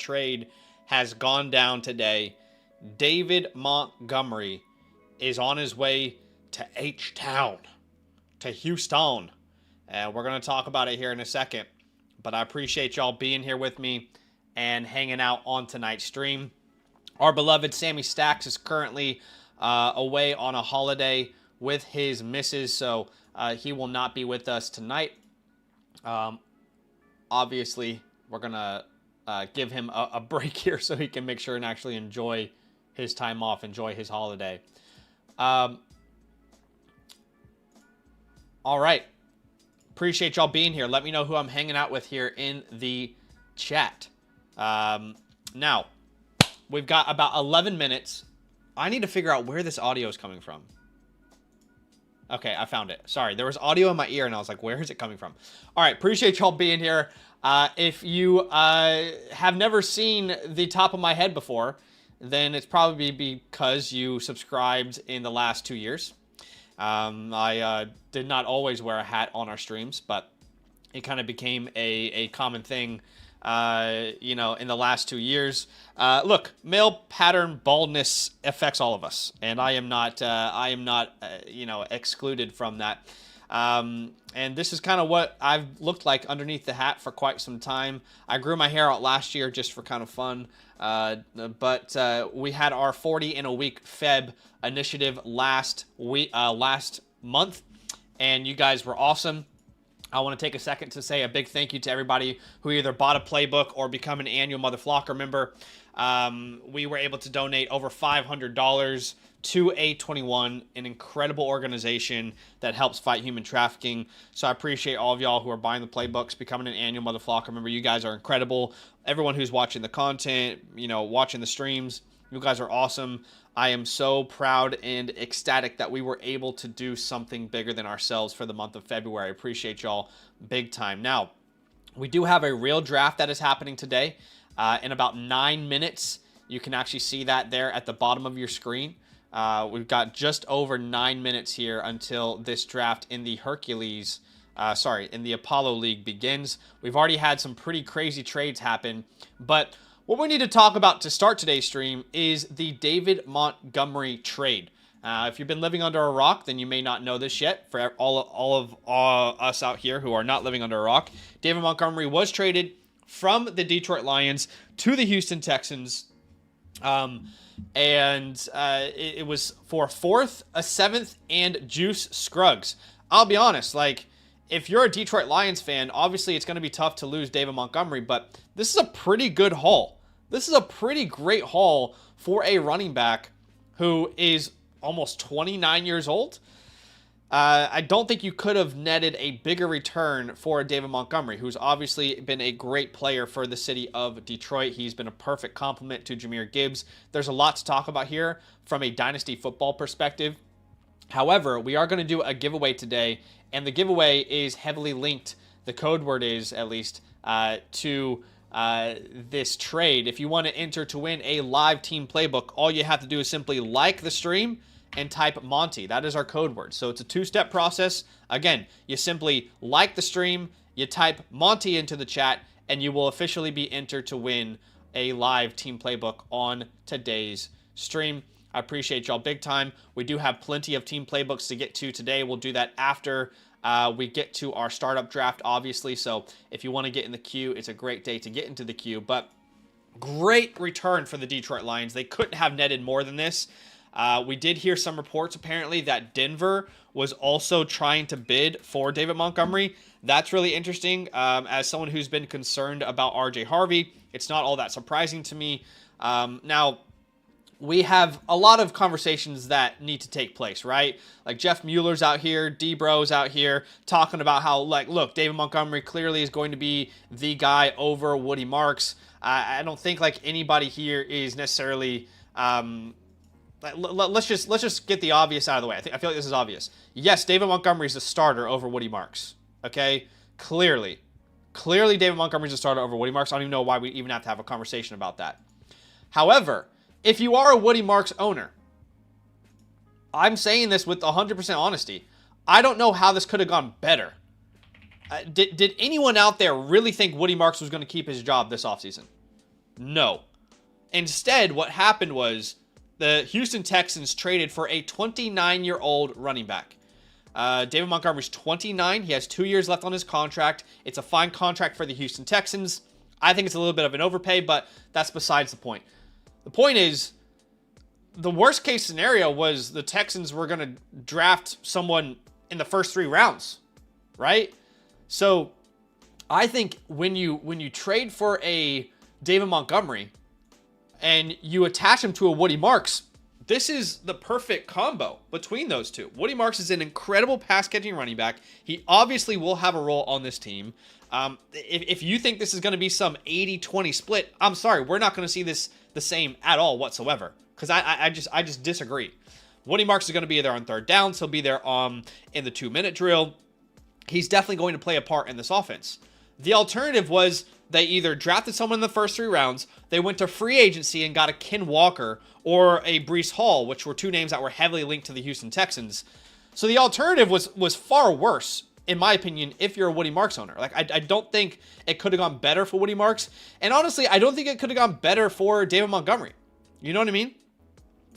trade has gone down today. David Montgomery is on his way to H-Town, to Houston. And we're going to talk about it here in a second. But I appreciate y'all being here with me and hanging out on tonight's stream. Our beloved Sammy Stacks is currently away on a holiday with his missus, so he will not be with us tonight. Obviously, we're going to give him a break here so he can make sure and actually enjoy his time off, enjoy his holiday. All right. Appreciate y'all being here. Let me know who I'm hanging out with here in the chat. Now, we've got about 11 minutes. I need to figure out where this audio is coming from. Okay, I found it. Sorry, there was audio in my ear, and I was like, where is it coming from? All right, appreciate y'all being here. If you have never seen the top of my head before, then it's probably because you subscribed in the last 2 years. I did not always wear a hat on our streams, but it kind of became a common thing, you know, in the last 2 years. Look, male pattern baldness affects all of us, and I am not, you know, excluded from that. And this is kind of what I've looked like underneath the hat for quite some time. I grew my hair out last year just for kind of fun. But we had our 40 in a week Feb initiative last month, and you guys were awesome. I want to take a second to say a big thank you to everybody who either bought a playbook or become an annual Mother Flocker member. We were able to donate over $500 to A21, an incredible organization that helps fight human trafficking. So I appreciate all of y'all who are buying the playbooks, becoming an annual Mother Flocker member. You guys are incredible. Everyone who's watching the content, you know, watching the streams, you guys are awesome. I am so proud and ecstatic that we were able to do something bigger than ourselves for the month of February. I appreciate y'all big time. Now, we do have a real draft that is happening today. In about 9 minutes, you can actually see that there at the bottom of your screen. We've got just over 9 minutes here until this draft in the Hercules, in the Apollo League begins. We've already had some pretty crazy trades happen, but what we need to talk about to start today's stream is the David Montgomery trade. If you've been living under a rock, then you may not know this yet. For all of us out here who are not living under a rock, David Montgomery was traded from the Detroit Lions to the Houston Texans. It was for a 4th, a 7th, and Juice Scruggs. I'll be honest, like, if you're a Detroit Lions fan, obviously it's going to be tough to lose David Montgomery, but this is a pretty good haul. This is a pretty great haul for a running back who is almost 29 years old. I don't think you could have netted a bigger return for David Montgomery, who's obviously been a great player for the city of Detroit. He's been a perfect complement to Jahmyr Gibbs. There's a lot to talk about here from a dynasty football perspective. However, we are going to do a giveaway today, and the giveaway is heavily linked, the code word is at least, to this trade. If you want to enter to win a live team playbook, all you have to do is simply like the stream and type Monty. That is our code word. So it's a 2-step process. Again, you simply like the stream, you type Monty into the chat, and you will officially be entered to win a live team playbook on today's stream. I appreciate y'all big time. We do have plenty of team playbooks to get to today. We'll do that after we get to our startup draft, obviously. So if you want to get in the queue, it's a great day to get into the queue. But great return for the Detroit Lions. They couldn't have netted more than this. We did hear some reports, apparently, that Denver was also trying to bid for David Montgomery. That's really interesting. As someone who's been concerned about RJ Harvey, it's not all that surprising to me. Now, we have a lot of conversations that need to take place, right? Like Jeff Mueller's out here, D-Bro's out here talking about how, like, look, David Montgomery clearly is going to be the guy over Woody Marks. I don't think, like, anybody here is necessarily... let's just get the obvious out of the way. I feel like this is obvious. Yes, David Montgomery is a starter over Woody Marks. Okay? Clearly, David Montgomery is a starter over Woody Marks. I don't even know why we even have to have a conversation about that. However, if you are a Woody Marks owner, I'm saying this with 100% honesty. I don't know how this could have gone better. Did anyone out there really think Woody Marks was going to keep his job this offseason? No. Instead, what happened was the Houston Texans traded for a 29-year-old running back. David Montgomery's 29. He has 2 years left on his contract. It's a fine contract for the Houston Texans. I think it's a little bit of an overpay, but that's besides the point. The point is, the worst case scenario was the Texans were going to draft someone in the first 3 rounds, right? So I think when you trade for a David Montgomery and you attach him to a Woody Marks, this is the perfect combo between those two. Woody Marks is an incredible pass-catching running back. He obviously will have a role on this team. If you think this is going to be some 80-20 split, I'm sorry, we're not going to see this the same at all whatsoever, because I just disagree. Woody Marks is going to be there on third downs. He'll be there in the 2-minute drill. He's definitely going to play a part in this offense. The alternative was they either drafted someone in the first 3 rounds, they went to free agency and got a Ken Walker or a Breece Hall, which were 2 names that were heavily linked to the Houston Texans. So the alternative was far worse, in my opinion, if you're a Woody Marks owner. Like, I don't think it could have gone better for Woody Marks. And honestly, I don't think it could have gone better for David Montgomery. You know what I mean?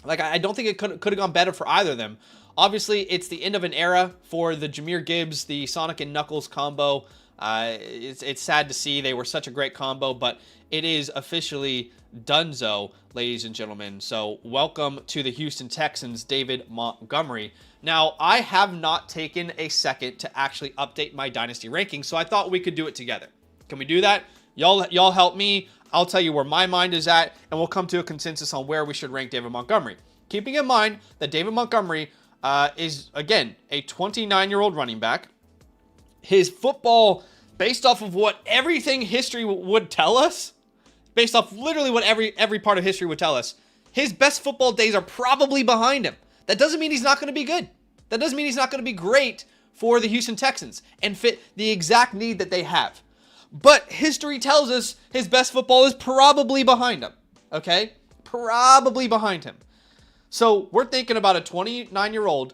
Like, I don't think it could have gone better for either of them. Obviously, it's the end of an era for the Jahmyr Gibbs, the Sonic and Knuckles combo. It's sad to see. They were such a great combo, but it is officially donezo, ladies and gentlemen. So welcome to the Houston Texans, David Montgomery. Now, I have not taken a second to actually update my Dynasty ranking, so I thought we could do it together. Can we do that? Y'all help me. I'll tell you where my mind is at, and we'll come to a consensus on where we should rank David Montgomery. Keeping in mind that David Montgomery is, again, a 29-year-old running back. His football, based off of what everything history would tell us, based off literally what every part of history would tell us, his best football days are probably behind him. That doesn't mean he's not going to be good. That doesn't mean he's not going to be great for the Houston Texans and fit the exact need that they have. But history tells us his best football is probably behind him, okay? Probably behind him. So we're thinking about a 29-year-old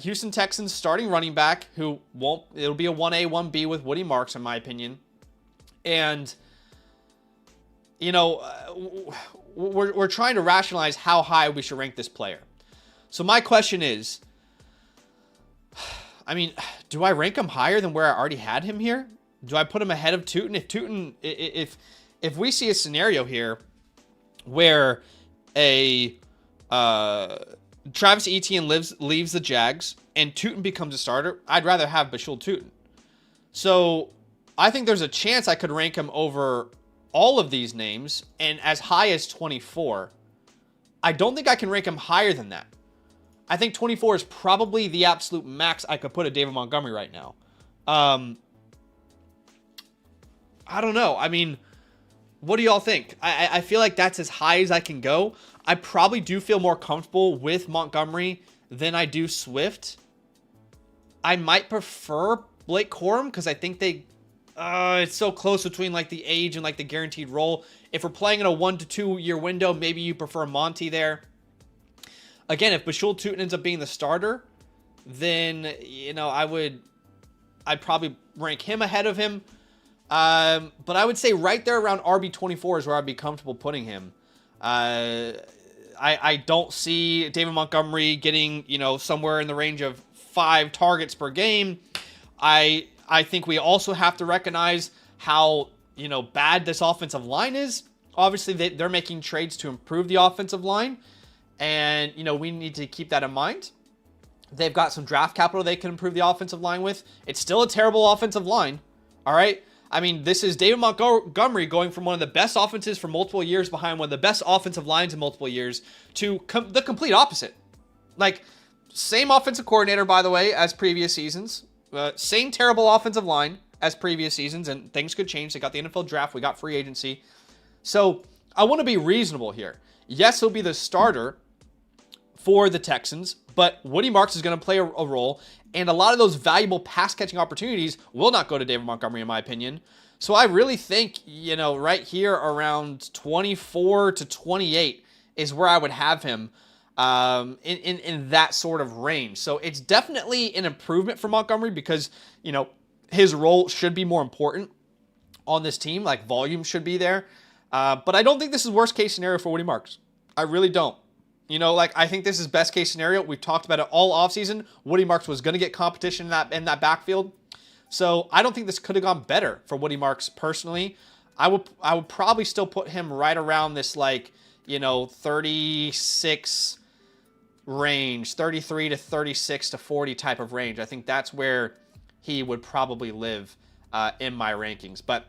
Houston Texans starting running back who it'll be a 1A, 1B with Woody Marks, in my opinion. And, you know, we're trying to rationalize how high we should rank this player. So my question is, I mean, do I rank him higher than where I already had him here? Do I put him ahead of Tootin? If we see a scenario here where a Travis Etienne leaves the Jags and Tootin becomes a starter, I'd rather have Bashul Tootin. So I think there's a chance I could rank him over all of these names and as high as 24. I don't think I can rank him higher than that. I think 24 is probably the absolute max I could put a David Montgomery right now. I don't know. I mean, what do y'all think? I feel like that's as high as I can go. I probably do feel more comfortable with Montgomery than I do Swift. I might prefer Blake Corum because I think it's so close between like the age and like the guaranteed role. If we're playing in a 1 to 2 year window, maybe you prefer Monty there. Again, if Bashul Tootin ends up being the starter, then, you know, I'd probably rank him ahead of him. But I would say right there around RB24 is where I'd be comfortable putting him. I don't see David Montgomery getting, you know, somewhere in the range of 5 targets per game. I think we also have to recognize how, you know, bad this offensive line is. Obviously, they're making trades to improve the offensive line. And, you know, we need to keep that in mind. They've got some draft capital they can improve the offensive line with. It's still a terrible offensive line. All right. I mean, this is David Montgomery going from one of the best offenses for multiple years behind one of the best offensive lines in multiple years to the complete opposite. Like, same offensive coordinator, by the way, as previous seasons. Same terrible offensive line as previous seasons, and things could change. They got the NFL draft. We got free agency. So I want to be reasonable here. Yes, he'll be the starter for the Texans, but Woody Marks is going to play a role, and a lot of those valuable pass-catching opportunities will not go to David Montgomery, in my opinion. So I really think, you know, right here around 24 to 28 is where I would have him in that sort of range. So it's definitely an improvement for Montgomery because, you know, his role should be more important on this team. Like, volume should be there. But I don't think this is worst case scenario for Woody Marks. I really don't. You know, like, I think this is best case scenario. We've talked about it all offseason. Woody Marks was going to get competition in that backfield. So I don't think this could have gone better for Woody Marks personally. I would probably still put him right around this, like, you know, 36 range, 33 to 36 to 40 type of range. I think that's where he would probably live in my rankings. But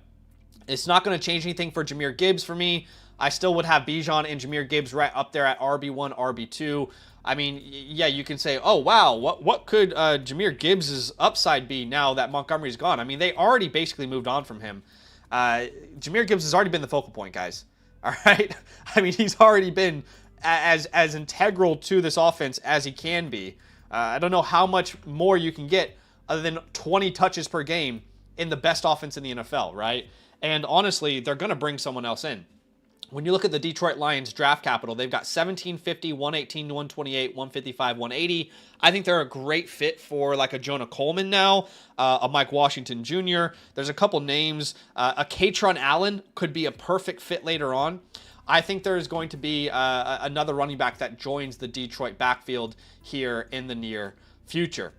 it's not going to change anything for Jahmyr Gibbs for me. I still would have Bijan and Jahmyr Gibbs right up there at RB1, RB2. I mean, yeah, you can say, oh, wow, what could Jahmyr Gibbs' upside be now that Montgomery's gone? I mean, they already basically moved on from him. Jahmyr Gibbs has already been the focal point, guys. All right? I mean, he's already been as integral to this offense as he can be. I don't know how much more you can get other than 20 touches per game in the best offense in the NFL, right? And honestly, they're going to bring someone else in. When you look at the Detroit Lions draft capital, they've got 1750, 118, 128, 155, 180. I think they're a great fit for like a Jonah Coleman now, a Mike Washington Jr. There's a couple names. A Katron Allen could be a perfect fit later on. I think there's going to be another running back that joins the Detroit backfield here in the near future.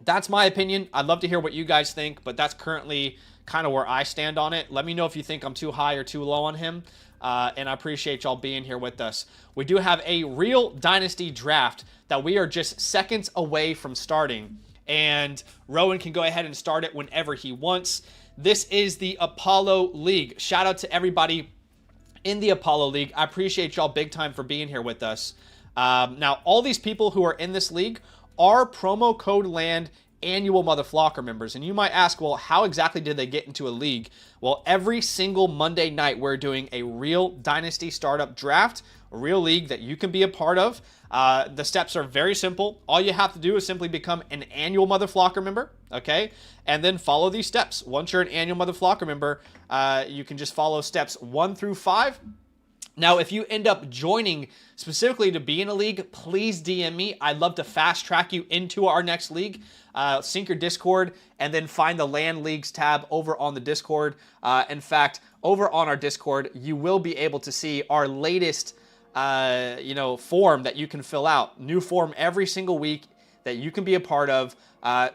That's my opinion. I'd love to hear what you guys think, but that's currently kind of where I stand on it. Let me know if you think I'm too high or too low on him. And I appreciate y'all being here with us. We do have a real Dynasty draft that we are just seconds away from starting. And Rowan can go ahead and start it whenever he wants. This is the Apollo League. Shout out to everybody in the Apollo League. I appreciate y'all big time for being here with us. Now, all these people who are in this league are promo code LAND annual Motherflocker members. And you might ask, well, how exactly did they get into a league? Well, every single Monday night, we're doing a real Dynasty startup draft, a real league that you can be a part of. The steps are very simple. All you have to do is simply become an annual Motherflocker member, okay? And then follow these steps. Once you're an annual Motherflocker member, you can just follow steps 1 through 5. Now, if you end up joining specifically to be in a league, please DM me. I'd love to fast track you into our next league. Sync your Discord and then find the LAN Leagues tab over on the Discord. In fact, over on our Discord, you will be able to see our latest form that you can fill out. New form every single week that you can be a part of.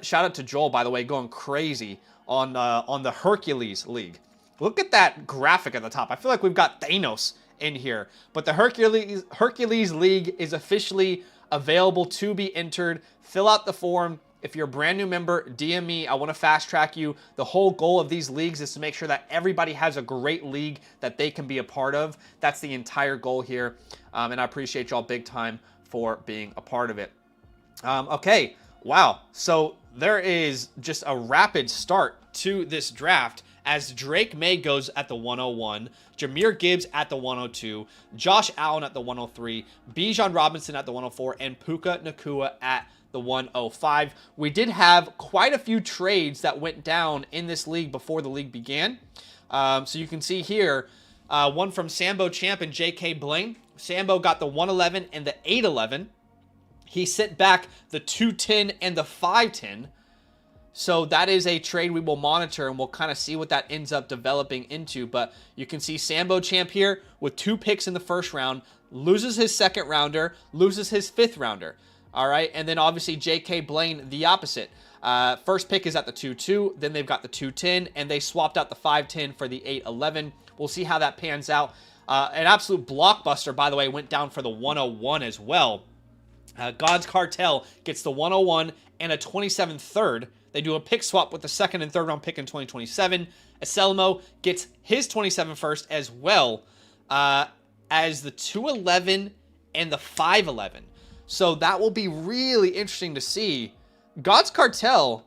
Shout out to Joel, by the way, going crazy on the Hercules League. Look at that graphic at the top. I feel like we've got Thanos in here. But the Hercules League is officially available to be entered. Fill out the form. If you're a brand new member, DM me. I want to fast track you. The whole goal of these leagues is to make sure that everybody has a great league that they can be a part of. That's the entire goal here. And I appreciate y'all big time for being a part of it. Okay. Wow. So there is just a rapid start to this draft as Drake May goes at the 101, Jahmyr Gibbs at the 102, Josh Allen at the 103, Bijan Robinson at the 104, and Puka Nacua at the 105. We did have quite a few trades that went down in this league before the league began. So you can see here, one from Sambo Champ and JK Blaine. Sambo got the 111 and the 811. He sent back the 210 and the 510. So that is a trade we will monitor, and we'll kind of see what that ends up developing into. But you can see Sambo Champ here with 2 picks in the first round, loses his second rounder, loses his 5th rounder. All right, and then obviously J.K. Blaine, the opposite. First pick is at the 2-2, then they've got the 2-10, and they swapped out the 5-10 for the 8-11. We'll see how that pans out. An absolute blockbuster, by the way, went down for the 101 as well. God's Cartel gets the 101 and a 27th third. They do a pick swap with the 2nd and 3rd round pick in 2027. Aselmo gets his 27 first as well as the 211 and the 511. So that will be really interesting to see. God's Cartel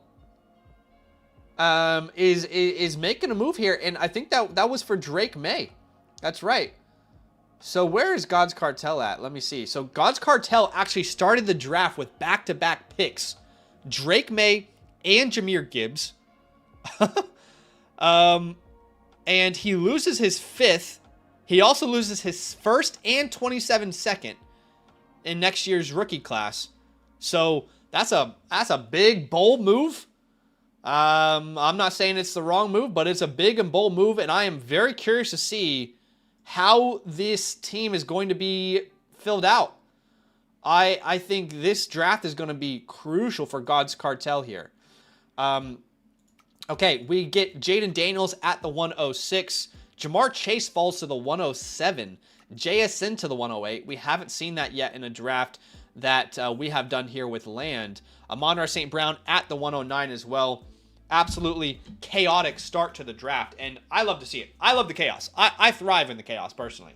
is making a move here, and I think that was for Drake May. That's right. So where is God's Cartel at? Let me see. So God's Cartel actually started the draft with back-to-back picks. Drake May and Jahmyr Gibbs. And he loses his 5th. He also loses his 1st and 27 second in next year's rookie class. So that's a big, bold move. I'm not saying it's the wrong move, but it's a big and bold move, and I am very curious to see how this team is going to be filled out. I think this draft is going to be crucial for God's Cartel here. Okay, we get Jaden Daniels at the 106. Jamar Chase falls to the 107. JSN to the 108. We haven't seen that yet in a draft that we have done here with Land. Amon-Ra St. Brown at the 109 as well. Absolutely chaotic start to the draft, and I love to see it. I love the chaos. I thrive in the chaos, personally.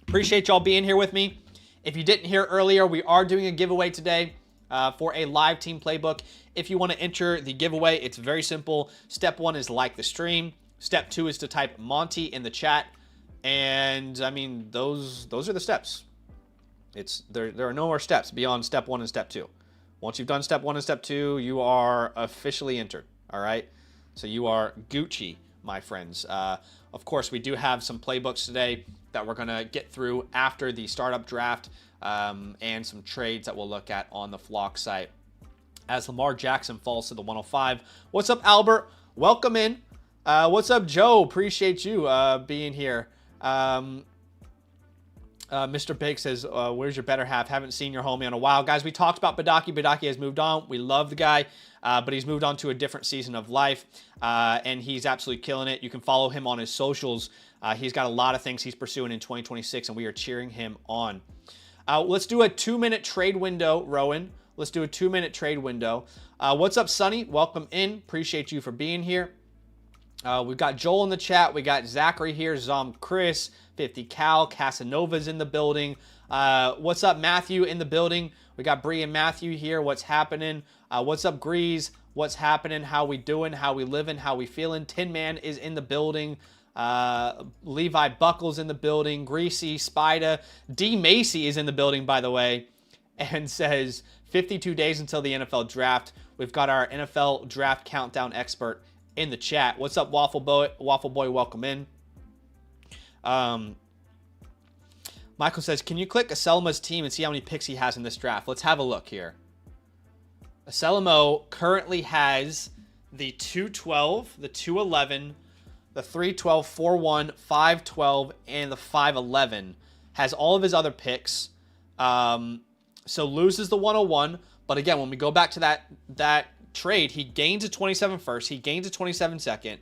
Appreciate y'all being here with me. If you didn't hear earlier, we are doing a giveaway today for a live team playbook. If you want to enter the giveaway, it's very simple. Step 1 is like the stream. Step 2 is to type Monty in the chat. And I mean, those are the steps. There are no more steps beyond step 1 and step 2. Once you've done step 1 and step 2, you are officially entered. All right. So you are Gucci, my friends. Of course, we do have some playbooks today that we're going to get through after the startup draft, and some trades that we'll look at on the Flock site. As Lamar Jackson falls to the 105. What's up, Albert? Welcome in. What's up, Joe? Appreciate you being here. Mr. Big says, where's your better half? Haven't seen your homie in a while. Guys, we talked about Badaki. Badaki has moved on. We love the guy, but he's moved on to a different season of life, and he's absolutely killing it. You can follow him on his socials. He's got a lot of things he's pursuing in 2026, and we are cheering him on. Let's do a 2-minute trade window, Rowan. Let's do a 2-minute trade window. What's up, Sonny? Welcome in. Appreciate you for being here. We've got Joel in the chat. We got Zachary here. Zom Chris. 50 Cal. Casanova's in the building. What's up, Matthew in the building? We got Bree and Matthew here. What's happening? What's up, Grease? What's happening? How we doing? How we living? How we feeling? Tin Man is in the building. Levi Buckles in the building. Greasy, Spida. D. Macy is in the building, by the way, and says 52 days until the NFL draft. We've got our NFL draft countdown expert in the chat. What's up, Waffle Boy? Waffle Boy, welcome in. Michael says, can you click Aselma's team and see how many picks he has in this draft? Let's have a look here. Aselmo currently has the 212, the 211, the 312, 41, 512, and the 511. Has all of his other picks. So loses the 101. But again, when we go back to that trade, he gains a 27 first, he gains a 27 second,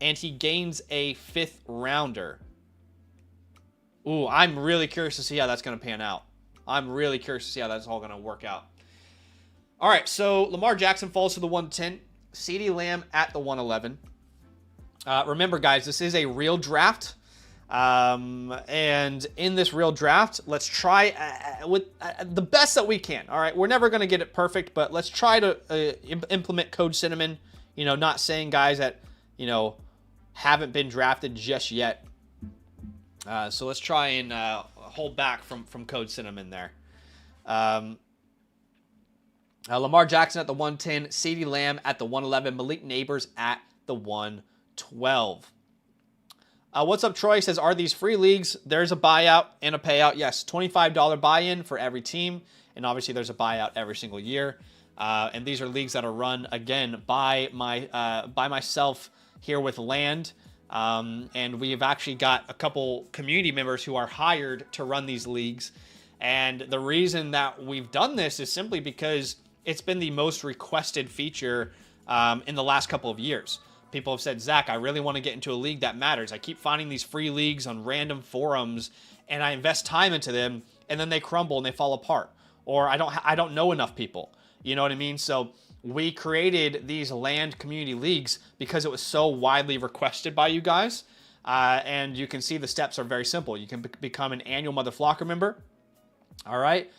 and he gains a 5th rounder. Ooh, I'm really curious to see how that's going to pan out. I'm really curious to see how that's all going to work out. All right, so Lamar Jackson falls to the 110. CeeDee Lamb at the 111. Remember, guys, this is a real draft. And in this real draft, let's try with the best that we can. All right, we're never going to get it perfect, but let's try to implement Code Cinnamon. You know, not saying guys that, you know, haven't been drafted just yet. So let's try and hold back from Code Cinnamon there. Lamar Jackson at the 110, CeeDee Lamb at the 111, Malik Neighbors at the 112. What's up, Troy? Says, are these free leagues? There's a buyout and a payout. Yes, $25 buy-in for every team. And obviously there's a buyout every single year. And these are leagues that are run, again, by myself here with Land. And we've actually got a couple community members who are hired to run these leagues. And the reason that we've done this is simply because it's been the most requested feature in the last couple of years. People have said, Zach, I really want to get into a league that matters. I keep finding these free leagues on random forums, and I invest time into them, and then they crumble and they fall apart. Or I don't know enough people. You know what I mean? So we created these Land community leagues because it was so widely requested by you guys. And you can see the steps are very simple. You can become an annual Mother Flocker member. All right.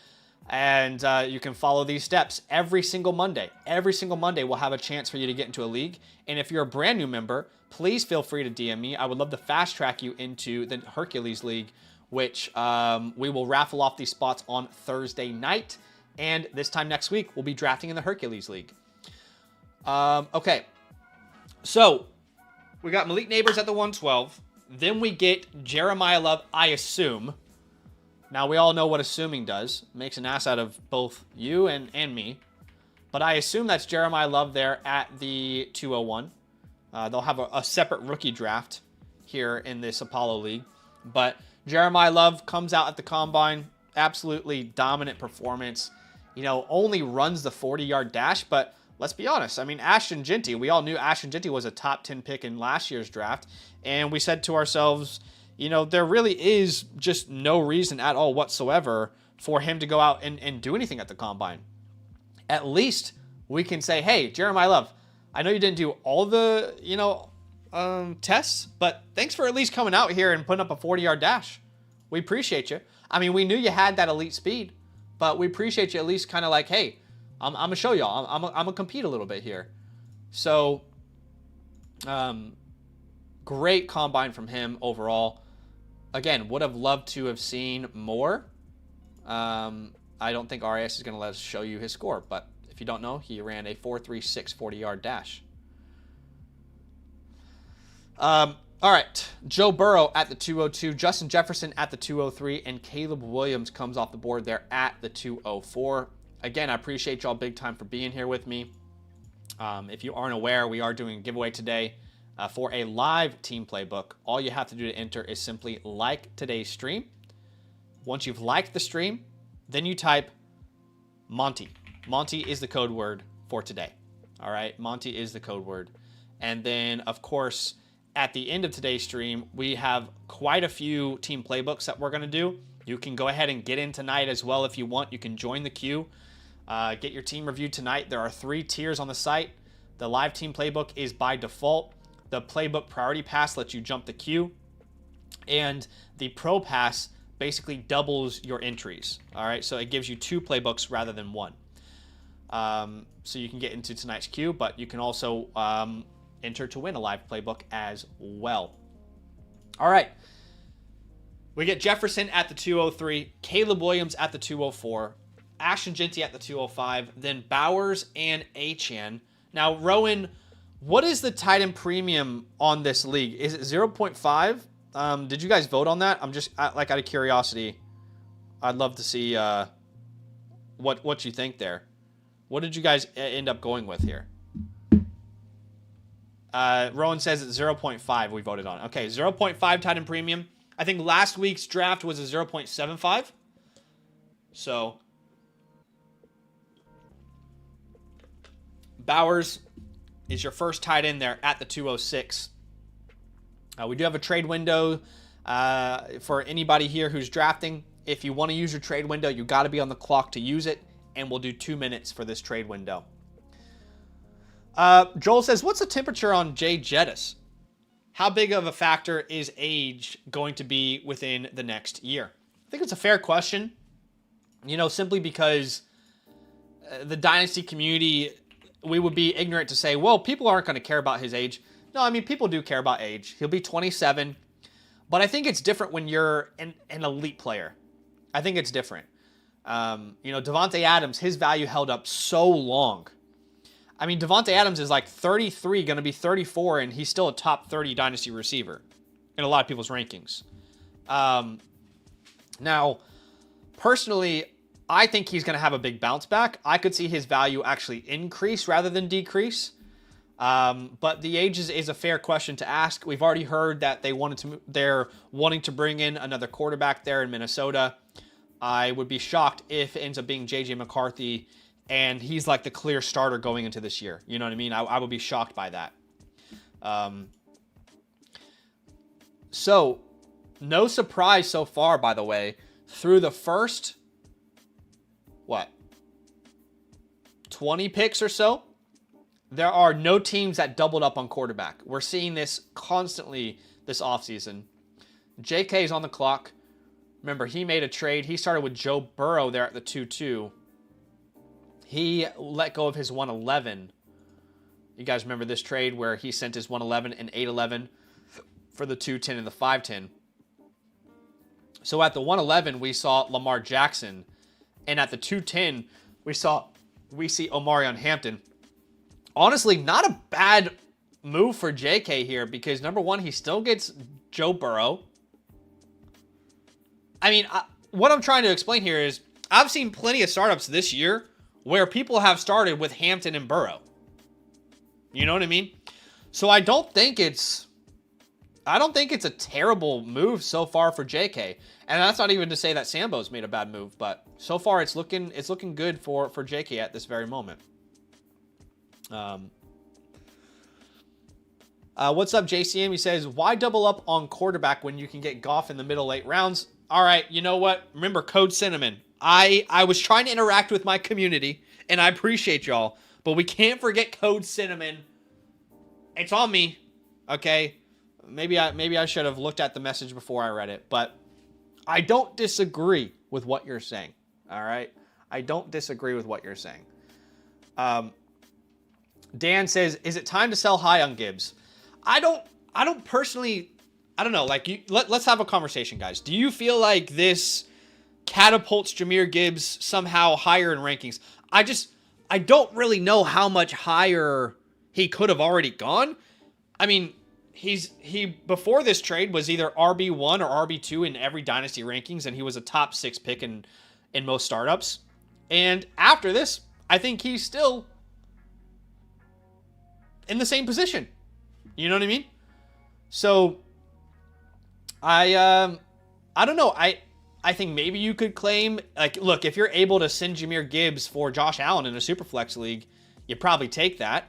And you can follow these steps every single Monday. Every single Monday, we'll have a chance for you to get into a league. And if you're a brand new member, please feel free to DM me. I would love to fast track you into the Hercules League, which we will raffle off these spots on Thursday night. And this time next week, we'll be drafting in the Hercules League. Okay. So we got Malik Neighbors at the 112. Then we get Jeremiah Love, I assume. Now, we all know what assuming does. Makes an ass out of both you and me. But I assume that's Jeremiah Love there at the 201. They'll have a separate rookie draft. here in this Apollo League. But Jeremiah Love comes out at the combine, absolutely dominant performance. You know, only runs the 40-yard dash, but let's be honest. I mean, Ashton Jeanty, we all knew Ashton Jeanty was a top 10 pick in last year's draft. And we said to ourselves, you know, there really is just no reason at all whatsoever for him to go out and do anything at the combine. At least we can say, hey, Jeremiah Love, I know you didn't do all the, you know, tests, but thanks for at least coming out here and putting up a 40-yard dash. We appreciate you. I mean, we knew you had that elite speed, but we appreciate you at least kind of like, hey, I'm going to show y'all. I'm going to compete a little bit here. So, great combine from him overall. Again, would have loved to have seen more. I don't think RAS is going to let us show you his score, but if you don't know, he ran a 4.36 40-yard dash. All right, Joe Burrow at the 202, Justin Jefferson at the 203, and Caleb Williams comes off the board there at the 204. Again, I appreciate y'all big time for being here with me. If you aren't aware, we are doing a giveaway today for a live team playbook. All you have to do to enter is simply like today's stream. Once you've liked the stream, then you type Monty. Monty is the code word for today. All right, Monty is the code word. And then, of course, at the end of today's stream, we have quite a few team playbooks that we're going to do. You can go ahead and get in tonight as well if you want. You can join the queue. Get your team reviewed tonight. There are 3 tiers on the site. The live team playbook is by default. The playbook priority pass lets you jump the queue. And the pro pass basically doubles your entries. All right, so it gives you 2 playbooks rather than 1. So you can get into tonight's queue, but you can also enter to win a live playbook as well. All right. We get Jefferson at the 203, Caleb Williams at the 204, Ashton Jeanty at the 205, then Bowers and Achane. Now, Rowan, what is the tight end premium on this league? Is it 0.5? Did you guys vote on that? I'm just, like, out of curiosity. I'd love to see what you think there. What did you guys end up going with here? Rowan says it's 0.5 we voted on. Okay, 0.5 tight end premium. I think last week's draft was a 0.75. So, Bowers is your first tight end there at the 206. We do have a trade window for anybody here who's drafting. If you want to use your trade window, you got to be on the clock to use it, and we'll do 2 minutes for this trade window. Joel says, what's the temperature on Jay Jettis? How big of a factor is age going to be within the next year? I think it's a fair question, you know, simply because the Dynasty community, we would be ignorant to say, well, people aren't going to care about his age. No, I mean, people do care about age. He'll be 27, but I think it's different when you're an elite player. I think it's different. You know, Devontae Adams, his value held up so long. I mean, Devontae Adams is like 33, going to be 34, and he's still a top 30 Dynasty receiver in a lot of people's rankings. Now, personally, I think he's going to have a big bounce back. I could see his value actually increase rather than decrease. But the age is a fair question to ask. We've already heard that they're wanting to bring in another quarterback there in Minnesota. I would be shocked if it ends up being J.J. McCarthy and he's like the clear starter going into this year. You know what I mean? I would be shocked by that. So, no surprise so far, by the way. Through the first, 20 picks or so, there are no teams that doubled up on quarterback. We're seeing this constantly this offseason. JK is on the clock. Remember, he made a trade. He started with Joe Burrow there at the 2-2. He let go of his 111. You guys remember this trade where he sent his 111 and 811 for the 210 and the 510. So at the 111, we saw Lamar Jackson. And at the 210, we see Omarion Hampton. Honestly, not a bad move for JK here because, number one, he still gets Joe Burrow. I mean, what I'm trying to explain here is I've seen plenty of startups this year where people have started with Hampton and Burrow. You know what I mean? So I don't think it's I don't think it's a terrible move so far for JK. And that's not even to say that Sambo's made a bad move, but so far it's looking good for JK at this very moment. What's up, JCM? He says, why double up on quarterback when you can get Goff in the middle late rounds? All right, you know what? Remember, code Cinnamon. I was trying to interact with my community, and I appreciate y'all, but we can't forget code Cinnamon. It's on me, okay? Maybe I should have looked at the message before I read it, but I don't disagree with what you're saying, all right? I don't disagree with what you're saying. Dan says, is it time to sell high on Gibbs? I don't personally, I don't know, like, let's have a conversation, guys. Do you feel like this catapults Jahmyr Gibbs somehow higher in rankings? I don't really know how much higher he could have already gone. I mean, he before this trade was either RB1 or RB2 in every Dynasty rankings, and he was a top 6 pick in most startups. And after this, I think he's still in the same position. You know what I mean? So I don't know. I think maybe you could claim, like, look, if you're able to send Jahmyr Gibbs for Josh Allen in a Superflex league, you probably take that.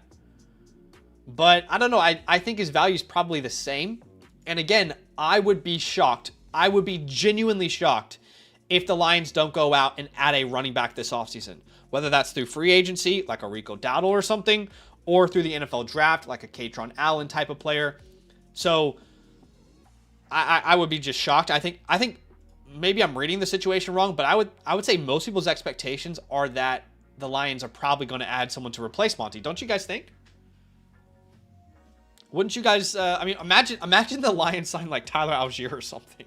But I don't know. I think his value is probably the same. And again, I would be shocked. I would be genuinely shocked if the Lions don't go out and add a running back this offseason. Whether that's through free agency, like a Rico Dowdle or something, or through the NFL draft, like a Katron Allen type of player. So I would be just shocked. I think maybe I'm reading the situation wrong, but I would say most people's expectations are that the Lions are probably going to add someone to replace Monty. Don't you guys think? Wouldn't you guys? I mean, imagine the Lions sign like Tyler Algier or something.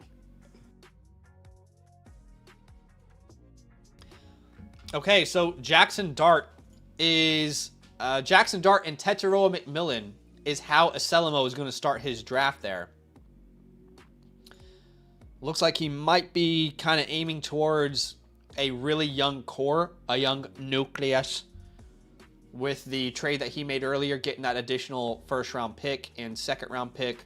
Okay, so Jackson Dart and Tetairoa McMillan is how Aselmo is going to start his draft there. Looks like he might be kind of aiming towards a really young core, a young nucleus, with the trade that he made earlier, getting that additional first-round pick and second-round pick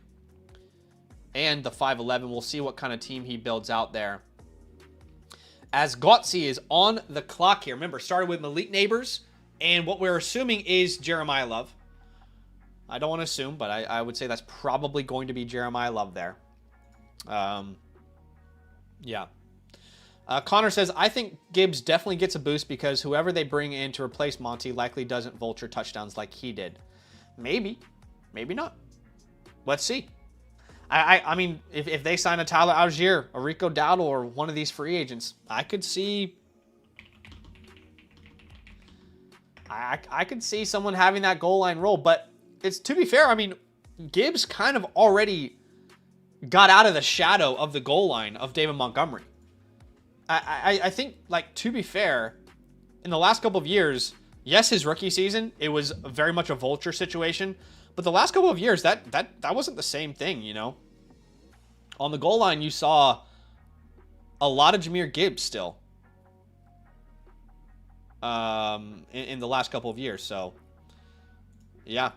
and the 5'11". We'll see what kind of team he builds out there. As Gotzi is on the clock here. Remember, started with Malik Neighbors, and what we're assuming is Jeremiah Love. I don't want to assume, but I would say that's probably going to be Jeremiah Love there. Yeah. Connor says, I think Gibbs definitely gets a boost because whoever they bring in to replace Monty likely doesn't vulture touchdowns like he did. Maybe. Maybe not. Let's see. I mean, if they sign a Tyler Algier, a Rico Dowdle, or one of these free agents, I could see... I could see someone having that goal line role, but it's, to be fair, I mean, Gibbs kind of already got out of the shadow of the goal line of David Montgomery. I think, like, to be fair, in the last couple of years, yes, his rookie season, it was very much a vulture situation, but the last couple of years, that wasn't the same thing, you know? On the goal line, you saw a lot of Jahmyr Gibbs still. In the last couple of years, so yeah.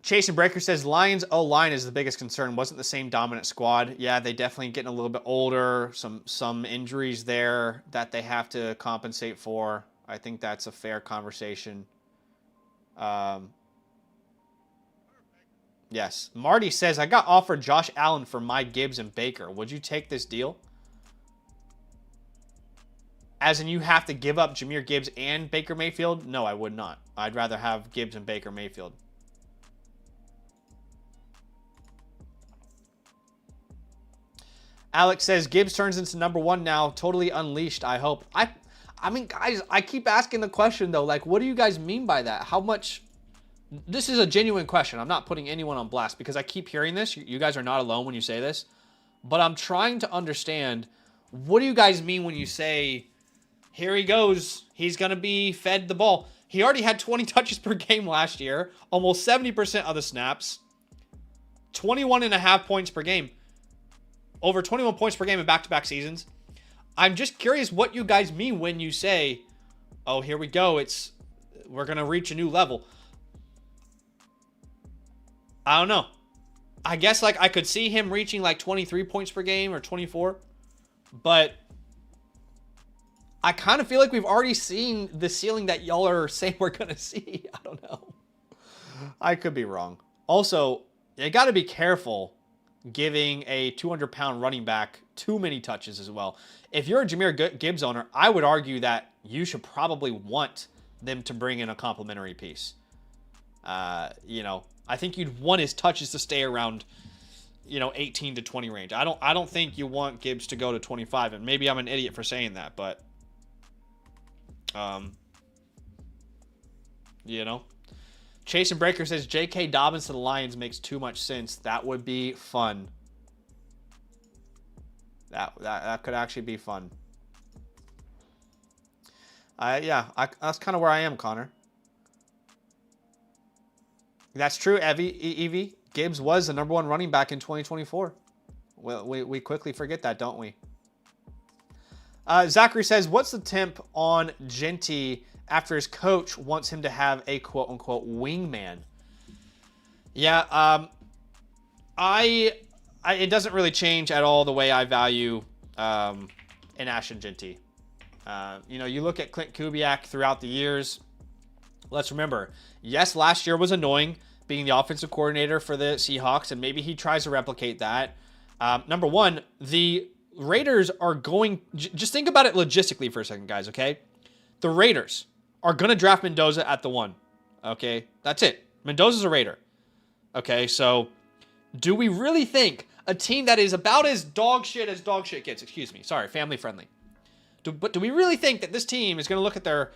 Chase and Breaker says Lions O-line is the biggest concern. Wasn't the same dominant squad. Yeah, they definitely getting a little bit older. Some injuries there that they have to compensate for. I think that's a fair conversation. Yes. Marty says, I got offered Josh Allen for my Gibbs and Baker. Would you take this deal? As in you have to give up Jahmyr Gibbs and Baker Mayfield? No, I would not. I'd rather have Gibbs and Baker Mayfield. Alex says, Gibbs turns into #1 now. Totally unleashed, I hope. I mean, guys, I keep asking the question, though. Like, what do you guys mean by that? How much... This is a genuine question. I'm not putting anyone on blast because I keep hearing this. You guys are not alone when you say this. But I'm trying to understand, what do you guys mean when you say... Here he goes. He's going to be fed the ball. He already had 20 touches per game last year. Almost 70% of the snaps. 21.5 points per game. Over 21 points per game in back-to-back seasons. I'm just curious what you guys mean when you say, oh, here we go. We're going to reach a new level. I don't know. I guess like I could see him reaching like 23 points per game or 24, but I kind of feel like we've already seen the ceiling that y'all are saying we're going to see. I don't know. I could be wrong. Also, you got to be careful giving a 200-pound running back too many touches as well. If you're a Jahmyr Gibbs owner, I would argue that you should probably want them to bring in a complimentary piece. You know, I think you'd want his touches to stay around, 18 to 20 range. I don't think you want Gibbs to go to 25, and maybe I'm an idiot for saying that, but Chase and Breaker says J.K. Dobbins to the Lions makes too much sense. That would be fun. That could actually be fun. That's kind of where I am, Connor. That's true, Evie. Gibbs was the number 1 running back in 2024. Well, we quickly forget that, don't we? Zachary says, what's the temp on Genty after his coach wants him to have a quote-unquote wingman? Yeah, it doesn't really change at all the way I value an Ashton Genty. You look at Clint Kubiak throughout the years. Let's remember, yes, last year was annoying being the offensive coordinator for the Seahawks, and maybe he tries to replicate that. Number one, the Raiders are going... Just think about it logistically for a second, guys, okay? The Raiders are going to draft Mendoza at the 1, okay? That's it. Mendoza's a Raider. Okay, so do we really think a team that is about as dog shit gets, excuse me, sorry, family friendly, but do we really think that this team is going to look at their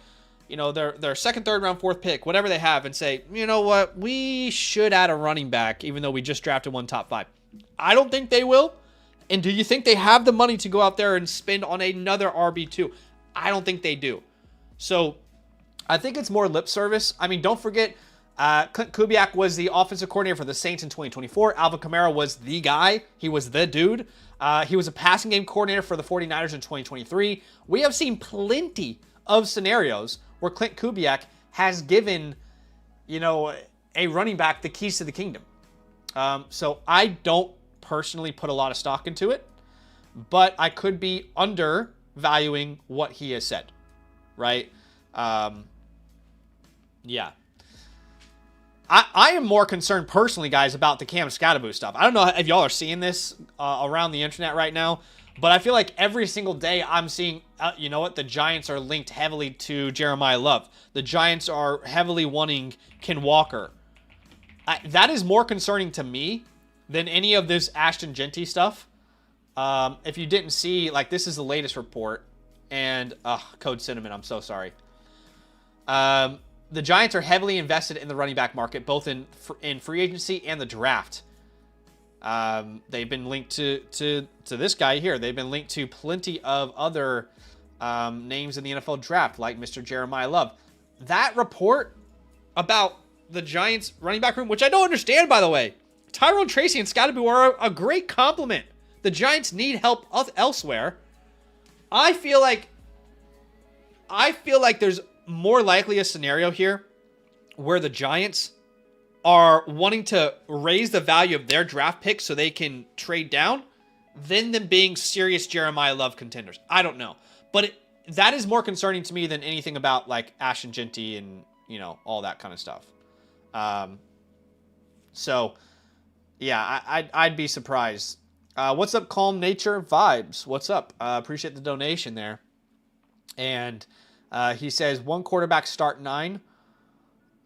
second, third round, fourth pick, whatever they have, and say, you know what, we should add a running back, even though we just drafted one top 5? I don't think they will. And do you think they have the money to go out there and spend on another RB2? I don't think they do. So I think it's more lip service. I mean, don't forget, Clint Kubiak was the offensive coordinator for the Saints in 2024. Alvin Kamara was the guy. He was the dude. He was a passing game coordinator for the 49ers in 2023. We have seen plenty of scenarios where Clint Kubiak has given, a running back the keys to the kingdom. So I don't personally put a lot of stock into it, but I could be undervaluing what he has said, right? Yeah. I am more concerned personally, guys, about the Cam Scatterboo stuff. I don't know if y'all are seeing this around the internet right now, but I feel like every single day I'm seeing, the Giants are linked heavily to Jeremiah Love. The Giants are heavily wanting Ken Walker. That is more concerning to me than any of this Ashton Genty stuff. If you didn't see, this is the latest report, and Code Cinnamon, I'm so sorry. The Giants are heavily invested in the running back market, both in free agency and the draft. They've been linked to this guy here. They've been linked to plenty of other names in the NFL draft, like Mr. Jeremiah Love. That report about the Giants running back room, which I don't understand, by the way. Tyrone Tracy and Scottaboo are a great compliment. The Giants need help elsewhere. I feel like there's more likely a scenario here where the Giants are wanting to raise the value of their draft picks so they can trade down than them being serious Jeremiah Love contenders. I don't know. But that is more concerning to me than anything about Ashton Genty and, all that kind of stuff. So, yeah, I'd be surprised. What's up, Calm Nature Vibes? What's up? Appreciate the donation there. And he says, 1 quarterback start 9.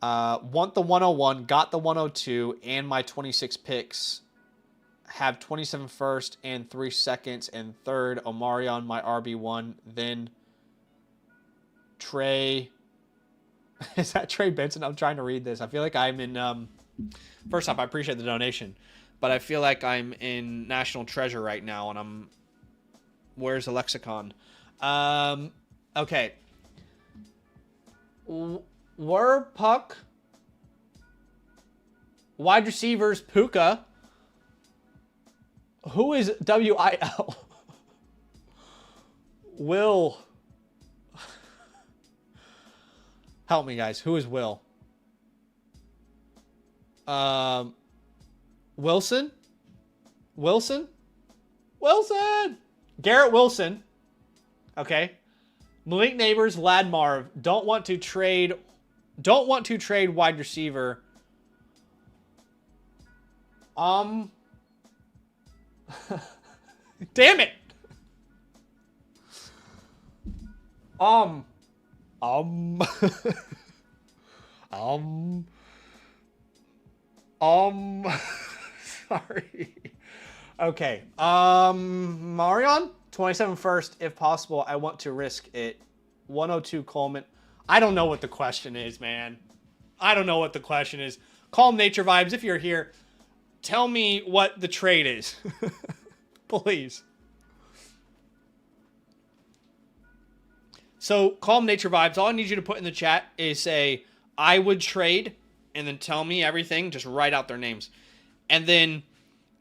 Want the 101, got the 102, and my 26 picks. Have 27 first and 3 seconds and third. Omarion, my RB1. Then Trey. Is that Trey Benson? I'm trying to read this. I feel like I'm in... First off, I appreciate the donation, but I feel like I'm in National Treasure right now, and I'm... Where's the lexicon? Okay. Puck. Wide receivers, Puka. Who is WIL? Will. Help me, guys. Who is Will? Wilson. Garrett Wilson. Okay. Malik Neighbors, Vlad Marv. Don't want to trade wide receiver. Damn it. Sorry. Okay. Marion, 27 first, if possible. I want to risk it. 102 Coleman. I don't know what the question is, man. I don't know what the question is. Calm Nature Vibes, if you're here, tell me what the trade is. Please. So, Calm Nature Vibes, all I need you to put in the chat is say, I would trade, and then tell me everything. Just write out their names. And then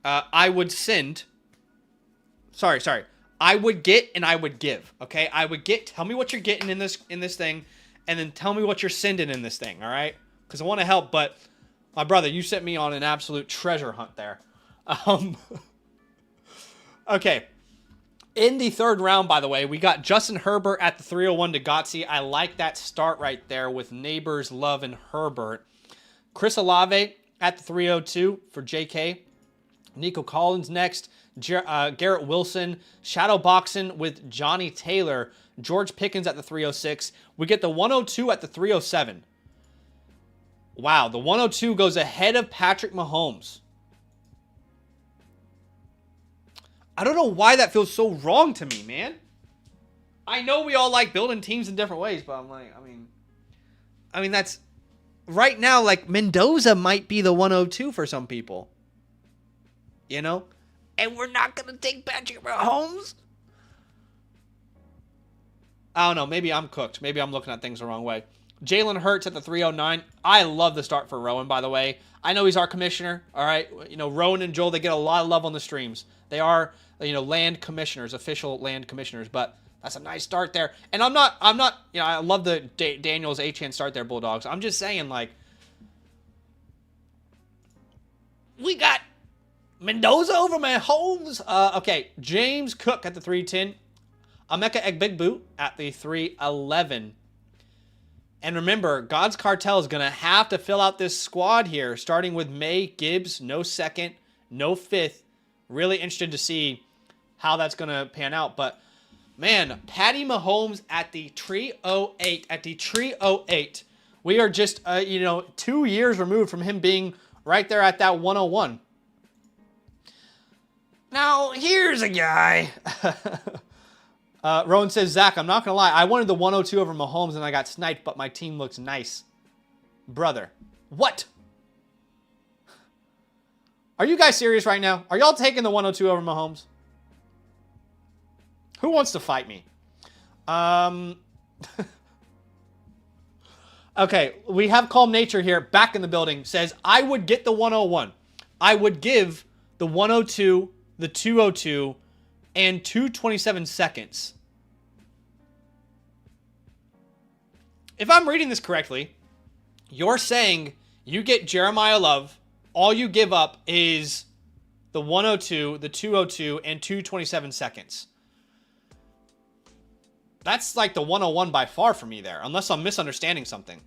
I would send. Sorry. I would get and I would give. Okay? I would get. Tell me what you're getting in this thing, and then tell me what you're sending in this thing. All right? Because I want to help, but my brother, you sent me on an absolute treasure hunt there. Okay. In the third round, by the way, we got Justin Herbert at the 301 to Gotsy. I like that start right there with Neighbors, Love, and Herbert. Chris Olave at the 302 for JK. Nico Collins next. Garrett Wilson. Shadow boxing with Johnny Taylor. George Pickens at the 306. We get the 102 at the 307. Wow, the 102 goes ahead of Patrick Mahomes. I don't know why that feels so wrong to me, man. I know we all like building teams in different ways, but I'm like, I mean that's right now, like Mendoza might be the 102 for some people. You know? And we're not going to take Patrick Mahomes? I don't know. Maybe I'm cooked. Maybe I'm looking at things the wrong way. Jalen Hurts at the 309. I love the start for Rowan, by the way. I know he's our commissioner, all right? You know, Rowan and Joel, they get a lot of love on the streams. They are, you know, land commissioners, official land commissioners, but that's a nice start there. And I'm not, you know, I love the Daniels A-Chan start there, Bulldogs. I'm just saying, like, we got Mendoza over Mahomes. Okay, James Cook at the 310. Emeka Egbugbuu at the 311. And remember, God's Cartel is going to have to fill out this squad here, starting with May, Gibbs, no second, no fifth. Really interested to see how that's going to pan out. But, man, Patty Mahomes at the 308. At the 308. We are just, 2 years removed from him being right there at that 101. Now, here's a guy. Rowan says, Zach, I'm not going to lie. I wanted the 102 over Mahomes and I got sniped, but my team looks nice. Brother. What? Are you guys serious right now? Are y'all taking the 102 over Mahomes? Who wants to fight me? Okay, we have Calm Nature here, back in the building, says, I would get the 101. I would give the 102, the 202, and 2:27 seconds. If I'm reading this correctly, you're saying you get Jeremiah Love, all you give up is the 102, the 202, and 2:27 seconds. That's like the 101 by far for me there, unless I'm misunderstanding something.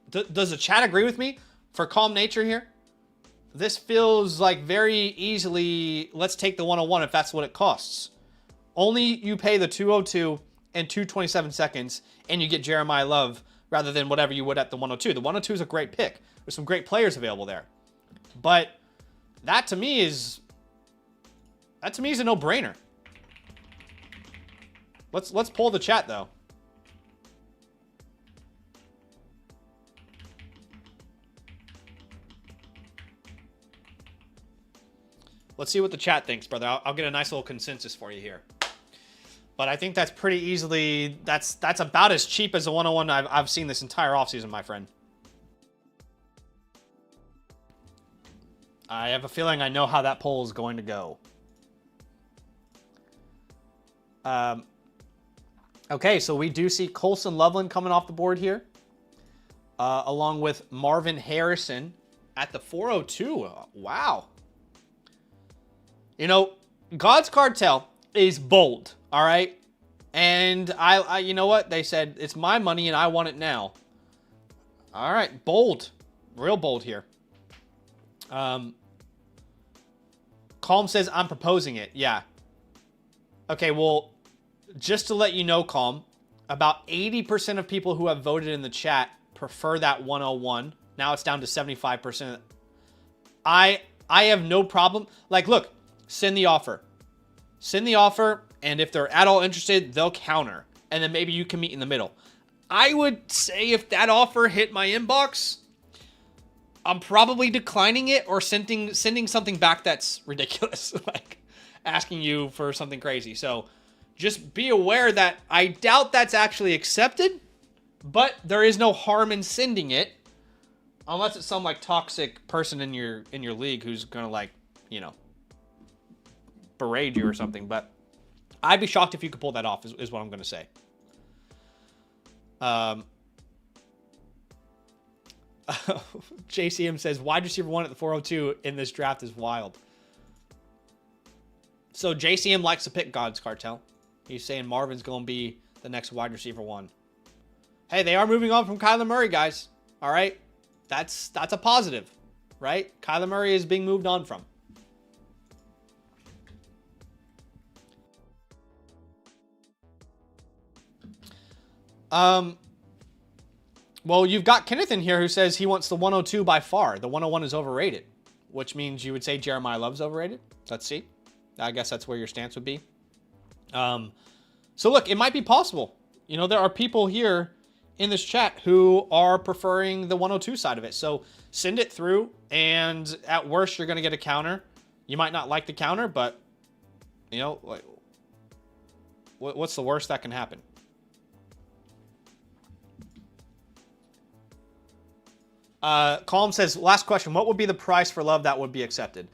Does the chat agree with me for Calm Nature here? This feels like very easily, let's take the 101 if that's what it costs. Only you pay the 202 and 2:27 seconds, and you get Jeremiah Love rather than whatever you would at the 102. The 102 is a great pick. There's some great players available there. But that to me is a no-brainer. Let's pull the chat though. Let's see what the chat thinks, brother. I'll get a nice little consensus for you here. But I think that's pretty easily, that's about as cheap as the 101 I've seen this entire offseason, my friend. I have a feeling I know how that poll is going to go. Okay, so we do see Colson Loveland coming off the board here. along with Marvin Harrison at the 402. Wow. You know, God's Cartel is bold, all right? And I you know what? They said, it's my money and I want it now. All right, bold. Real bold here. Calm says, I'm proposing it. Yeah. Okay, well, just to let you know, Calm, about 80% of people who have voted in the chat prefer that 101. Now it's down to 75%. I have no problem. Like, look, send the offer. Send the offer, and if they're at all interested, they'll counter. And then maybe you can meet in the middle. I would say if that offer hit my inbox, I'm probably declining it or sending something back that's ridiculous. Like asking you for something crazy. So just be aware that I doubt that's actually accepted, but there is no harm in sending it unless it's some like toxic person in your league who's going to like, you know, berate you or something. But I'd be shocked if you could pull that off is what I'm going to say. JCM says wide receiver 1 at the 402 in this draft is wild. So JCM likes to pick God's Cartel. He's saying Marvin's going to be the next wide receiver 1. Hey, they are moving on from Kyler Murray, guys. All right. That's a positive, right? Kyler Murray is being moved on from. Well, you've got Kenneth in here who says he wants the 102 by far. The 101 is overrated, which means you would say Jeremiah Love's overrated. Let's see. I guess that's where your stance would be. So look, it might be possible. You know, there are people here in this chat who are preferring the 102 side of it. So send it through, and at worst, you're going to get a counter. You might not like the counter, but, you know, like, what's the worst that can happen? Calm says, last question. What would be the price for Love that would be accepted?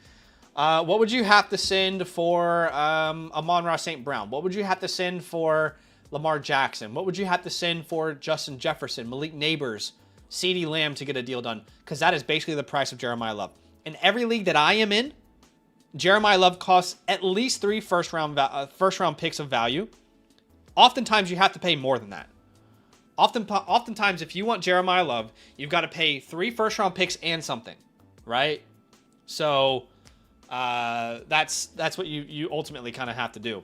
What would you have to send for Amon-Ra St. Brown? What would you have to send for Lamar Jackson? What would you have to send for Justin Jefferson, Malik Neighbors, CeeDee Lamb to get a deal done? Because that is basically the price of Jeremiah Love. In every league that I am in, Jeremiah Love costs at least 3 first round picks of value. Oftentimes, you have to pay more than that. Oftentimes, if you want Jeremiah Love, you've got to pay 3 first-round picks and something, right? So that's what you ultimately kind of have to do.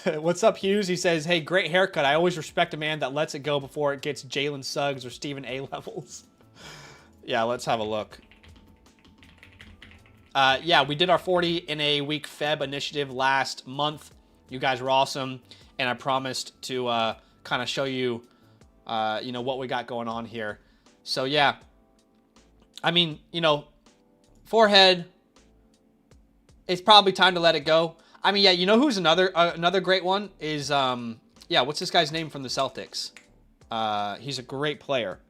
What's up, Hughes? He says, hey, great haircut. I always respect a man that lets it go before it gets Jalen Suggs or Stephen A. levels. Yeah, let's have a look. Yeah, we did our 40 in a week Feb initiative last month. You guys were awesome. And I promised to kind of show you, you know, what we got going on here. So, yeah. I mean, you know, forehead, it's probably time to let it go. I mean, yeah, you know who's another great one is, yeah, what's this guy's name from the Celtics? He's a great player.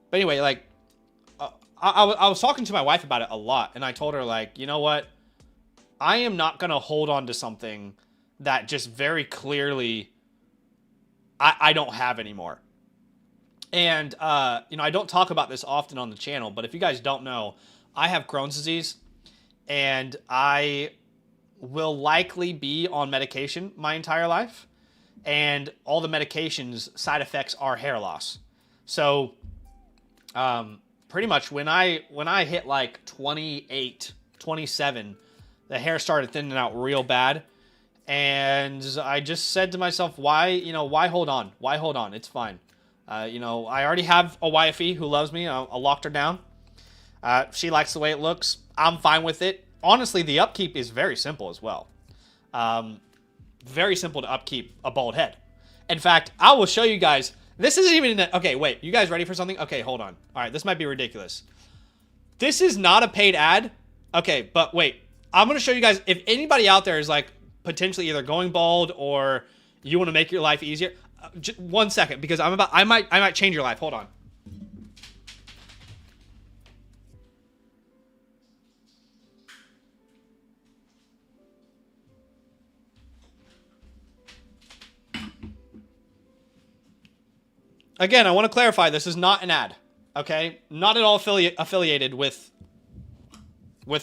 But anyway, like, I was talking to my wife about it a lot, and I told her, like, you know what? I am not going to hold on to something that just very clearly I don't have anymore. And, you know, I don't talk about this often on the channel, but if you guys don't know, I have Crohn's disease, and I will likely be on medication my entire life. And all the medications, side effects are hair loss. So, pretty much when I hit like 28, 27, the hair started thinning out real bad. And I just said to myself, why hold on? Why hold on? It's fine. You know, I already have a wifey who loves me. I locked her down. She likes the way it looks. I'm fine with it. Honestly, the upkeep is very simple as well. Very simple to upkeep a bald head. In fact, I will show you guys. This isn't even... Okay, wait. You guys ready for something? Okay, hold on. All right, this might be ridiculous. This is not a paid ad. Okay, but wait. I'm going to show you guys. If anybody out there is like potentially either going bald or you want to make your life easier, just 1 second, because I might change your life. Hold on. again, I want to clarify, this is not an ad, okay? Not at all affiliated with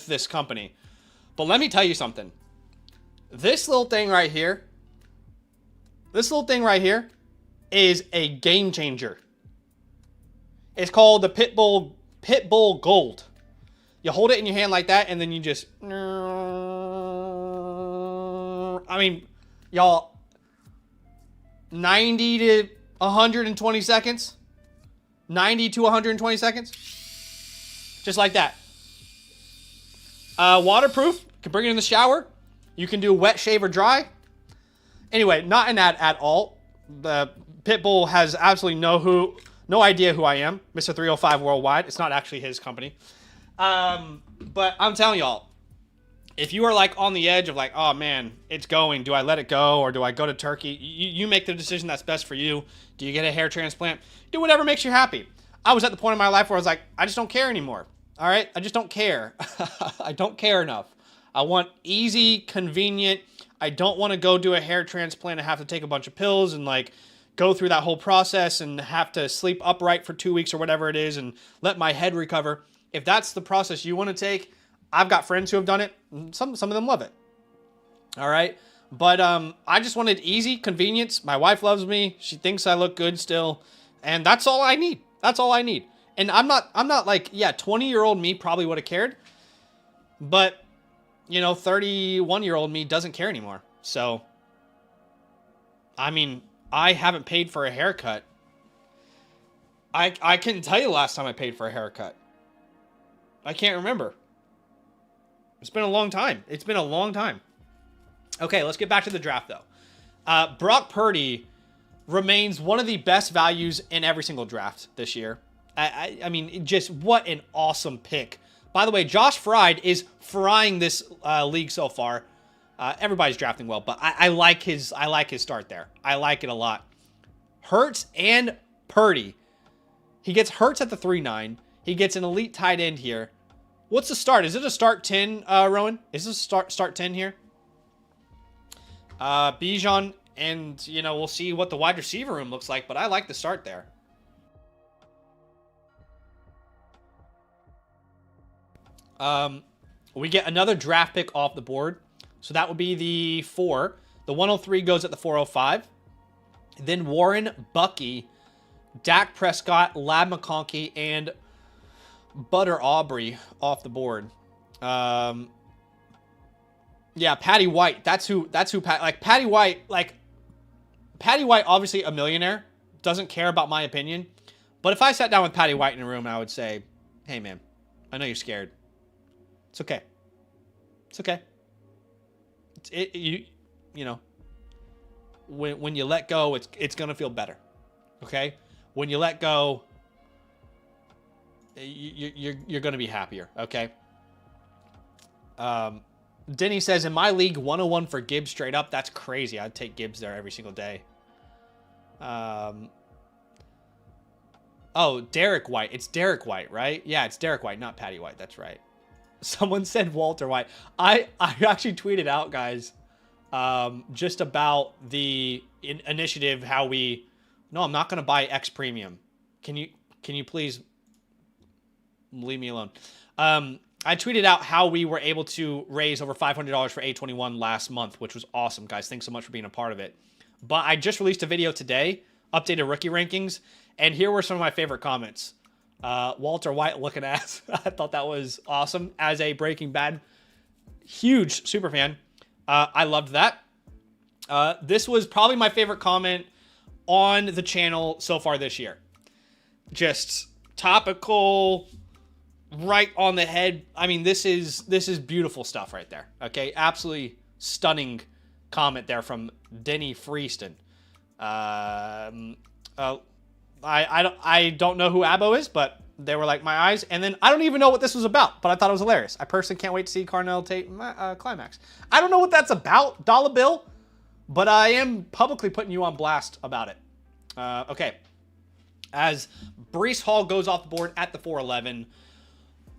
this company. But let me tell you something. This little thing right here is a game changer. It's called the Pitbull Gold. You hold it in your hand like that, and then you just... I mean, y'all, 90 to 120 seconds. 90 to 120 seconds. Just like that. Waterproof. You can bring it in the shower. You can do wet, shave, or dry. Anyway, not an ad at all. The Pitbull has absolutely no idea who I am. Mr. 305 Worldwide. It's not actually his company. But I'm telling y'all, if you are like on the edge of like, oh man, it's going, do I let it go or do I go to Turkey? You make the decision that's best for you. Do you get a hair transplant? Do whatever makes you happy. I was at the point in my life where I was like, I just don't care anymore. All right? I just don't care. I don't care enough. I want easy, convenient. I don't want to go do a hair transplant and have to take a bunch of pills and like go through that whole process and have to sleep upright for 2 weeks or whatever it is and let my head recover. If that's the process you want to take, I've got friends who have done it. Some of them love it. All right. But I just wanted easy convenience. My wife loves me. She thinks I look good still. And that's all I need. That's all I need. And I'm not like, yeah, 20-year-old me probably would have cared. But, 31-year-old me doesn't care anymore. So, I mean, I haven't paid for a haircut. I couldn't tell you the last time I paid for a haircut. I can't remember. It's been a long time. It's been a long time. Okay, let's get back to the draft, though. Brock Purdy remains one of the best values in every single draft this year. I mean, just what an awesome pick. By the way, Josh Fried is frying this league so far. Everybody's drafting well, but I like his start there. I like it a lot. Hurts and Purdy. He gets Hurts at the 3-9. He gets an elite tight end here. What's the start? Is it a start 10, Rowan? Is this a start 10 here? Bijan, and, we'll see what the wide receiver room looks like, but I like the start there. We get another draft pick off the board. So that would be the 4. The 103 goes at the 405. Then Warren, Bucky, Dak Prescott, Lab McConkey, and Butter Aubrey off the board. Yeah, Patty White. That's who Patty White, obviously a millionaire, doesn't care about my opinion. But if I sat down with Patty White in a room, I would say, hey man, I know you're scared. It's okay. It's okay. When you let go, it's going to feel better. Okay? When you let go, you're going to be happier, okay? Denny says, in my league, 101 for Gibbs straight up. That's crazy. I'd take Gibbs there every single day. Oh, Derek White. It's Derek White, right? Yeah, it's Derek White, not Patty White. That's right. Someone said Walter White. I actually tweeted out, guys, just about the initiative, how we... No, I'm not going to buy X Premium. Can you please leave me alone? I tweeted out how we were able to raise over $500 for A21 last month, which was awesome, guys. Thanks so much for being a part of it. But I just released a video today, updated rookie rankings, and here were some of my favorite comments. Walter White looking ass. I thought that was awesome. As a Breaking Bad huge super fan, I loved that. This was probably my favorite comment on the channel so far this year. Just topical, right on the head. I mean, this is beautiful stuff right there. Okay, absolutely stunning comment there from Denny Freeston. I don't know who Abo is, but they were like my eyes. And then I don't even know what this was about, but I thought it was hilarious. I personally can't wait to see Carnell Tate climax. I don't know what that's about, Dollar Bill, but I am publicly putting you on blast about it. Okay. As Breece Hall goes off the board at the 411,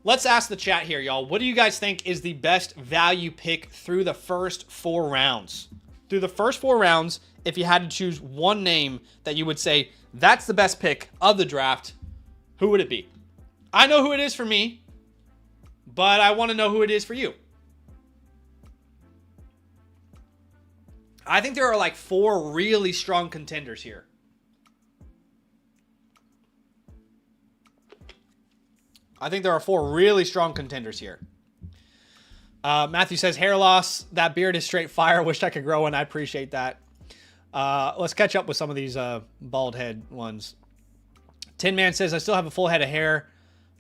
let's ask the chat here, y'all. What do you guys think is the best value pick through the first 4 rounds? Through the first 4 rounds, if you had to choose one name that you would say, That's the best pick of the draft. Who would it be? I know who it is for me, but I want to know who it is for you. I think there are like 4 really strong contenders here. Matthew says, hair loss. That beard is straight fire. Wish I could grow one. I appreciate that. Let's catch up with some of these bald head ones. Tin Man says, I still have a full head of hair,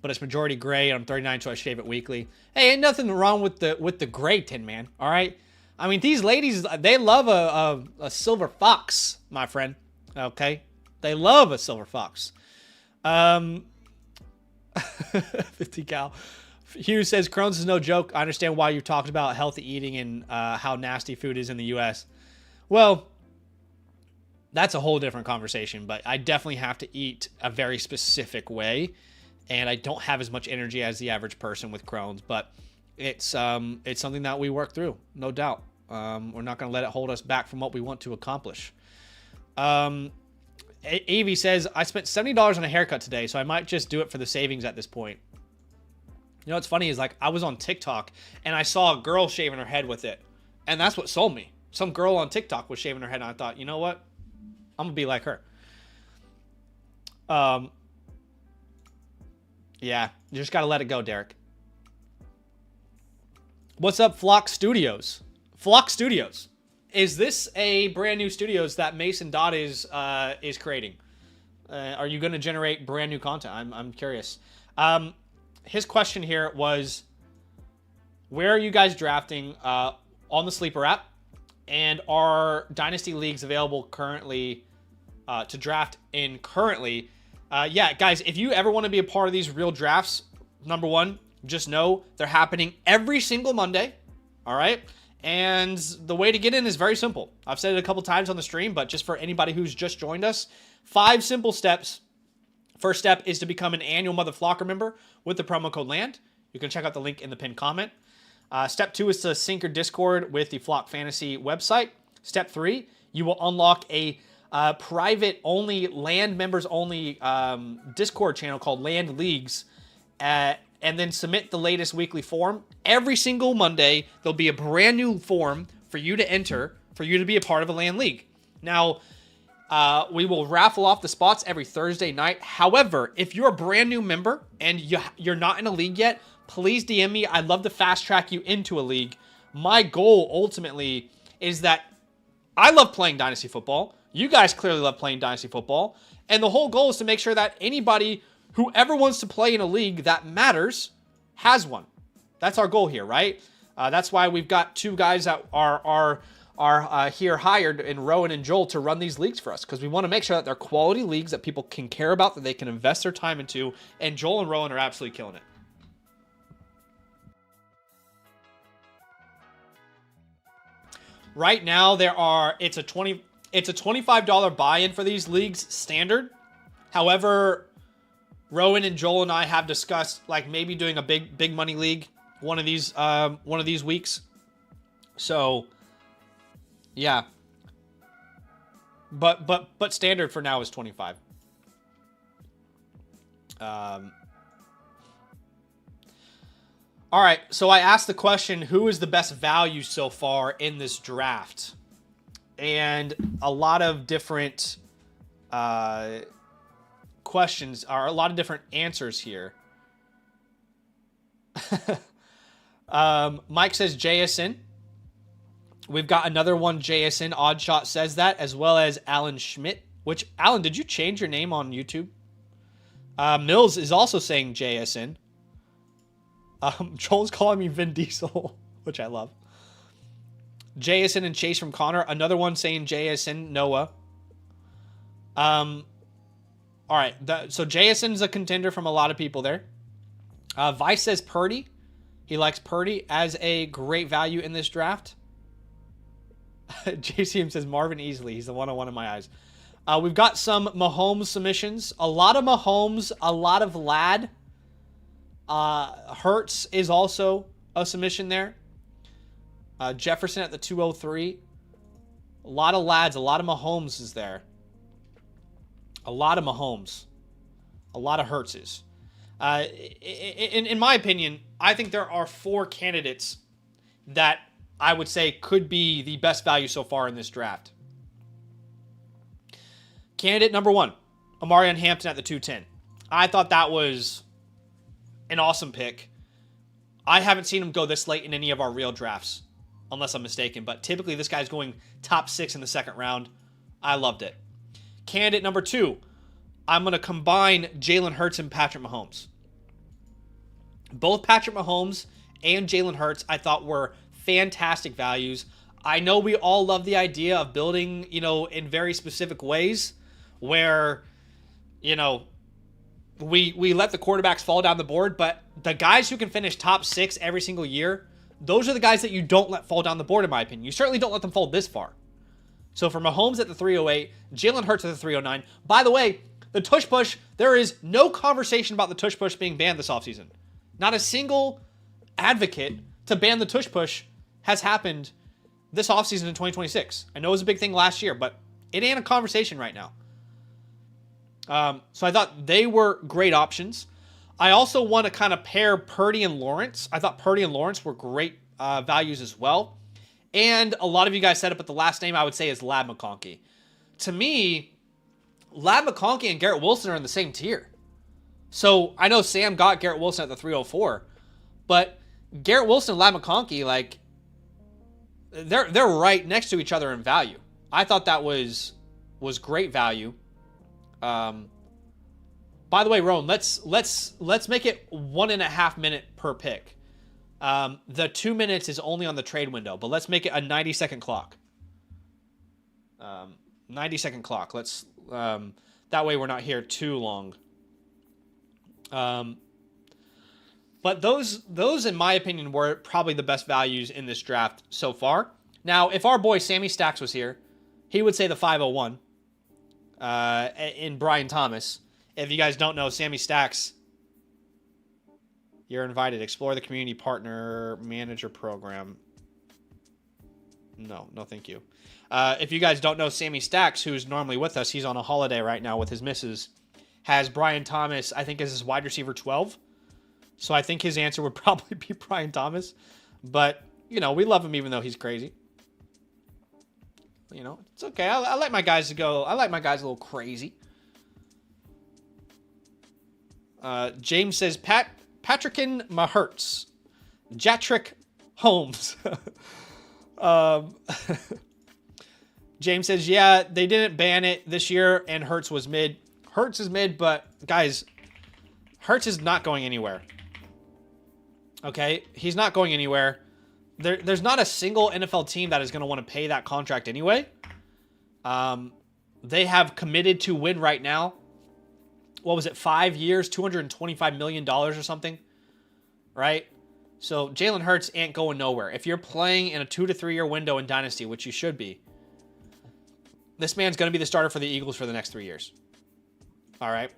but it's majority gray. I'm 39, so I shave it weekly. Hey, ain't nothing wrong with the gray, Tin Man. All right. I mean, these ladies, they love a silver fox, my friend. Okay. They love a silver fox. 50 cal. Hugh says, Crohn's is no joke. I understand why you talked about healthy eating and how nasty food is in the U.S. Well, that's a whole different conversation, but I definitely have to eat a very specific way, and I don't have as much energy as the average person with Crohn's, but it's something that we work through, no doubt. We're not going to let it hold us back from what we want to accomplish. Avie says, I spent $70 on a haircut today, so I might just do it for the savings at this point. You know what's funny is, like, I was on TikTok, and I saw a girl shaving her head with it, and that's what sold me. Some girl on TikTok was shaving her head, and I thought, you know what? I'm going to be like her. Yeah, you just got to let it go, Derek. What's up, Flock Studios? Flock Studios. Is this a brand new studios that Mason Dodd is creating? Are you going to generate brand new content? I'm curious. His question here was, where are you guys drafting on the Sleeper app? And are Dynasty leagues available currently to draft in currently? Yeah, guys, if you ever want to be a part of these real drafts, number one, just know they're happening every single Monday. All right. And the way to get in is very simple. I've said it a couple times on the stream, but just for anybody who's just joined us, 5 simple steps. First step is to become an annual Mother Flocker member with the promo code LAND. You can check out the link in the pinned comment. Step 2 is to sync your Discord with the Flock Fantasy website. Step 3, you will unlock a private only, LAND members only Discord channel called LAND Leagues. And then submit the latest weekly form. Every single Monday, there'll be a brand new form for you to enter, for you to be a part of a LAN league. Now, we will raffle off the spots every Thursday night. However, if you're a brand new member and you're not in a league yet, please DM me. I'd love to fast track you into a league. My goal, ultimately, is that I love playing Dynasty football. You guys clearly love playing Dynasty football. And the whole goal is to make sure that anybody, whoever wants to play in a league that matters, has one. That's our goal here, right? That's why we've got 2 guys that are here hired in Rowan and Joel to run these leagues for us, because we want to make sure that they're quality leagues that people can care about, that they can invest their time into, and Joel and Rowan are absolutely killing it. Right now, it's a $25 buy-in for these leagues standard. However, Rowan and Joel and I have discussed like maybe doing a big money league one of these weeks. So yeah. But standard for now is 25. All right, so I asked the question, who is the best value so far in this draft? And a lot of different questions, are a lot of different answers here. Mike says JSN. We've got another one, JSN. Oddshot says that, as well as Alan Schmidt. Which, Alan, did you change your name on YouTube? Mills is also saying JSN. Joel's calling me Vin Diesel, which I love. JSN and Chase from Connor. Another one saying JSN, Noah. All right. So JSN is a contender from a lot of people there. Vice says Purdy. He likes Purdy as a great value in this draft. JCM says Marvin Easley. He's the 101 in my eyes. We've got some Mahomes submissions. A lot of Mahomes, a lot of Ladd. Hurts is also a submission there. Jefferson at the 203. A lot of Ladds, a lot of Mahomes is there. A lot of Mahomes. A lot of Hurtses. In my opinion, I think there are 4 candidates that I would say could be the best value so far in this draft. Candidate number 1, Amarian Hampton at the 210. I thought that was an awesome pick. I haven't seen him go this late in any of our real drafts, unless I'm mistaken. But typically this guy's going top 6 in the second round. I loved it. Candidate number 2, I'm going to combine Jalen Hurts and Patrick Mahomes. Both Patrick Mahomes and Jalen Hurts I thought were fantastic values. I know we all love the idea of building, in very specific ways where, we let the quarterbacks fall down the board, but the guys who can finish top 6 every single year, those are the guys that you don't let fall down the board, in my opinion. You certainly don't let them fall this far. So for Mahomes at the 308, Jalen Hurts at the 309. By the way, the tush push, there is no conversation about the tush push being banned this offseason. Not a single advocate to ban the tush push has happened this offseason in 2026. I know it was a big thing last year, but it ain't a conversation right now. So I thought they were great options. I also want to kind of pair Purdy and Lawrence. I thought Purdy and Lawrence were great values as well. And a lot of you guys said it, but the last name I would say is Lab McConkey. To me, Lab McConkey and Garrett Wilson are in the same tier. So I know Sam got Garrett Wilson at the 304, but Garrett Wilson and Lab McConkey, like, they're right next to each other in value. I thought that was great value. By the way, Roan, let's make it 1.5 minute per pick. The 2 minutes is only on the trade window, but let's make it a 90-second clock. 90-second clock. Let's that way we're not here too long. But those in my opinion were probably the best values in this draft so far. Now, if our boy Sammy Stacks was here, he would say the 501 in Brian Thomas. If you guys don't know, Sammy Stacks, you're invited. Explore the community partner manager program. No, thank you. If you guys don't know, Sammy Stacks, who's normally with us, he's on a holiday right now with his missus, has Brian Thomas, I think, as his wide receiver 12. So I think his answer would probably be Brian Thomas. But, we love him even though he's crazy. It's okay. I like my guys to go. I like my guys a little crazy. James says, Patrickin Mahertz. Jatrick Holmes. James says, yeah, they didn't ban it this year, and Hurts was mid. Hurts is mid, but, guys, Hurts is not going anywhere. Okay? He's not going anywhere. There's not a single NFL team that is going to want to pay that contract anyway. They have committed to win right now. What was it, 5 years, $225 million or something? Right? So Jalen Hurts ain't going nowhere. If you're playing in a 2 to 3 year window in Dynasty, which you should be, this man's going to be the starter for the Eagles for the next 3 years. All right?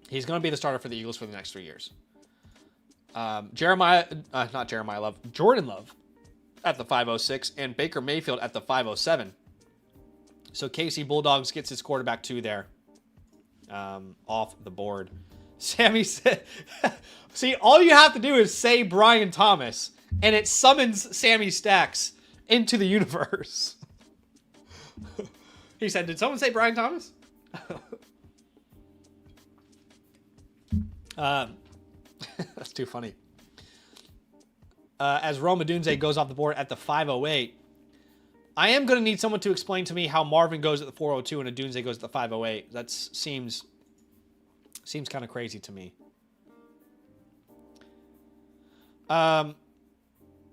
He's going to be the starter for the Eagles for the next 3 years. Jordan Love at the 506 and Baker Mayfield at the 507. So KC Bulldogs gets his quarterback 2 there. Off the board. Sammy said, see, all you have to do is say Brian Thomas, and it summons Sammy Stacks into the universe. He said, did someone say Brian Thomas? That's too funny. As Roma Dunze goes off the board at the 508, I am going to need someone to explain to me how Marvin goes at the 402 and Adunze goes at the 508. That seems kind of crazy to me.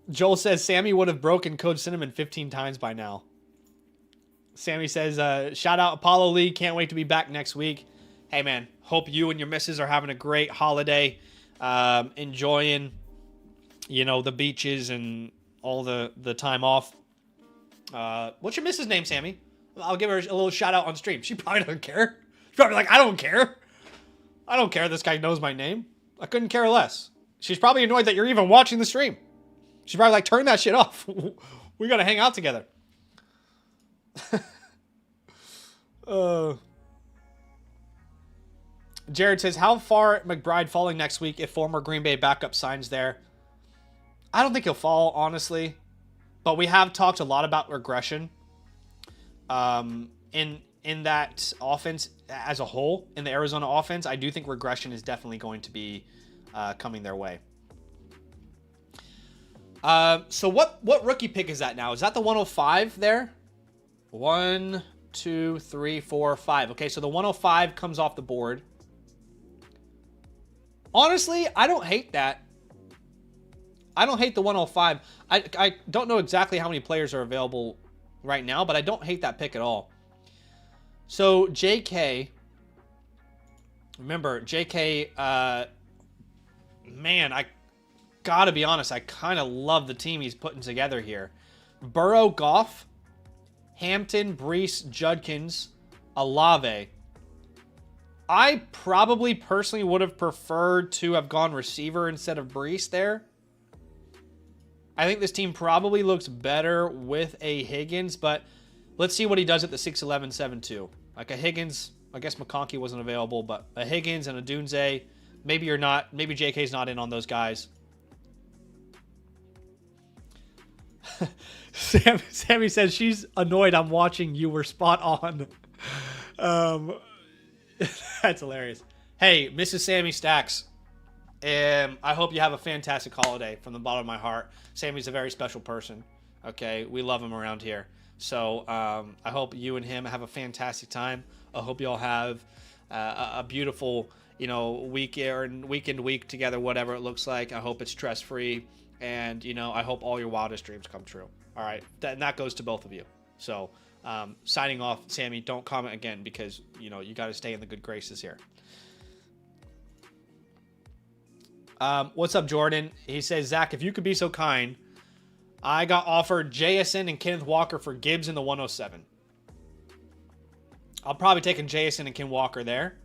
Joel says Sammy would have broken Code Cinnamon 15 times by now. Sammy says, shout out Apollo Lee. Can't wait to be back next week. Hey, man. Hope you and your missus are having a great holiday. Enjoying, the beaches and all the time off. What's your missus' name, Sammy? I'll give her a little shout out on stream. She probably doesn't care. She's probably like, I don't care. I don't care. This guy knows my name. I couldn't care less. She's probably annoyed that you're even watching the stream. She's probably like, turn that shit off. We got to hang out together. Jared says, how far McBride falling next week if former Green Bay backup signs there? I don't think he'll fall, honestly. But we have talked a lot about regression in that offense as a whole, in the Arizona offense. I do think regression is definitely going to be coming their way. So what rookie pick is that now? Is that the 105 there? 1, 2, 3, 4, 5. Okay, so the 105 comes off the board. Honestly, I don't hate that. I don't hate the 105. I don't know exactly how many players are available right now, but I don't hate that pick at all. So JK, remember JK, man, I gotta be honest, I kind of love the team he's putting together here. Burrow, Goff, Hampton, Brees, Judkins, Olave. I probably personally would have preferred to have gone receiver instead of Brees there. I think this team probably looks better with a Higgins, but let's see what he does at the 6'11", 7'2". Like a Higgins, I guess McConkey wasn't available, but a Higgins and a Dunze, maybe you're not, maybe JK's not in on those guys. Sammy says she's annoyed I'm watching you were spot on. That's hilarious. Hey, Mrs. Sammy Stacks. I hope you have a fantastic holiday from the bottom of my heart. Sammy's a very special person. Okay, we love him around here. So I hope you and him have a fantastic time. I hope you all have a beautiful, week together, whatever it looks like. I hope it's stress-free, and I hope all your wildest dreams come true. All right, that goes to both of you. So signing off, Sammy. Don't comment again because you got to stay in the good graces here. What's up, Jordan? He says, Zach, if you could be so kind, I got offered JSN and Kenneth Walker for Gibbs in the 107. I'll probably take a JSN and Ken Walker there.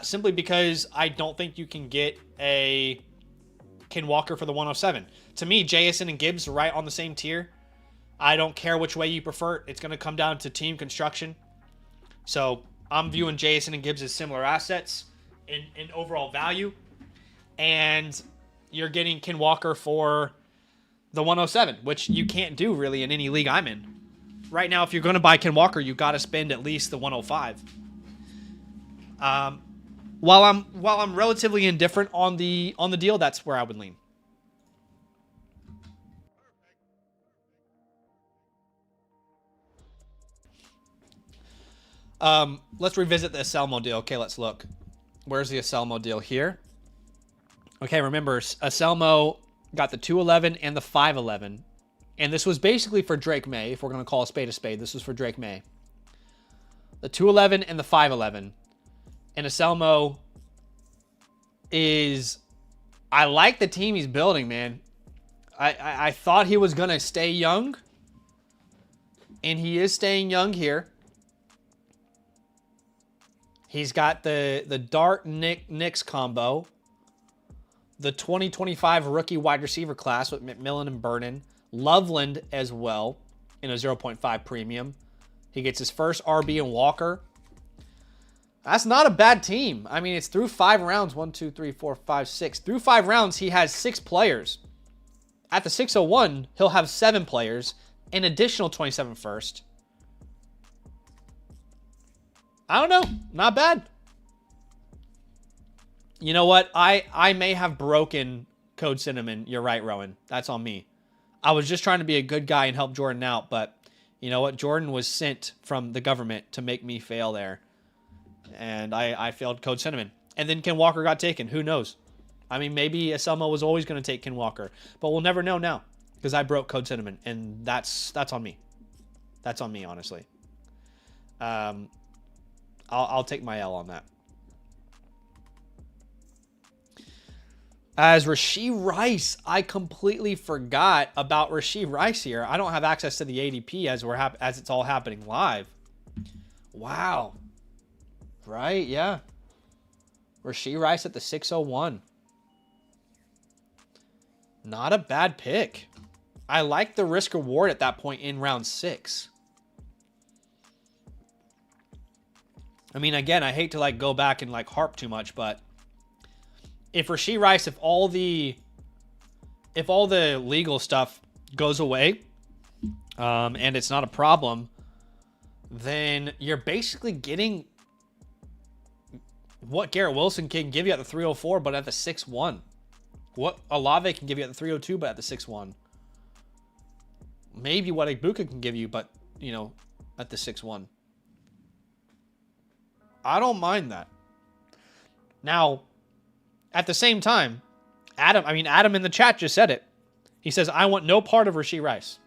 Simply because I don't think you can get a Ken Walker for the 107. To me, JSN and Gibbs are right on the same tier. I don't care which way you prefer. It's going to come down to team construction. So I'm viewing JSN and Gibbs as similar assets in overall value. And you're getting Ken Walker for the 107, which you can't do really in any league I'm in. Right now, if you're going to buy Ken Walker, you got to spend at least the 105. While I'm relatively indifferent on the deal, that's where I would lean. Let's revisit the Aselmo deal. Okay, let's look. Where's the Aselmo deal here? Okay, remember, Aselmo got the 211 and the 511. And this was basically for Drake May, if we're going to call a spade. This was for Drake May. The 211 and the 511. And Aselmo is... I like the team he's building, man. I thought he was going to stay young. And he is staying young here. He's got the Dart Knicks combo. The 2025 rookie wide receiver class with McMillan and Vernon. Loveland as well in a 0.5 premium. He gets his first RB in Walker. That's not a bad team. I mean, it's through 5 rounds. 1, 2, 3, 4, 5, 6. Through 5 rounds, he has 6 players. At the 601, he'll have 7 players. An additional 27 first. I don't know. Not bad. You know what? I may have broken Code Cinnamon. You're right, Rowan. That's on me. I was just trying to be a good guy and help Jordan out, but you know what? Jordan was sent from the government to make me fail there. And I failed Code Cinnamon. And then Ken Walker got taken. Who knows? I mean, maybe Aselmo was always going to take Ken Walker. But we'll never know now. Because I broke Code Cinnamon. And that's on me. That's on me, honestly. I'll take my L on that. As Rashee Rice, I completely forgot about Rashee Rice here. I don't have access to the ADP as it's all happening live. Wow. Right, yeah. Rashee Rice at the 601. Not a bad pick. I like the risk reward at that point in round 6. I mean, again, I hate to like go back and like harp too much, but if Rashee Rice, if all the legal stuff goes away, and it's not a problem, then you're basically getting what Garrett Wilson can give you at the 304, but at the 6'1". What Olave can give you at the 302, but at the 6'1". Maybe what Ibuka can give you, but, you know, at the 6'1". I don't mind that. Now, at the same time, Adam in the chat just said it. He says, I want no part of Rashee Rice.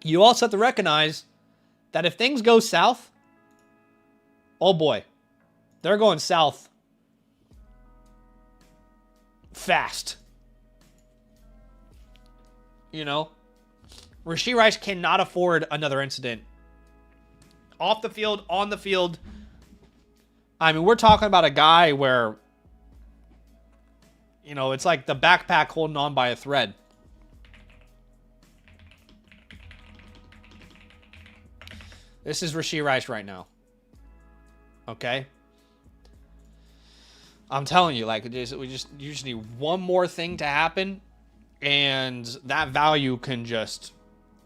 You also have to recognize that if things go south, oh boy, they're going south fast. You know, Rashee Rice cannot afford another incident. Off the field, on the field. I mean, we're talking about a guy where, you know, it's like the backpack holding on by a thread. This is Rashee Rice right now. Okay? I'm telling you, like, you just need one more thing to happen, and that value can just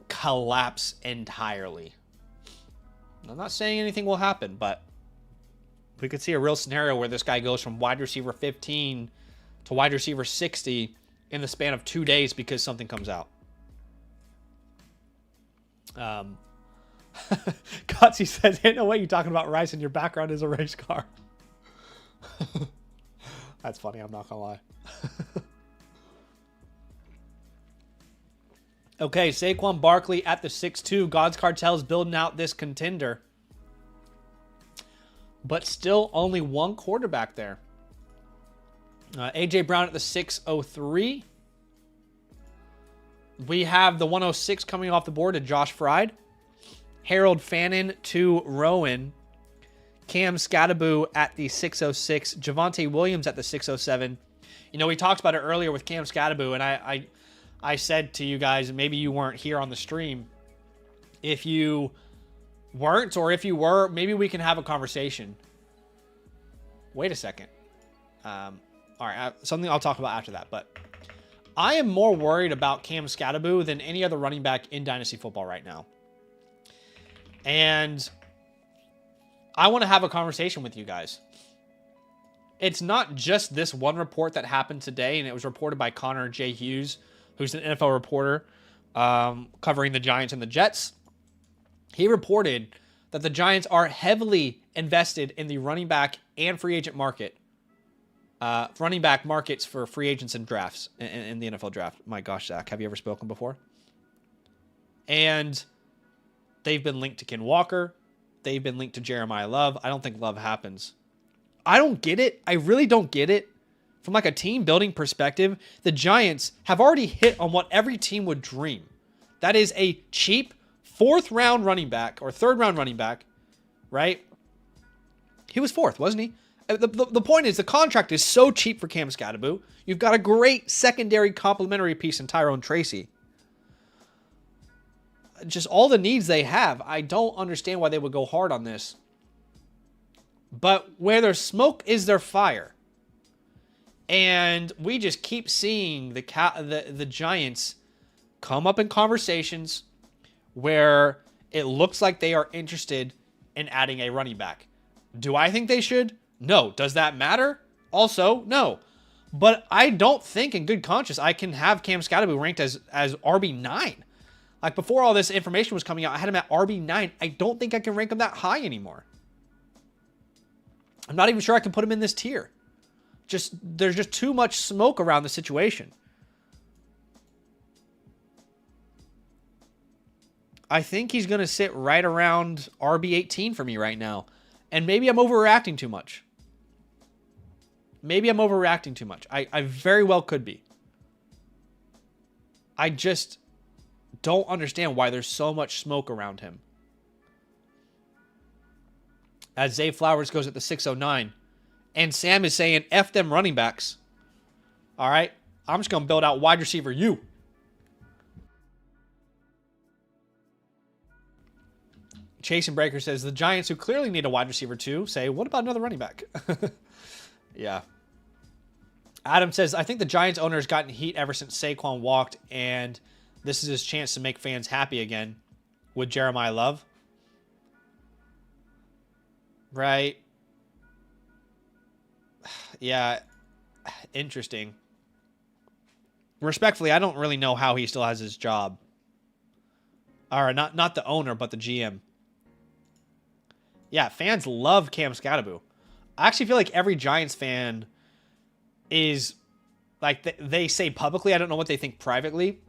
collapse entirely. I'm not saying anything will happen, but we could see a real scenario where this guy goes from wide receiver 15 to wide receiver 60 in the span of 2 days because something comes out. Gutsy says, ain't no way you're talking about Rice and your background is a race car. That's funny, I'm not gonna lie. Okay, Saquon Barkley at the 6'2". God's Cartel's building out this contender. But still only one quarterback there. A.J. Brown at the 6'03". We have the 106 coming off the board to Josh Fried. Harold Fannin to Rowan. Cam Scattaboo at the 606. Javonte Williams at the 607. You know, we talked about it earlier with Cam Scattaboo, and I said to you guys, maybe you weren't here on the stream. If you weren't, or if you were, maybe we can have a conversation. Wait a second. All right, something I'll talk about after that. But I am more worried about Cam Scattaboo than any other running back in Dynasty football right now. And I want to have a conversation with you guys. It's not just this one report that happened today, and it was reported by Connor J. Hughes, who's an NFL reporter covering the Giants and the Jets. He reported that the Giants are heavily invested in the running back and free agent market. Running back markets for free agents and drafts in the NFL draft. My gosh, Zach, have you ever spoken before? And they've been linked to Ken Walker. They've been linked to Jeremiah Love. I don't think Love happens. I don't get it. I really don't get it. From like a team building perspective, the Giants have already hit on what every team would dream. That is a cheap 4th round running back or 3rd round running back, right? He was 4th, wasn't he? The point is the contract is so cheap for Cam Scattaboo. You've got a great secondary complementary piece in Tyrone Tracy. Just all the needs they have. I don't understand why they would go hard on this. But where there's smoke is there fire. And we just keep seeing the Giants come up in conversations where it looks like they are interested in adding a running back. Do I think they should? No. Does that matter? Also, no. But I don't think in good conscience I can have Cam Scattaboo ranked as RB9. Like before all this information was coming out, I had him at RB9. I don't think I can rank him that high anymore. I'm not even sure I can put him in this tier. There's just too much smoke around the situation. I think he's going to sit right around RB18 for me right now. And maybe I'm overreacting too much. I very well could be. I just don't understand why there's so much smoke around him. As Zay Flowers goes at the 609. And Sam is saying, F them running backs. All right. I'm just going to build out wide receiver you. Chase and Breaker says, the Giants, who clearly need a wide receiver too, say, what about another running back? Yeah. Adam says, I think the Giants owner has gotten heat ever since Saquon walked, and this is his chance to make fans happy again with Jeremiah Love. Right. Yeah. Interesting. Respectfully, I don't really know how he still has his job. Or not the owner, but the GM. Yeah, fans love Cam Skattebo. I actually feel like every Giants fan is, like, they say publicly, I don't know what they think privately,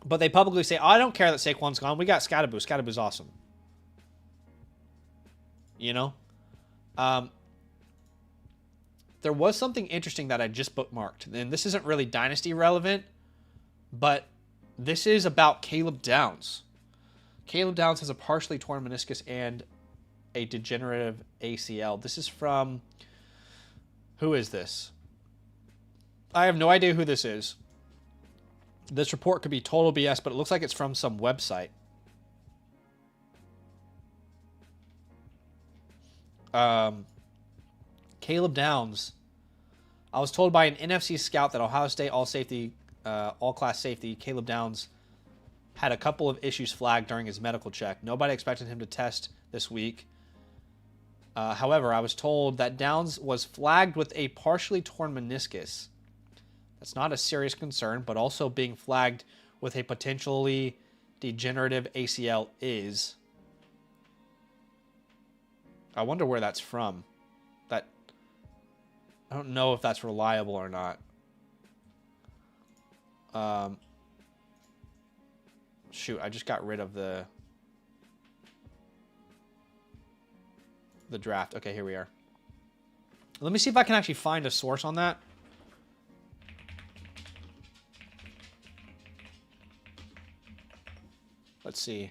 but they publicly say, oh, I don't care that Saquon's gone. We got Skattebo. Skattebo's awesome. You know? There was something interesting that I just bookmarked, and this isn't really Dynasty relevant, but this is about Caleb Downs. Caleb Downs has a partially torn meniscus and a degenerative ACL. This is from... Who is this? I have no idea who this is. This report could be total BS, but it looks like it's from some website. Caleb Downs. I was told by an NFC scout that Ohio State all-class safety, Caleb Downs, had a couple of issues flagged during his medical check. Nobody expected him to test this week. However, I was told that Downs was flagged with a partially torn meniscus. That's not a serious concern, but also being flagged with a potentially degenerative ACL is. I wonder where that's from. I don't know if that's reliable or not. Shoot, I just got rid of the draft. Okay, here we are. Let me see if I can actually find a source on that. Let's see.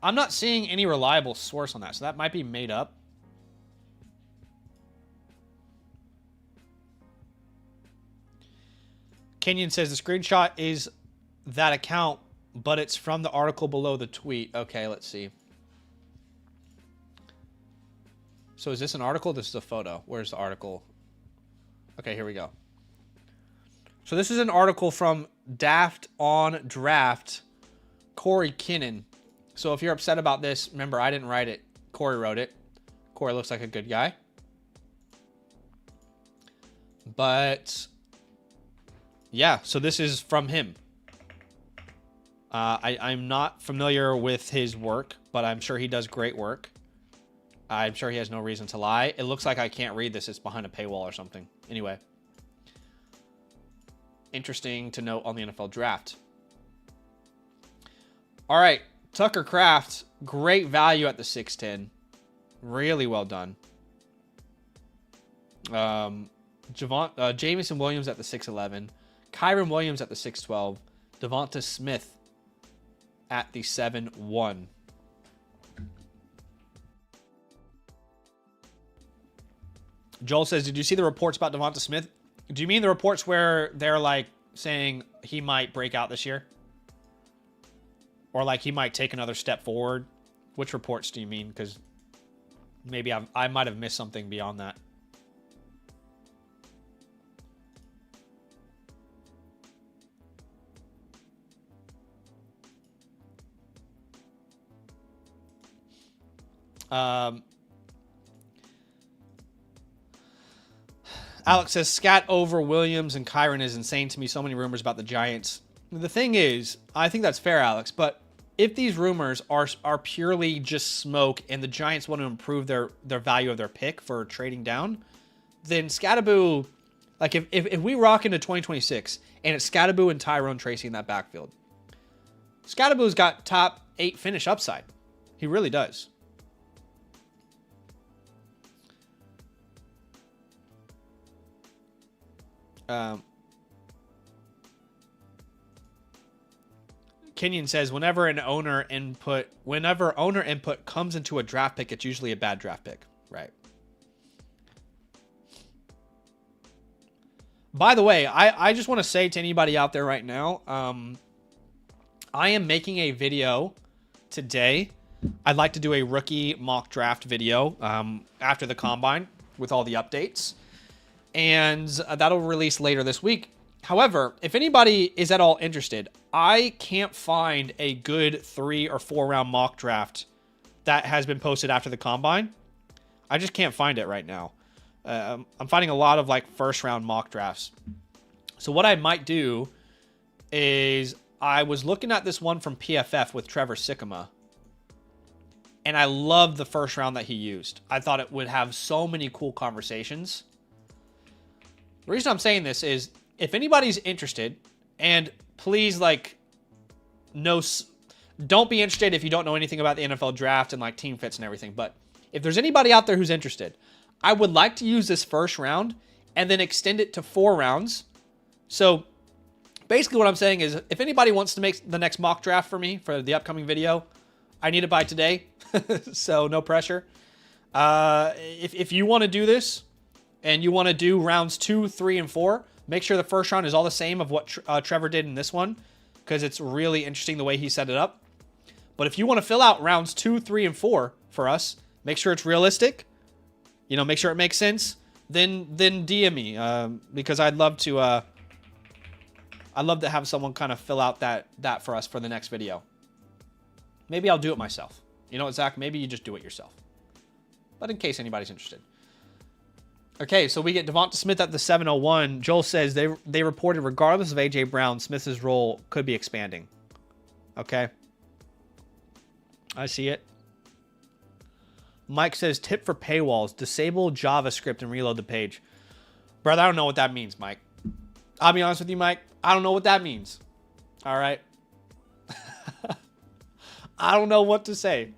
I'm not seeing any reliable source on that, so that might be made up. Kenyon says the screenshot is that account, but it's from the article below the tweet. Okay, let's see. So is this an article? This is a photo. Where's the article? Okay, here we go. So this is an article from Daft on Draft, Corey Kinnan. So if you're upset about this, remember, I didn't write it. Corey wrote it. Corey looks like a good guy. But, yeah, so this is from him. I'm not familiar with his work, but I'm sure he does great work. I'm sure he has no reason to lie. It looks like I can't read this. It's behind a paywall or something. Anyway. Interesting to note on the NFL draft. All right. Tucker Kraft, great value at the 6'10". Really well done. Jamison Williams at the 6'11". Kyron Williams at the 6'12". Devonta Smith at the 7'1". Joel says, did you see the reports about Devonta Smith? Do you mean the reports where they're like saying he might break out this year? Or like he might take another step forward? Which reports do you mean? Because maybe I might have missed something beyond that. Alex says, Scat over Williams and Kyron is insane to me. So many rumors about the Giants. The thing is, I think that's fair, Alex, but if these rumors are purely just smoke and the Giants want to improve their value of their pick for trading down, then Skattebo, like if we rock into 2026 and it's Skattebo and Tyrone Tracy in that backfield, Skattebo's got top 8 finish upside. He really does. Kenyon says, whenever owner input comes into a draft pick, it's usually a bad draft pick. Right. By the way, I just want to say to anybody out there right now, I am making a video today. I'd like to do a rookie mock draft video after the combine with all the updates. And that'll release later this week. However, if anybody is at all interested, I can't find a good 3 or 4 round mock draft that has been posted after the combine. I just can't find it right now. I'm finding a lot of like first round mock drafts. So what I might do is I was looking at this one from PFF with Trevor Sikkema. And I loved the first round that he used. I thought it would have so many cool conversations. The reason I'm saying this is if anybody's interested, and please like don't be interested if you don't know anything about the NFL draft and like team fits and everything. But if there's anybody out there who's interested, I would like to use this first round and then extend it to 4 rounds. So basically what I'm saying is if anybody wants to make the next mock draft for me for the upcoming video, I need it by today. So no pressure. If you want to do this and you want to do rounds 2, 3, and 4, make sure the first round is all the same of what Trevor did in this one, because it's really interesting the way he set it up. But if you want to fill out rounds 2, 3, and 4 for us, make sure it's realistic. You know, make sure it makes sense. Then DM me because I'd love to have someone kind of fill out that for us for the next video. Maybe I'll do it myself. You know what, Zach? Maybe you just do it yourself. But in case anybody's interested. Okay, so we get Devonta Smith at the 701. Joel says they reported regardless of A.J. Brown, Smith's role could be expanding. Okay. I see it. Mike says, tip for paywalls, disable JavaScript and reload the page. Brother, I don't know what that means, Mike. I'll be honest with you, Mike. I don't know what that means. All right. I don't know what to say.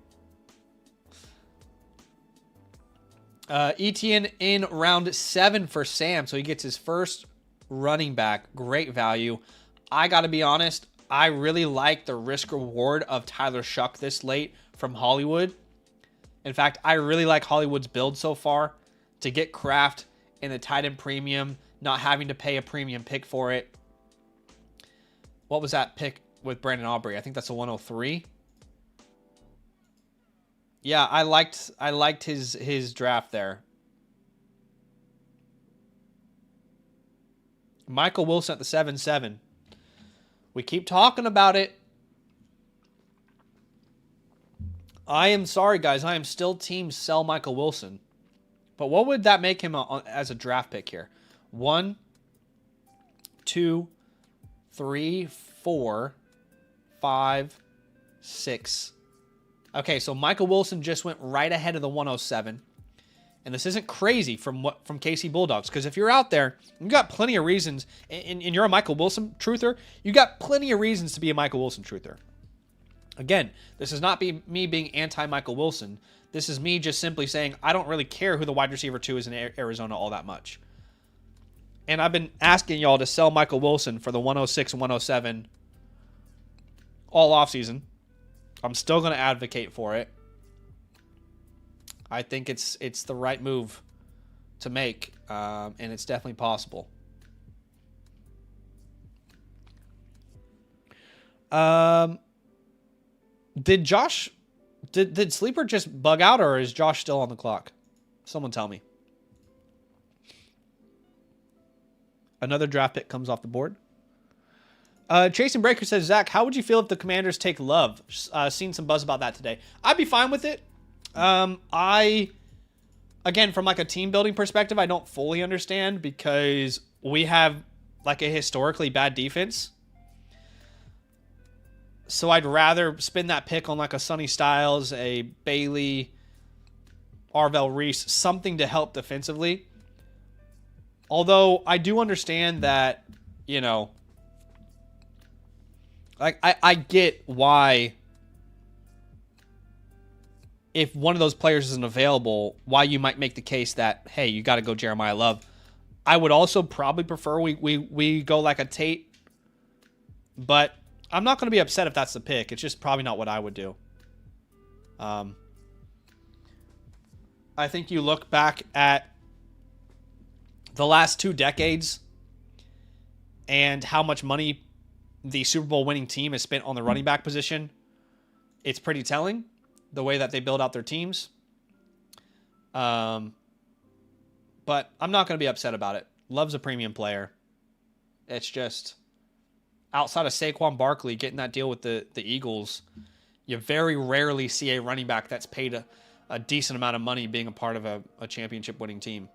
Etienne in round 7 for Sam. So he gets his first running back. Great value. I got to be honest. I really like the risk reward of Tyler Shuck this late from Hollywood. In fact, I really like Hollywood's build so far to get Kraft in the tight end premium, not having to pay a premium pick for it. What was that pick with Brandon Aubrey? I think that's a 103. Yeah, I liked his draft there. Michael Wilson at the 7-7. We keep talking about it. I am sorry, guys. I am still team sell Michael Wilson. But what would that make him as a draft pick here? 1, 2, 3, 4, 5, 6. Okay, so Michael Wilson just went right ahead of the 107. And this isn't crazy from KC Bulldogs, because if you're out there, you got plenty of reasons, and you're a Michael Wilson truther, you got plenty of reasons to be a Michael Wilson truther. Again, this is not me being anti-Michael Wilson. This is me just simply saying I don't really care who the wide receiver 2 is in Arizona all that much. And I've been asking y'all to sell Michael Wilson for the 106 and 107 all offseason. I'm still going to advocate for it. I think it's the right move to make, and it's definitely possible. Did Sleeper just bug out, or is Josh still on the clock? Someone tell me. Another draft pick comes off the board. Chasing Breaker says, Zach, how would you feel if the Commanders take Love? Seen some buzz about that today. I'd be fine with it. Again, from like a team building perspective, I don't fully understand because we have like a historically bad defense. So I'd rather spend that pick on like a Sonny Styles, a Bailey, Arvell Reese, something to help defensively. Although I do understand that, you know, like I get why if one of those players isn't available, why you might make the case that, hey, you got to go Jeremiah Love. I would also probably prefer we go like a Tate, but I'm not going to be upset if that's the pick. It's just probably not what I would do. I think you look back at the last 2 decades, and how much money the Super Bowl winning team has spent on the running back position, it's pretty telling the way that they build out their teams. But I'm not going to be upset about it. Love's a premium player. It's just outside of Saquon Barkley getting that deal with the Eagles, you very rarely see a running back that's paid a decent amount of money being a part of a championship winning team.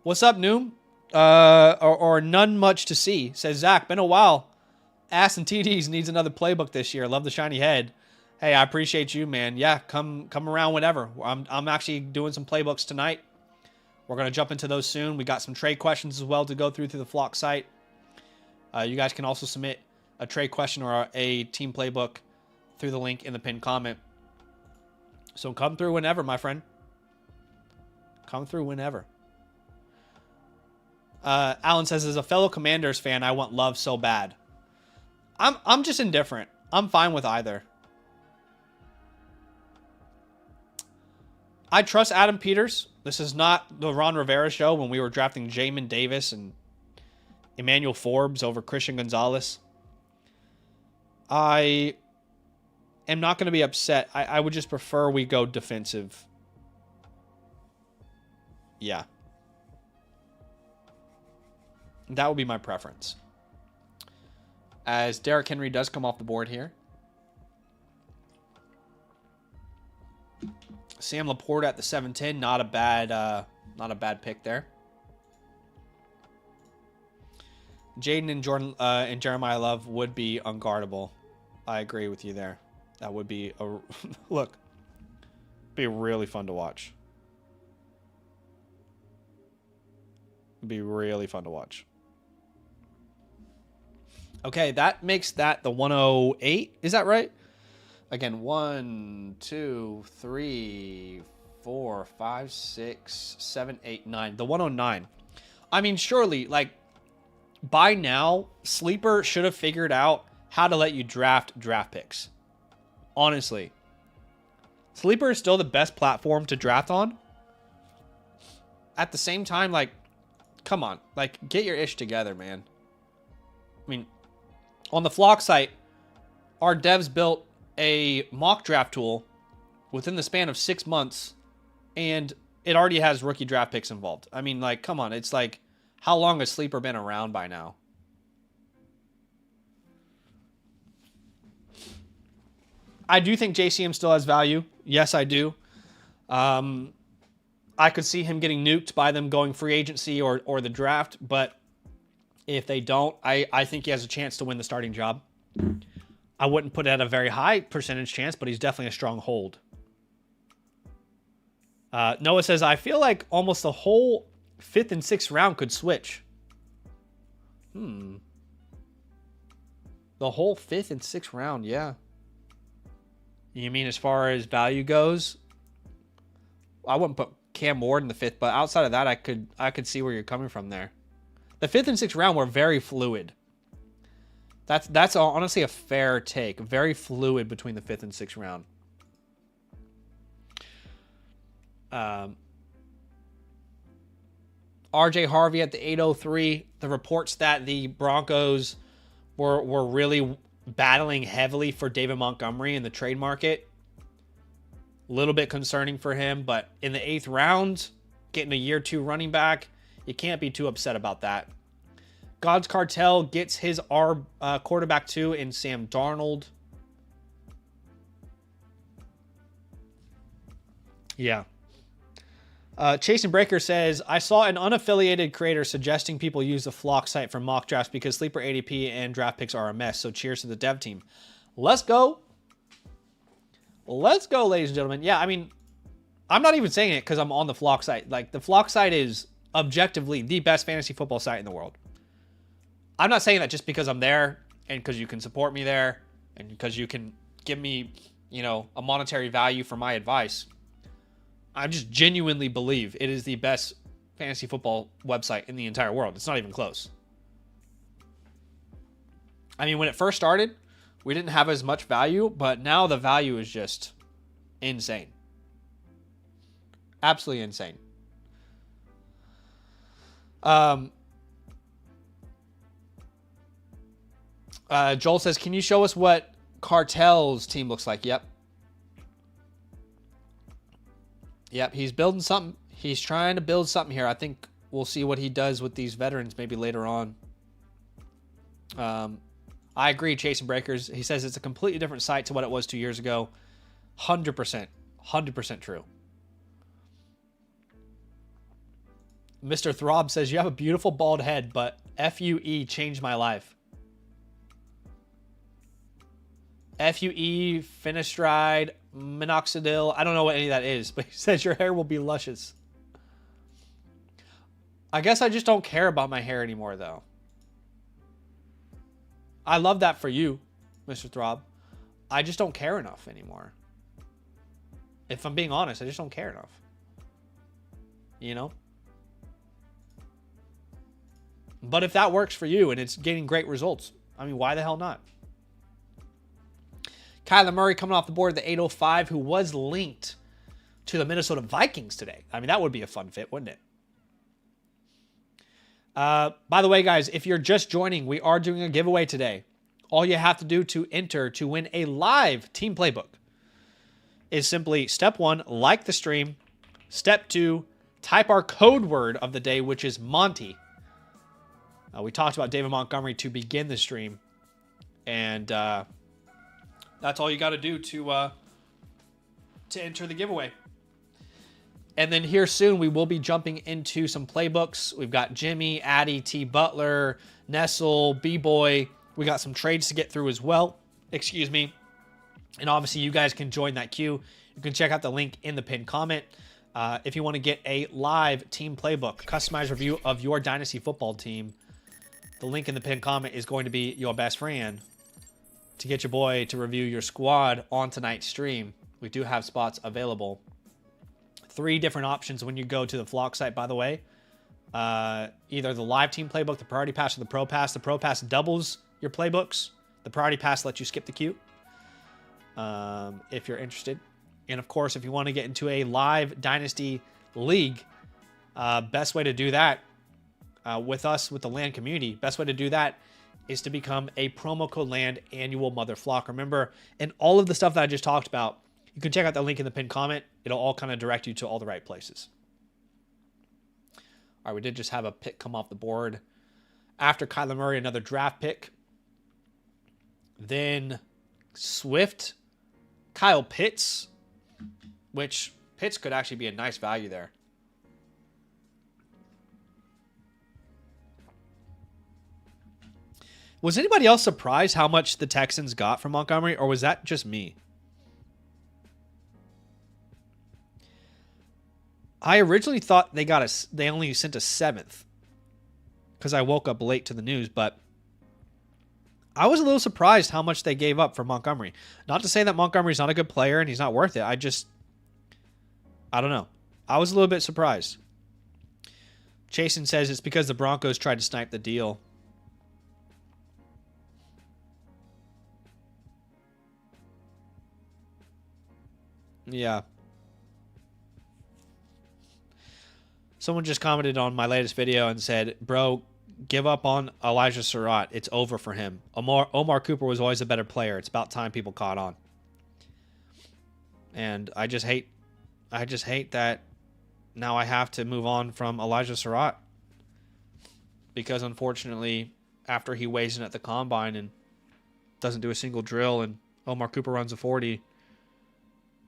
What's up, Noom? Or none much to see. Says Zach, been a while. Ass and TDs needs another playbook this year. Love the shiny head. Hey, I appreciate you, man. Yeah, come around whenever. I'm actually doing some playbooks tonight. We're going to jump into those soon. We got some trade questions as well to go through the Flock site. You guys can also submit a trade question or a team playbook through the link in the pinned comment. So come through whenever, my friend. Come through whenever. Alan says, as a fellow Commanders fan, I want Love so bad. I'm just indifferent. I'm fine with either. I trust Adam Peters. This is not the Ron Rivera show when we were drafting Jamin Davis and Emmanuel Forbes over Christian Gonzalez. I am not going to be upset. I would just prefer we go defensive. Yeah. That would be my preference. As Derrick Henry does come off the board here. Sam Laporte at the 7-10, not a bad pick there. Jaden and Jordan and Jeremiah Love would be unguardable. I agree with you there. That would be a look. Be really fun to watch. Be really fun to watch. Okay, that makes that the 108. Is that right? Again, 1, 2, 3, 4, 5, 6, 7, 8, 9. The 109. I mean, surely, like, by now, Sleeper should have figured out how to let you draft picks. Honestly. Sleeper is still the best platform to draft on. At the same time, like, come on. Like, get your ish together, man. I mean, on the Flock site, our devs built a mock draft tool within the span of 6 months, and it already has rookie draft picks involved. I mean, like, come on. It's like, how long has Sleeper been around by now? I do think JCM still has value. Yes, I do. I could see him getting nuked by them going free agency or the draft, but if they don't, I think he has a chance to win the starting job. I wouldn't put it at a very high percentage chance, but he's definitely a strong hold. Noah says, I feel like almost the whole 5th and 6th round could switch. The whole 5th and 6th round, yeah. You mean as far as value goes? I wouldn't put Cam Ward in the 5th, but outside of that, I could see where you're coming from there. The 5th and 6th round were very fluid. That's honestly a fair take. Very fluid between the 5th and 6th round. RJ Harvey at the 803. The reports that the Broncos were really battling heavily for David Montgomery in the trade market. A little bit concerning for him, but in the 8th round, getting a year 2 running back, you can't be too upset about that. God's Cartel gets his quarterback 2 in Sam Darnold. Yeah. Chase and Breaker says, I saw an unaffiliated creator suggesting people use the Flock site for mock drafts because sleeper ADP and draft picks are a mess. So cheers to the dev team. Let's go. Let's go, ladies and gentlemen. Yeah, I mean, I'm not even saying it because I'm on the Flock site. Like, the Flock site is objectively the best fantasy football site in the world. I'm not saying that just because I'm there and because you can support me there and because you can give me, you know, a monetary value for my advice. I just genuinely believe it is the best fantasy football website in the entire world. It's not even close. I mean, when it first started, we didn't have as much value, but now the value is just insane. Absolutely insane. Joel says, can you show us what Cartel's team looks like? Yep. Yep, he's building something. He's trying to build something here. I think we'll see what he does with these veterans maybe later on. I agree, Chasing Breakers. He says it's a completely different site to what it was 2 years ago. 100%. 100% true. Mr. Throb says, you have a beautiful bald head, but FUE changed my life. FUE, finasteride, minoxidil. I don't know what any of that is, but he says your hair will be luscious. I guess I just don't care about my hair anymore, though. I love that for you, Mr. Throb. I just don't care enough anymore. If I'm being honest, I just don't care enough. You know? But if that works for you and it's getting great results, I mean, why the hell not? Kyler Murray coming off the board at the 805, who was linked to the Minnesota Vikings today. I mean, that would be a fun fit, wouldn't it? By the way, guys, if you're just joining, we are doing a giveaway today. All you have to do to enter to win a live team playbook is simply step 1, like the stream. Step 2, type our code word of the day, which is Monty. We talked about David Montgomery to begin the stream. And that's all you got to do to enter the giveaway. And then here soon, we will be jumping into some playbooks. We've got Jimmy, Addy, T. Butler, Nestle, B-Boy. We got some trades to get through as well. Excuse me. And obviously, you guys can join that queue. You can check out the link in the pinned comment. If you want to get a live team playbook, customized review of your Dynasty football team, the link in the pinned comment is going to be your best friend to get your boy to review your squad on tonight's stream. We do have spots available. 3 different options when you go to the Flock site, by the way. Either the live team playbook, the priority pass, or the pro pass. The pro pass doubles your playbooks. The priority pass lets you skip the queue if you're interested. And of course, if you want to get into a live Dynasty league, best way to do that with us, with the LAN community, best way to do that is to become a promo code LAND annual Mother Flock. Remember, and all of the stuff that I just talked about, you can check out the link in the pinned comment. It'll all kind of direct you to all the right places. All right, we did just have a pick come off the board. After Kyler Murray, another draft pick. Then Swift, Kyle Pitts, which Pitts could actually be a nice value there. Was anybody else surprised how much the Texans got from Montgomery, or was that just me? I originally thought they only sent a 7th because I woke up late to the news, but I was a little surprised how much they gave up for Montgomery. Not to say that Montgomery's not a good player and he's not worth it. I don't know. I was a little bit surprised. Chasen says it's because the Broncos tried to snipe the deal. Yeah. Someone just commented on my latest video and said, bro, give up on Elijah Surratt. It's over for him. Omar Cooper was always a better player. It's about time people caught on. And I just hate that now I have to move on from Elijah Surratt. Because unfortunately, after he weighs in at the combine and doesn't do a single drill and Omar Cooper runs a 40,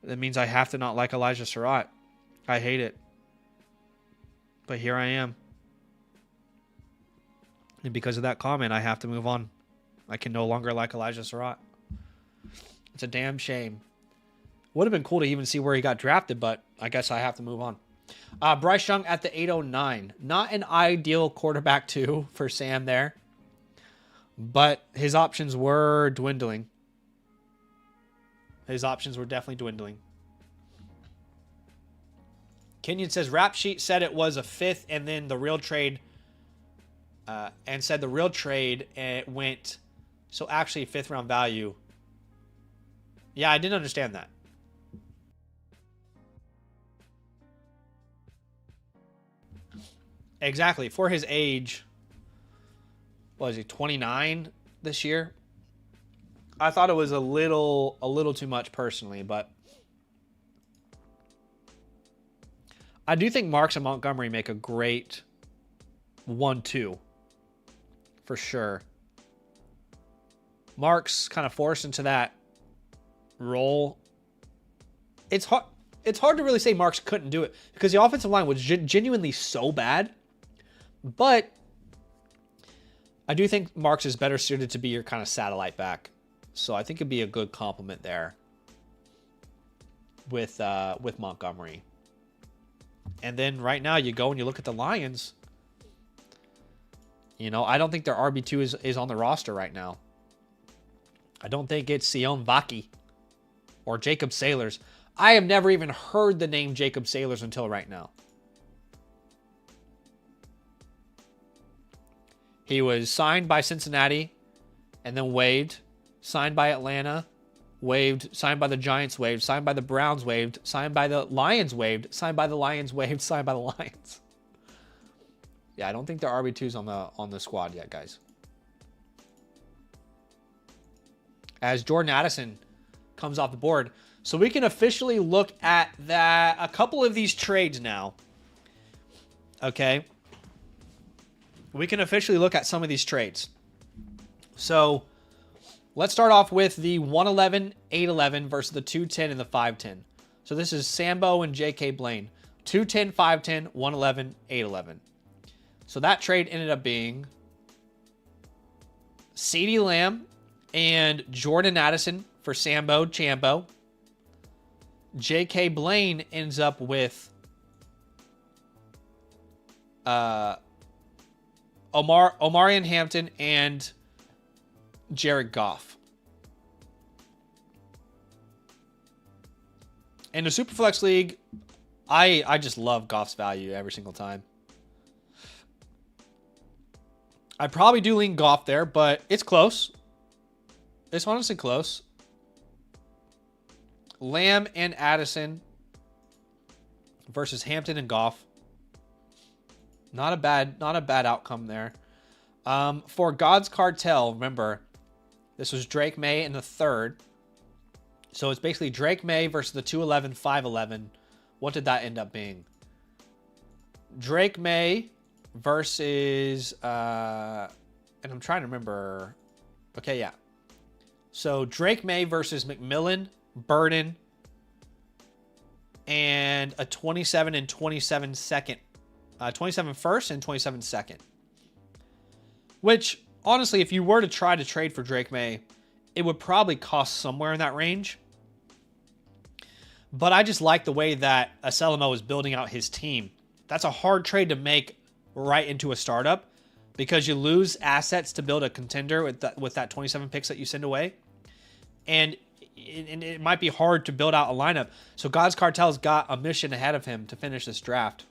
that means I have to not like Elijah Surratt. I hate it. But here I am. And because of that comment, I have to move on. I can no longer like Elijah Surratt. It's a damn shame. Would have been cool to even see where he got drafted, but I guess I have to move on. Bryce Young at the 809. Not an ideal quarterback, too, for Sam there. But his options were dwindling. His options were definitely dwindling. Kenyon says, Rap Sheet said it was a 5th, and then the real trade, and said the real trade went, so actually 5th round value. Yeah, I didn't understand that. Exactly. For his age, what is he, 29 this year? I thought it was a little too much personally, but I do think Marks and Montgomery make a great 1-2 for sure. Marks kind of forced into that role. It's hard to really say Marks couldn't do it because the offensive line was genuinely so bad, but I do think Marks is better suited to be your kind of satellite back. So I think it'd be a good compliment there with Montgomery. And then right now you go and you look at the Lions. You know, I don't think their RB2 is on the roster right now. I don't think it's Sion Vaki or Jacob Sailors. I have never even heard the name Jacob Sailors until right now. He was signed by Cincinnati and then waived, signed by Atlanta, waived, signed by the Giants, waived, signed by the Browns, waived, signed by the Lions, waived, signed by the Lions, waived, signed by the Lions. Yeah, I don't think there are RB2s on the squad yet, guys. As Jordan Addison comes off the board. So we can officially look at a couple of these trades now. Okay. We can officially look at some of these trades. So let's start off with the 111, 811 versus the 210 and the 510. So this is Sambo and J.K. Blaine. 210, 510, 111, 811. So that trade ended up being CeeDee Lamb and Jordan Addison for Sambo Chambo. J.K. Blaine ends up with Omarion Hampton and Jared Goff. In the Superflex League, I just love Goff's value every single time. I probably do lean Goff there, but it's close. It's honestly close. Lamb and Addison versus Hampton and Goff. Not a bad outcome there. For God's Cartel, remember, this was Drake May in the third. So it's basically Drake May versus the 211, 511. What did that end up being? Drake May versus, and I'm trying to remember. Okay, yeah. So Drake May versus McMillan, Burden, and a 27 and 27 second. 27 first and 27 second. Which, honestly, if you were to try to trade for Drake May, it would probably cost somewhere in that range. But I just like the way that Aselmo is building out his team. That's a hard trade to make right into a startup because you lose assets to build a contender with that 27 picks that you send away. And it might be hard to build out a lineup. So God's Cartel's got a mission ahead of him to finish this draft.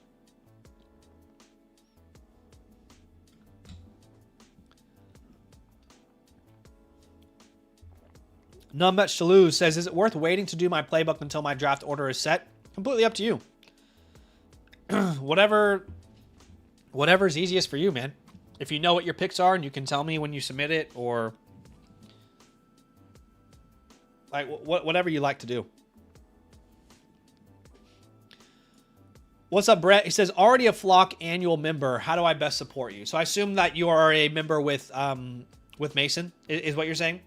None Much to Lose says, is it worth waiting to do my playbook until my draft order is set? Completely up to you. Whatever's easiest for you, man. If you know what your picks are and you can tell me when you submit it, or like whatever you like to do. What's up, Brett? He says, already a Flock annual member. How do I best support you? So I assume that you are a member with Mason, is what you're saying.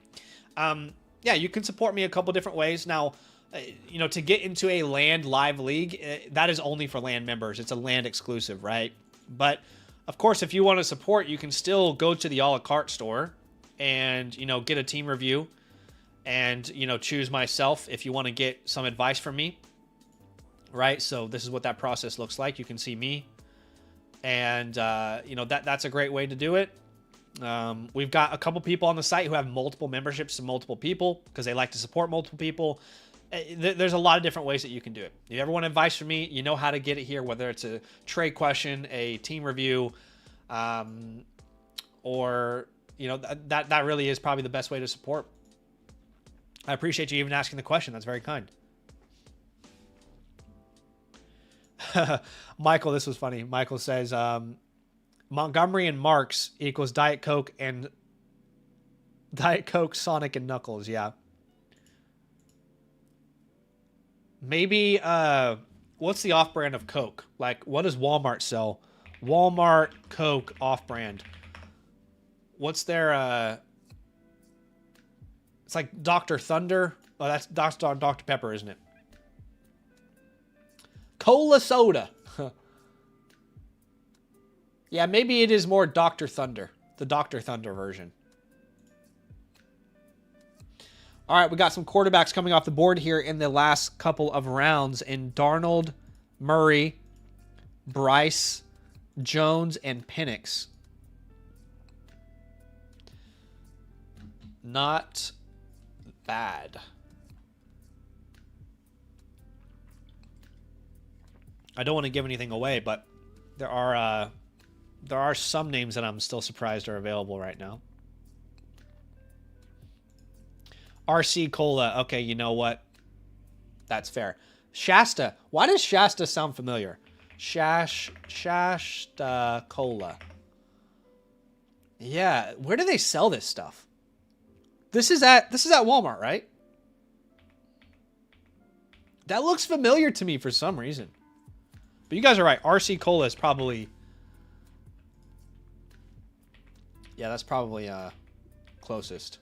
Yeah, you can support me a couple different ways. Now, to get into a land live league, that is only for land members. It's a land exclusive, right? But of course, if you want to support, you can still go to the a la carte store and, get a team review and, choose myself if you want to get some advice from me, right? So this is what that process looks like. You can see me and, that's a great way to do it. We've got a couple people on the site who have multiple memberships to multiple people because they like to support multiple people. There's a lot of different ways that you can do it. If you ever want advice from me, you know how to get it here, whether it's a trade question, a team review, or, that really is probably the best way to support. I appreciate you even asking the question. That's very kind. Michael, this was funny. Michael says, Montgomery and Marks equals Diet Coke and Diet Coke, Sonic, and Knuckles, yeah. Maybe, what's the off-brand of Coke? Like, what does Walmart sell? Walmart, Coke, off-brand. What's their, it's like Dr. Thunder. Oh, that's Dr. Pepper, isn't it? Cola soda. Yeah, maybe it is more Dr. Thunder. The Dr. Thunder version. All right, we got some quarterbacks coming off the board here in the last couple of rounds in Darnold, Murray, Bryce, Jones, and Penix. Not bad. I don't want to give anything away, but there are some names that I'm still surprised are available right now. RC Cola. Okay, you know what? That's fair. Shasta. Why does Shasta sound familiar? Shasta Cola. Yeah, where do they sell this stuff? This is at Walmart, right? That looks familiar to me for some reason. But you guys are right. RC Cola is probably... Yeah, that's probably closest.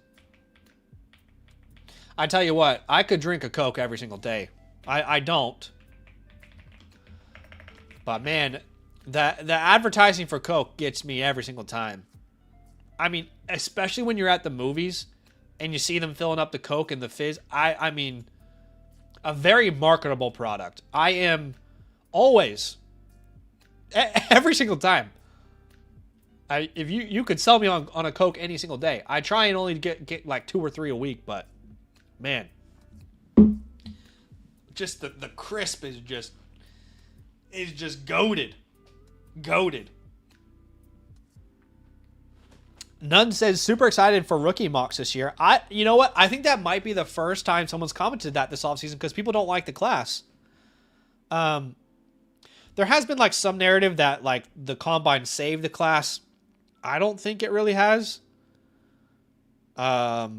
I tell you what, I could drink a Coke every single day. I don't. But man, the advertising for Coke gets me every single time. I mean, especially when you're at the movies and you see them filling up the Coke and the fizz. I mean, a very marketable product. I am always, every single time. If you could sell me on a Coke any single day. I try and only get like 2 or 3 a week, but man, just the crisp is just goated. Nunn says super excited for rookie mocks this year. You know what? I think that might be the first time someone's commented that this offseason because people don't like the class. There has been like some narrative that like the combine saved the class. I don't think it really has. But,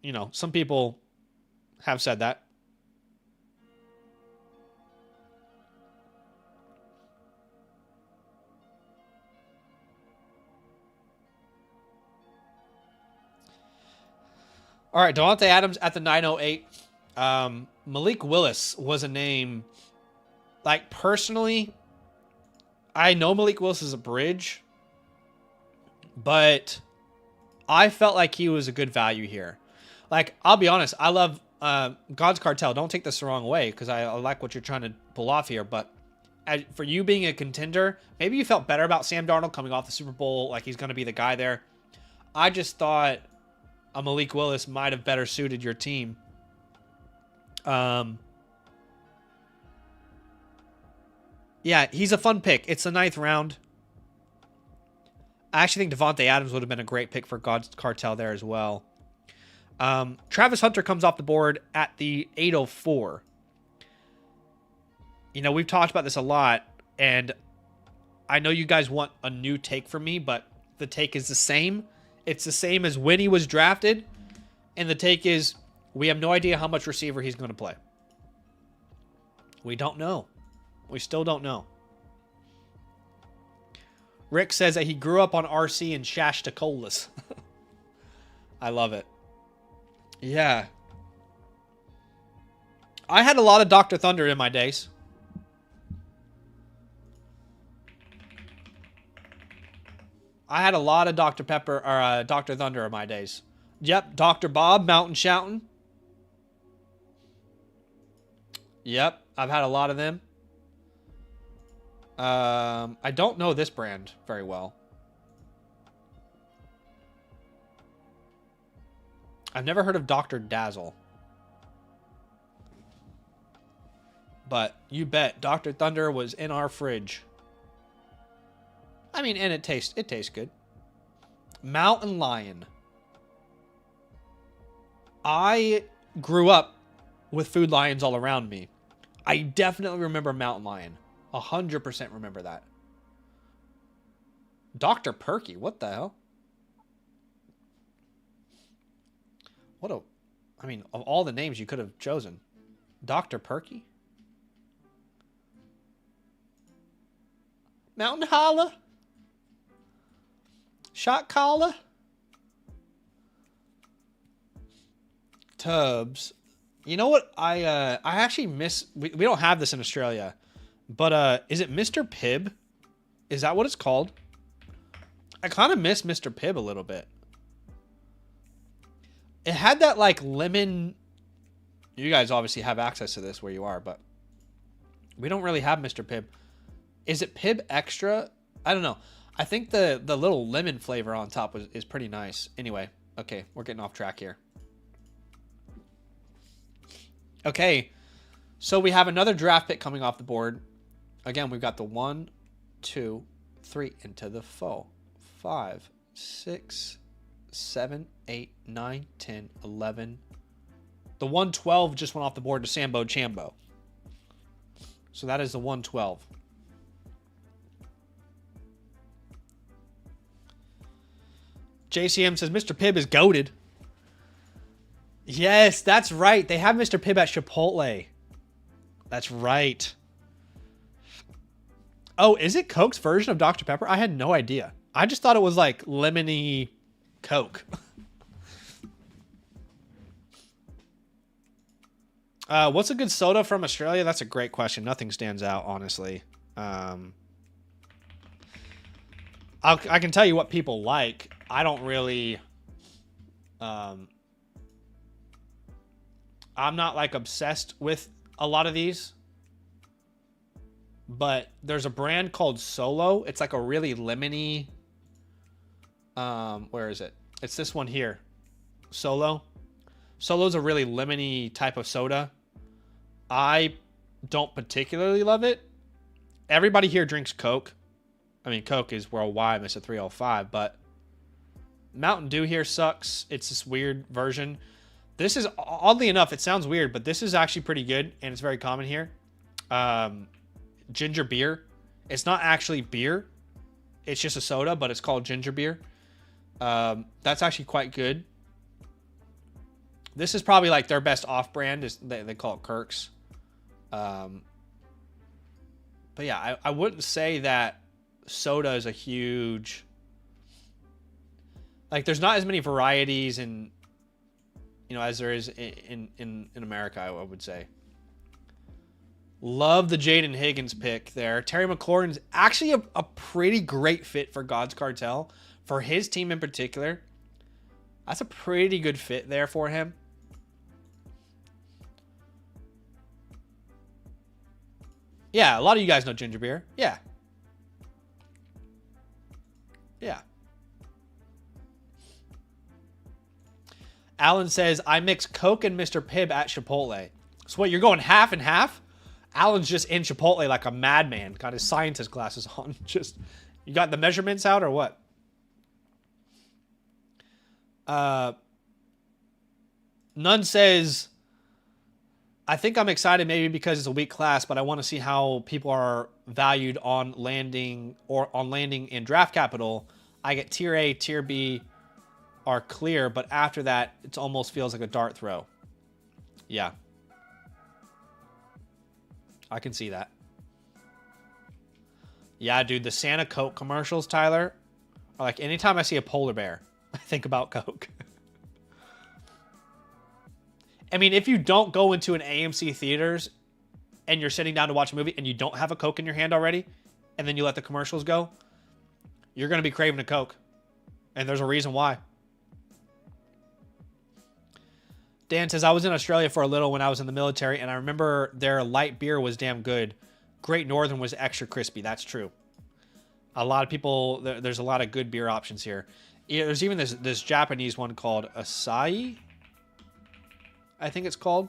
you know, some people have said that. All right, Devontae Adams at the 908. Malik Willis was a name, like, personally, I know Malik Willis is a bridge, but I felt like he was a good value here. Like, I'll be honest, I love God's Cartel. Don't take this the wrong way, because I like what you're trying to pull off here, but for you being a contender, maybe you felt better about Sam Darnold coming off the Super Bowl, like he's going to be the guy there. I just thought a Malik Willis might have better suited your team. Yeah, he's a fun pick. It's the 9th round. I actually think Devontae Adams would have been a great pick for God's Cartel there as well. Travis Hunter comes off the board at the 804. You know, we've talked about this a lot, and I know you guys want a new take from me, but the take is the same. It's the same as when he was drafted, and the take is we have no idea how much receiver he's going to play. We don't know. We still don't know. Rick says that he grew up on RC and Shasta Colas. I love it. Yeah. I had a lot of Dr. Thunder in my days. I had a lot of Dr. Pepper or Dr. Thunder in my days. Yep, Dr. Bob, Mountain Shoutin'. Yep, I've had a lot of them. I don't know this brand very well. I've never heard of Dr. Dazzle. But you bet Dr. Thunder was in our fridge. I mean, and it tastes good. Mountain Lion. I grew up with Food Lions all around me. I definitely remember Mountain Lion. 100% remember that. Dr. Perky. What the hell? I mean, of all the names you could have chosen. Dr. Perky? Mountain Holla? Shot Caller? Tubbs. You know what? I actually miss... We don't have this in Australia. But is it Mr. Pibb? Is that what it's called? I kind of miss Mr. Pibb a little bit. It had that, like, lemon... You guys obviously have access to this where you are, but... We don't really have Mr. Pibb. Is it Pibb Extra? I don't know. I think the little lemon flavor on top is pretty nice. Anyway, okay, we're getting off track here. Okay, so we have another draft pick coming off the board. Again, we've got the 1, 2, 3 into the 4, 5, 6, 7, 8, 9, 10, 11. The 112 just went off the board to Sambo Chambo. So that is the 112. JCM says Mr. Pibb is goated. Yes, that's right. They have Mr. Pibb at Chipotle. That's right. Oh, is it Coke's version of Dr. Pepper? I had no idea. I just thought it was like lemony Coke. What's a good soda from Australia? That's a great question. Nothing stands out, honestly. I can tell you what people like. I don't really... I'm not, like, obsessed with a lot of these. But there's a brand called Solo. It's like a really lemony... where is it? It's this one here. Solo. Solo's a really lemony type of soda. I don't particularly love it. Everybody here drinks Coke. I mean, Coke is worldwide. It's a 305, but Mountain Dew here sucks. It's this weird version. This is, oddly enough, it sounds weird, but this is actually pretty good, and it's very common here. Ginger beer. It's not actually beer. It's just a soda, but it's called ginger beer. That's actually quite good. This is probably like their best off-brand. They call it Kirk's. But yeah, I wouldn't say that soda is a huge... Like, there's not as many varieties in, you know, as there is in America, I would say. Love the Jaden Higgins pick there. Terry McLaurin's actually a pretty great fit for God's Cartel. For his team in particular. That's a pretty good fit there for him. Yeah, a lot of you guys know ginger beer. Yeah. Yeah. Alan says, I mix Coke and Mr. Pibb at Chipotle. So what, you're going half and half? Alan's just in Chipotle like a madman. Got his scientist glasses on. Just, you got the measurements out or what? None says, I think I'm excited maybe because it's a weak class, but I want to see how people are valued on landing in draft capital. I get tier A, tier B are clear, but after that, it almost feels like a dart throw. Yeah. I can see that. Yeah, dude, the Santa Coke commercials, Tyler, are like anytime I see a polar bear, I think about Coke. I mean, if you don't go into an AMC theaters and you're sitting down to watch a movie and you don't have a Coke in your hand already, and then you let the commercials go, you're going to be craving a Coke. And there's a reason why. Dan says, I was in Australia for a little when I was in the military, and I remember their light beer was damn good. Great Northern was extra crispy. That's true. A lot of people, there's a lot of good beer options here. Yeah, there's even this Japanese one called Asahi, I think it's called,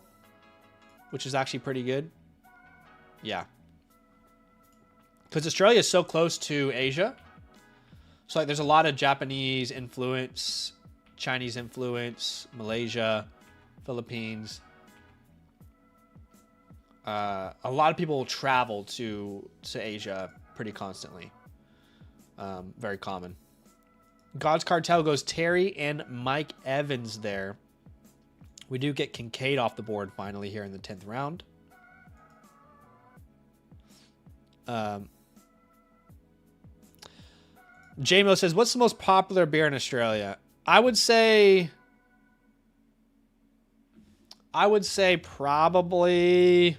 which is actually pretty good. Yeah. Because Australia is so close to Asia. So like, there's a lot of Japanese influence, Chinese influence, Malaysia, Philippines. A lot of people travel to Asia pretty constantly. Very common. God's Cartel goes Terry and Mike Evans there. We do get Kincaid off the board finally here in the 10th round. JMO says, what's the most popular beer in Australia? I would say probably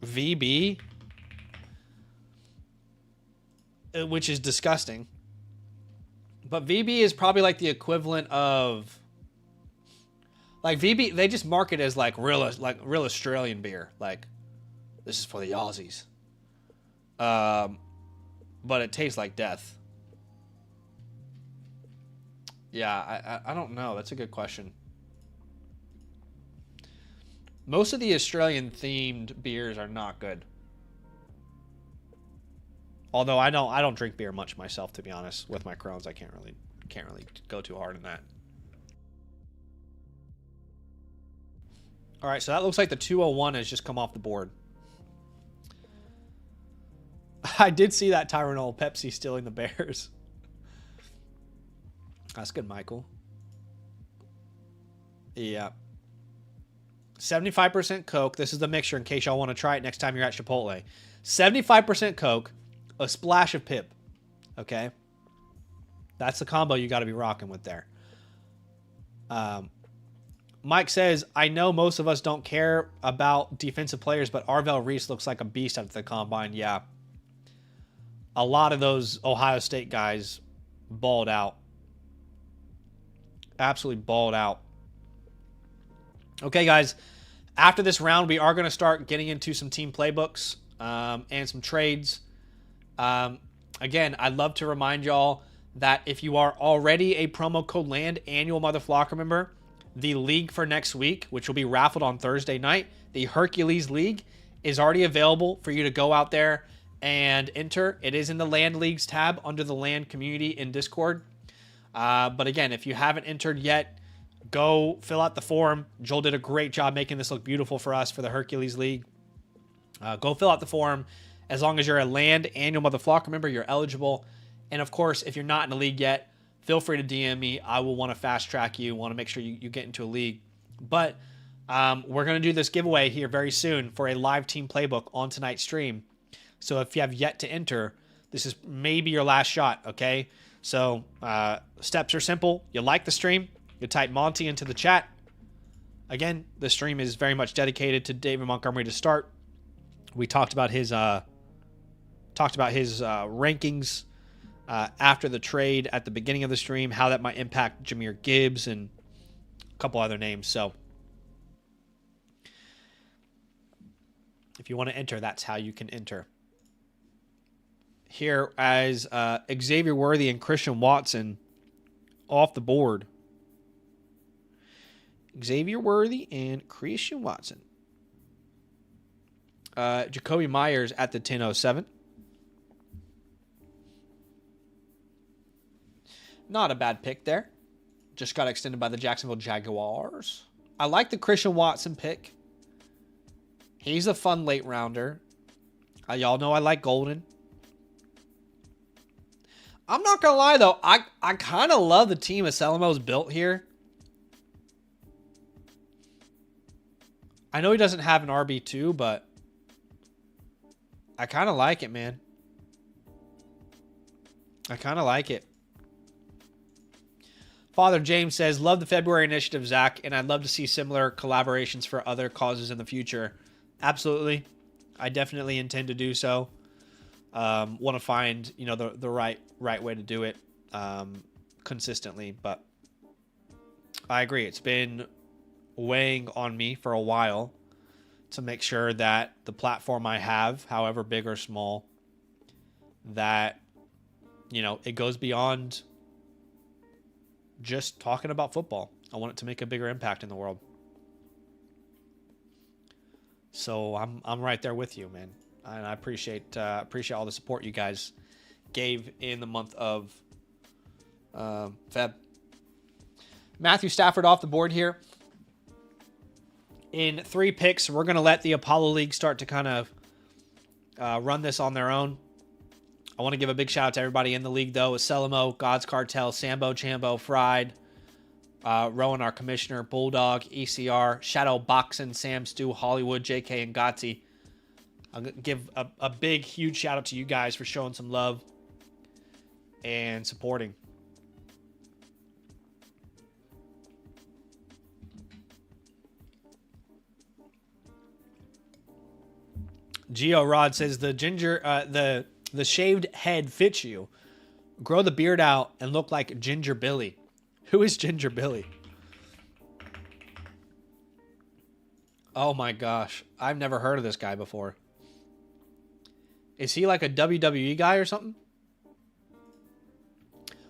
VB, which is disgusting. But VB is probably like the equivalent of, like, VB, they just market as like real Australian beer. Like, this is for the Aussies. But it tastes like death. Yeah, I don't know. That's a good question. Most of the Australian themed beers are not good. Although I don't drink beer much myself, to be honest. With my Crohn's, I can't really go too hard in that. All right, so that looks like the 201 has just come off the board. I did see that Tylenol Pepsi stealing the Bears. That's good, Michael. Yeah. 75% Coke. This is the mixture in case y'all want to try it next time you're at Chipotle. 75% Coke, a splash of Pip. Okay? That's the combo you got to be rocking with there. Mike says, I know most of us don't care about defensive players, but Arvell Reese looks like a beast at the combine. Yeah. A lot of those Ohio State guys balled out. Absolutely balled out. Okay, guys. After this round, we are going to start getting into some team playbooks and some trades. Again, I'd love to remind y'all that if you are already a promo code LAND annual Mother Flocker member, the league for next week, which will be raffled on Thursday night, the Hercules League, is already available for you to go out there and enter. It is in the Land Leagues tab under the Land community in Discord. But again, if you haven't entered yet, go fill out the form. Joel did a great job making this look beautiful for us for the Hercules League. Go fill out the form. As long as you're a Land annual Mother Flocker member, you're eligible. And of course, if you're not in a league yet, feel free to DM me. I will want to fast track you, want to make sure you get into a league. But we're going to do this giveaway here very soon for a live team playbook on tonight's stream. So if you have yet to enter, this is maybe your last shot, okay? So steps are simple. You like the stream, you type Monty into the chat. Again, the stream is very much dedicated to David Montgomery to start. We talked about his rankings after the trade at the beginning of the stream, how that might impact Jahmyr Gibbs and a couple other names. So if you want to enter, that's how you can enter. Here as Xavier Worthy and Christian Watson off the board. Xavier Worthy and Christian Watson. Jacoby Myers at the 1007. Not a bad pick there. Just got extended by the Jacksonville Jaguars. I like the Christian Watson pick. He's a fun late rounder. Y'all know I like Golden. I'm not going to lie, though. I kind of love the team Aselamo's built here. I know he doesn't have an RB2, but I kind of like it, man. I kind of like it. Father James says, love the February initiative, Zach, and I'd love to see similar collaborations for other causes in the future. Absolutely. I definitely intend to do so. Want to find, the right way to do it consistently, but I agree. It's been weighing on me for a while to make sure that the platform I have, however big or small, that, it goes beyond just talking about football. I want it to make a bigger impact in the world. So I'm right there with you, man. And I appreciate all the support you guys gave in the month of Feb. Matthew Stafford off the board here. In 3 picks, we're going to let the Apollo League start to kind of run this on their own. I want to give a big shout out to everybody in the league, though. Selimo, God's Cartel, Sambo, Chambo, Fried, Rowan, our commissioner, Bulldog, ECR, Shadow, Boxin, Sam, Stu, Hollywood, JK, and Gotsy. I'll give a big, huge shout out to you guys for showing some love and supporting. Geo Rod says the ginger, the shaved head fits you. Grow the beard out and look like Ginger Billy. Who is Ginger Billy? Oh my gosh, I've never heard of this guy before. Is he like a WWE guy or something?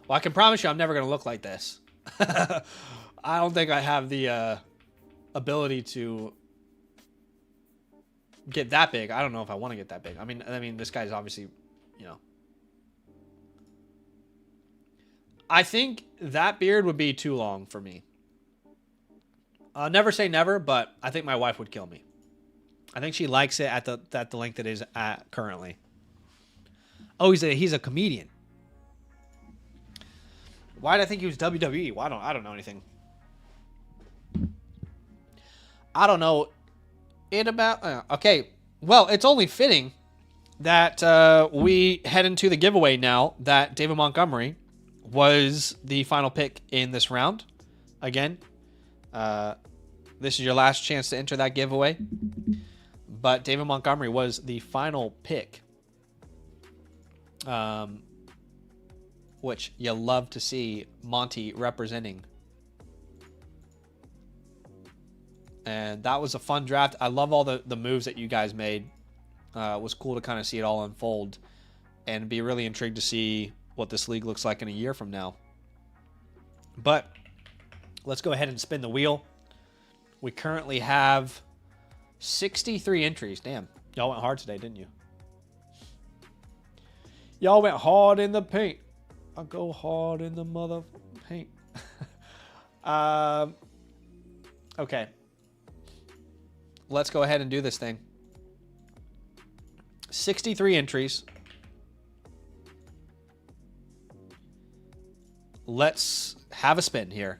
Well, I can promise you I'm never going to look like this. I don't think I have the ability to get that big. I don't know if I want to get that big. I mean, this guy's obviously, you know. I think that beard would be too long for me. Never say never, but I think my wife would kill me. I think she likes it at the length it is at currently. Oh, he's a comedian. Why did I think he was WWE? Well, I don't know anything. I don't know it about. Okay, well, it's only fitting that we head into the giveaway now. That David Montgomery was the final pick in this round. Again, this is your last chance to enter that giveaway. But David Montgomery was the final pick. Which you love to see Monty representing. And that was a fun draft. I love all the moves that you guys made. It was cool to kind of see it all unfold. And be really intrigued to see what this league looks like in a year from now. But let's go ahead and spin the wheel. We currently have 63 entries. Damn, y'all went hard today, didn't you? Y'all went hard in the paint. I go hard in the mother paint. Okay. Let's go ahead and do this thing. 63 entries. Let's have a spin here.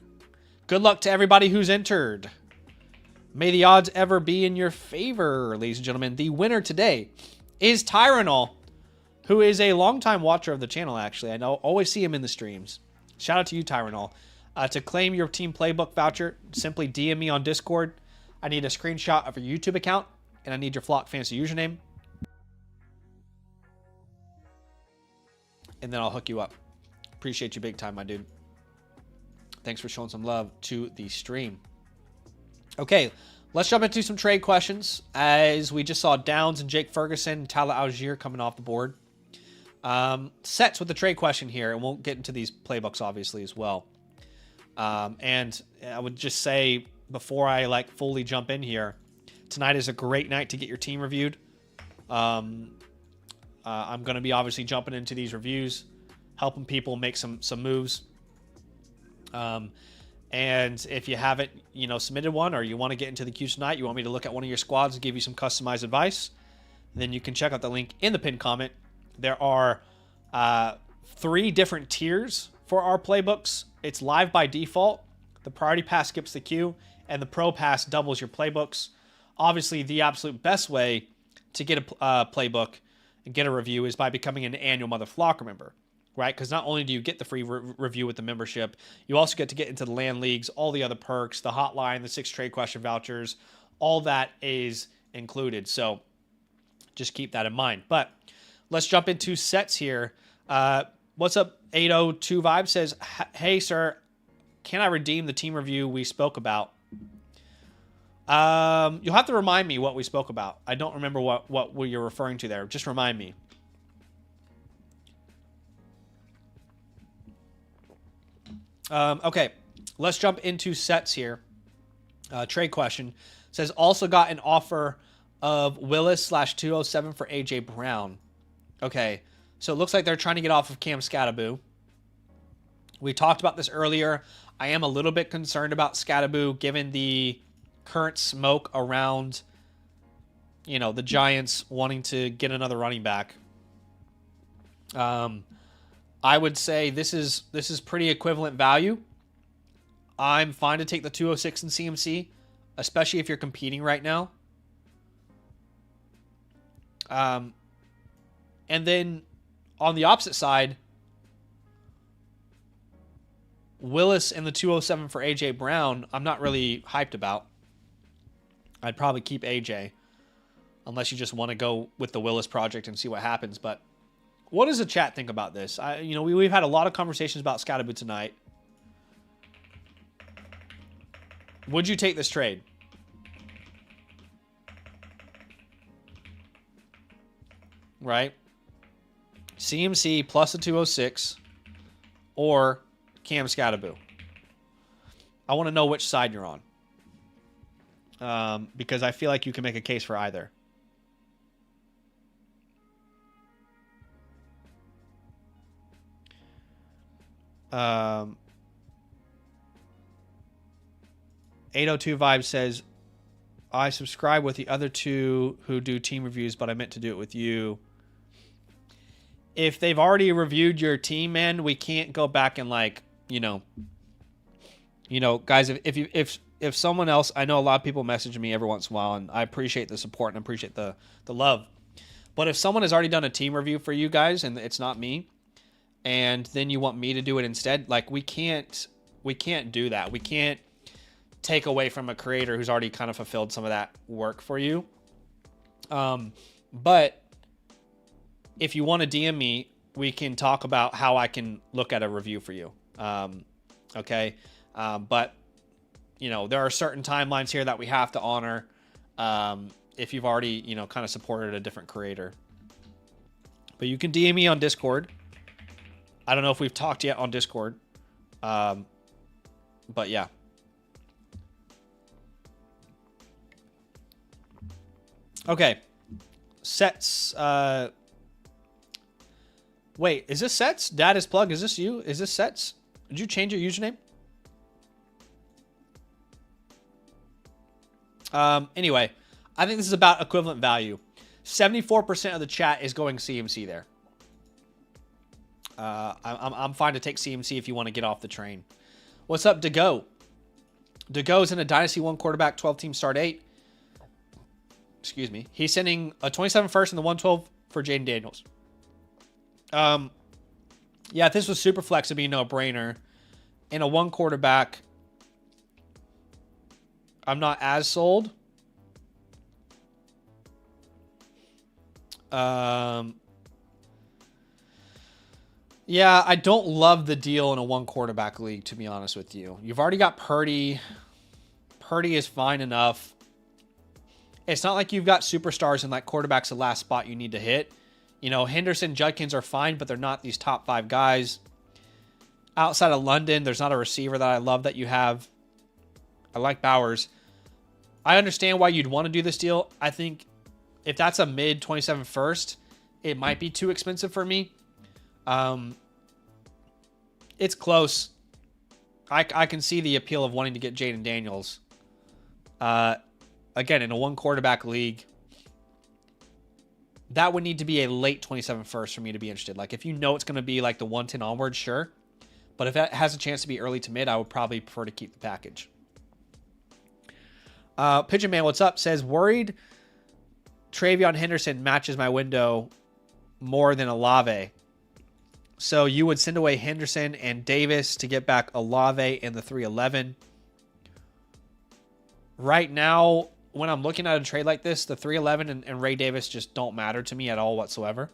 Good luck to everybody who's entered. May the odds ever be in your favor, ladies and gentlemen. The winner today is Tyranol, who is a longtime watcher of the channel, actually. I know, always see him in the streams. Shout out to you, Tyranol. To claim your team playbook voucher, simply DM me on Discord. I need a screenshot of your YouTube account, and I need your Flock Fantasy username. And then I'll hook you up. Appreciate you big time, my dude. Thanks for showing some love to the stream. Okay, let's jump into some trade questions. As we just saw Downs and Jake Ferguson, Tala Algier coming off the board. Sets with the trade question here, and we'll get into these playbooks obviously as well. And I would just say, before I fully jump in here, tonight is a great night to get your team reviewed. I'm going to be obviously jumping into these reviews, helping people make some moves. And if you haven't, submitted one, or you want to get into the queue tonight, you want me to look at one of your squads and give you some customized advice, then you can check out the link in the pinned comment. There are 3 different tiers for our playbooks. It's live by default. The priority pass skips the queue, and the pro pass doubles your playbooks. Obviously, the absolute best way to get a playbook and get a review is by becoming an annual Mother Flocker member, right? Because not only do you get the free review with the membership, you also get to get into the LAN leagues, all the other perks, the hotline, the 6 trade question vouchers, all that is included. So just keep that in mind. But let's jump into sets here. What's up, 802 Vibe says, hey, sir, can I redeem the team review we spoke about? You'll have to remind me what we spoke about. I don't remember what you're referring to there. Just remind me. Okay, let's jump into sets here. Trade question says, also got an offer of Willis/207 for AJ Brown. Okay, so it looks like they're trying to get off of Cam Scattaboo. We talked about this earlier. I am a little bit concerned about Scattaboo given the current smoke around, the Giants wanting to get another running back. I would say this is pretty equivalent value. I'm fine to take the 206 in CMC, especially if you're competing right now. And then on the opposite side, Willis and the 207 for AJ Brown, I'm not really hyped about. I'd probably keep AJ unless you just want to go with the Willis project and see what happens. But what does the chat think about this? We've had a lot of conversations about Scatterboo tonight. Would you take this trade? Right? CMC plus a 206 or Cam Scatterboo. I want to know which side you're on. Because I feel like you can make a case for either. Um, 802 Vibe says, I subscribe with the other two who do team reviews, but I meant to do it with you. If they've already reviewed your team, man, we can't go back and guys, if someone else, I know a lot of people message me every once in a while, and I appreciate the support and appreciate the love. But if someone has already done a team review for you guys and it's not me, and then you want me to do it instead, like we can't do that. We can't take away from a creator who's already kind of fulfilled some of that work for you. But if you want to DM me, we can talk about how I can look at a review for you. Okay. But there are certain timelines here that we have to honor. If you've already, kind of supported a different creator, but you can DM me on Discord. I don't know if we've talked yet on Discord. But yeah. Okay. Sets. Wait, is this Sets? Dad is Plug. Is this you? Is this Sets? Did you change your username? Anyway, I think this is about equivalent value. 74% of the chat is going CMC there. I'm fine to take CMC if you want to get off the train. What's up, Dego? Dego's in a Dynasty 1 quarterback, 12-team start 8. Excuse me. He's sending a 27 first and the 112 for Jaden Daniels. Yeah, if this was super flex, it'd be a no-brainer. In a 1 quarterback, I'm not as sold. Yeah, I don't love the deal in a 1 quarterback league, to be honest with you. You've already got Purdy. Purdy is fine enough. It's not like you've got superstars and like quarterback's the last spot you need to hit. Henderson, Judkins are fine, but they're not these top 5 guys. Outside of London, there's not a receiver that I love that you have. I like Bowers. I understand why you'd want to do this deal. I think if that's a mid 27 first, it might be too expensive for me. It's close. I can see the appeal of wanting to get Jaden Daniels. Again, in a 1 quarterback league, that would need to be a late 27 first for me to be interested. Like if it's going to be like the 110 onward, sure. But if it has a chance to be early to mid, I would probably prefer to keep the package. Pigeon Man, what's up? Says, worried Travion Henderson matches my window more than Olave. So you would send away Henderson and Davis to get back Olave and the 311. Right now, when I'm looking at a trade like this, the 311 and Ray Davis just don't matter to me at all whatsoever.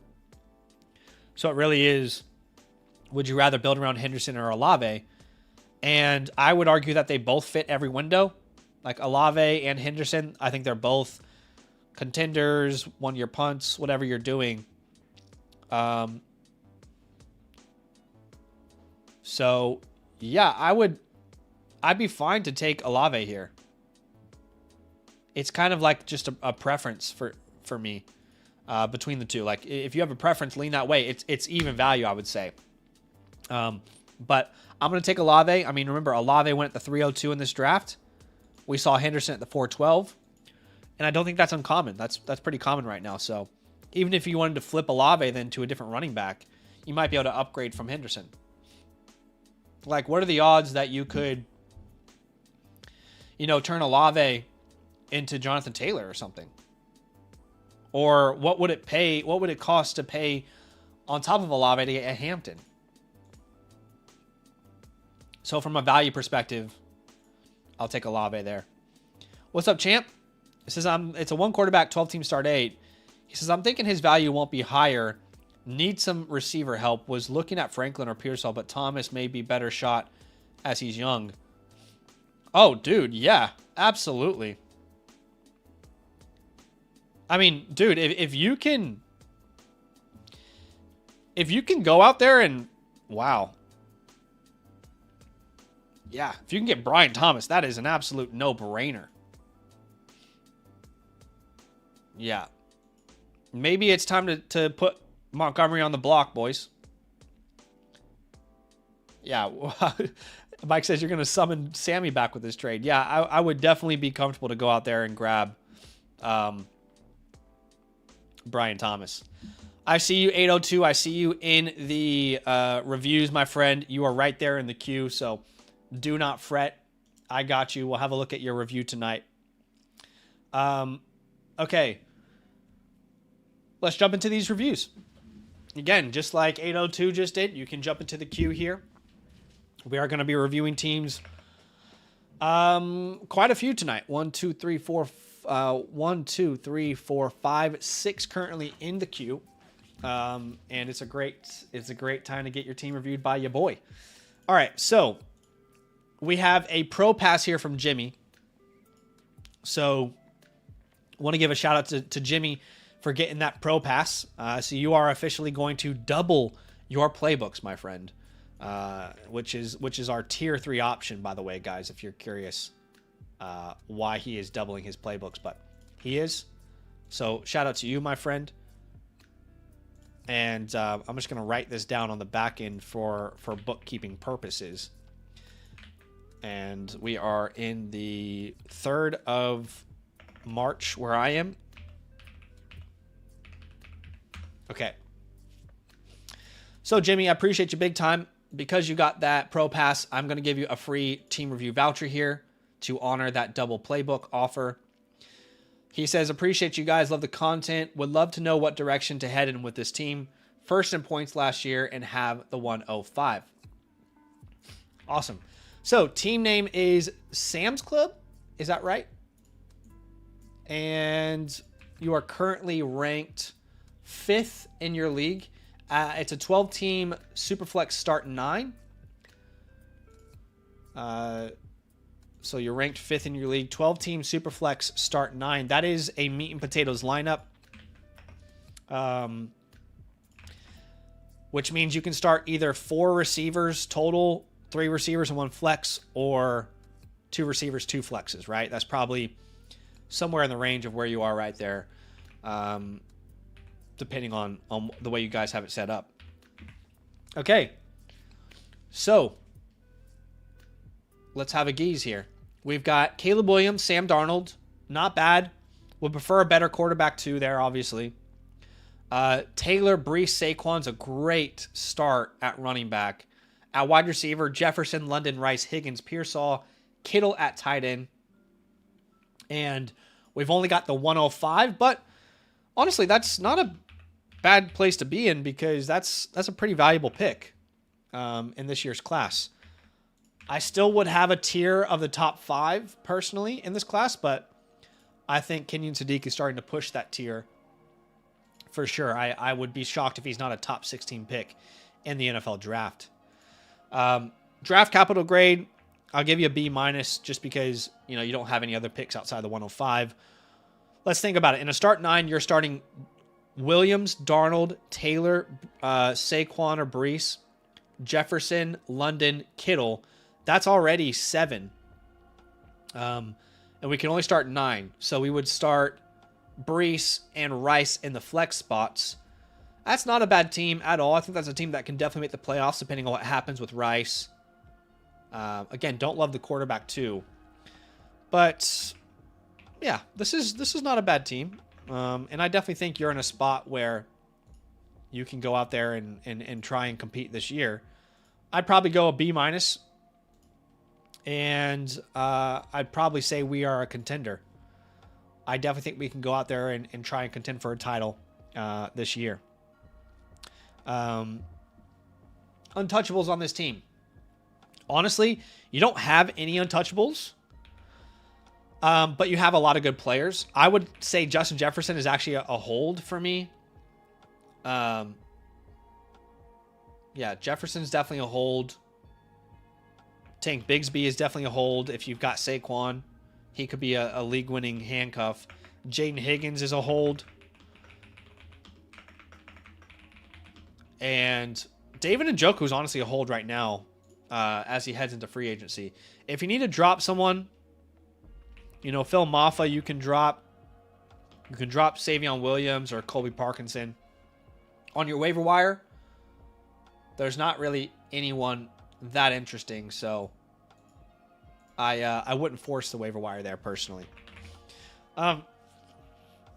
So it really is, would you rather build around Henderson or Olave? And I would argue that they both fit every window. Like Olave and Henderson, I think they're both contenders, 1-year punts, whatever you're doing. So, yeah, I'd be fine to take Olave here. It's kind of like just a preference for me between the two. Like, if you have a preference, lean that way. It's even value, I would say. But I'm going to take Olave. I mean, remember, Olave went at the 302 in this draft. We saw Henderson at the 412. And I don't think that's uncommon. That's pretty common right now. So even if you wanted to flip Olave then to a different running back, you might be able to upgrade from Henderson. Like, what are the odds that you could, turn Olave into Jonathan Taylor or something? Or what would it cost to pay on top of Olave to get a Hampton? So from a value perspective, I'll take Olave there. What's up, champ? It says it's a 1 quarterback, 12 team start 8. He says, I'm thinking his value won't be higher. Need some receiver help. Was looking at Franklin or Pearsall, but Thomas may be better shot as he's young. Oh, dude, yeah, absolutely. I mean, dude, if you can go out there and wow. Yeah, if you can get Brian Thomas, that is an absolute no-brainer. Yeah. Maybe it's time to put Montgomery on the block, boys. Yeah. Mike says you're going to summon Sammy back with this trade. Yeah, I would definitely be comfortable to go out there and grab Brian Thomas. I see you, 802. I see you in the reviews, my friend. You are right there in the queue, so do not fret. I got you. We'll have a look at your review tonight. Okay. Let's jump into these reviews. Again, just like 802 just did, you can jump into the queue here. We are going to be reviewing teams. Quite a few tonight. 1, 2, 3, 4, 5, 6 currently in the queue. And it's a great time to get your team reviewed by your boy. All right, so we have a pro pass here from Jimmy. So I want to give a shout out to Jimmy for getting that pro pass. So you are officially going to double your playbooks, my friend, which is our tier 3 option, by the way, guys, if you're curious why he is doubling his playbooks, but he is. So shout out to you, my friend. And I'm just going to write this down on the back end for bookkeeping purposes. And we are in the 3rd of March where I am. Okay. So, Jimmy, I appreciate you big time. Because you got that pro pass, I'm going to give you a free team review voucher here to honor that double playbook offer. He says, appreciate you guys. Love the content. Would love to know what direction to head in with this team. First in points last year and have the 105. Awesome. So, team name is Sam's Club. Is that right? And you are currently ranked 5th in your league. It's a 12-team Superflex start 9. So you're ranked 5th in your league. 12-team Superflex start 9. That is a meat and potatoes lineup. Which means you can start either 4 receivers total, 3 receivers and 1 flex, or 2 receivers, 2 flexes, right? That's probably somewhere in the range of where you are right there. Depending on the way you guys have it set up. Okay. So, let's have a geese here. We've got Caleb Williams, Sam Darnold. Not bad. Would prefer a better quarterback too there, obviously. Taylor, Brees, Saquon's a great start at running back. At wide receiver, Jefferson, London, Rice, Higgins, Pearsall, Kittle at tight end. And we've only got the 105, but honestly, that's not a bad place to be in because that's a pretty valuable pick in this year's class. I still would have a tier of the top 5 personally in this class, but I think Kenyon Sadiq is starting to push that tier for sure. I would be shocked if he's not a top 16 pick in the NFL draft. Draft capital grade, I'll give you a B- just because you don't have any other picks outside the 105. Let's think about it. In a start 9, you're starting Williams, Darnold, Taylor, Saquon or Brees, Jefferson, London, Kittle. That's already 7. And we can only start 9. So we would start Brees and Rice in the flex spots. That's not a bad team at all. I think that's a team that can definitely make the playoffs depending on what happens with Rice. Again, don't love the quarterback too. But yeah, this is not a bad team. And I definitely think you're in a spot where, you can go out there and try and compete this year, I'd probably go a B-. And I'd probably say we are a contender. I definitely think we can go out there and try and contend for a title this year. Untouchables on this team. Honestly, you don't have any untouchables, but you have a lot of good players. I would say Justin Jefferson is actually a hold for me. Yeah, Jefferson's definitely a hold. Tank Bigsby is definitely a hold. If you've got Saquon, he could be a league-winning handcuff. Jaden Higgins is a hold. And David Njoku is honestly a hold right now as he heads into free agency. If you need to drop someone, you know, Phil Maffa, you can drop. You can drop Savion Williams or Colby Parkinson. On your waiver wire, there's not really anyone that interesting, so I wouldn't force the waiver wire there personally. All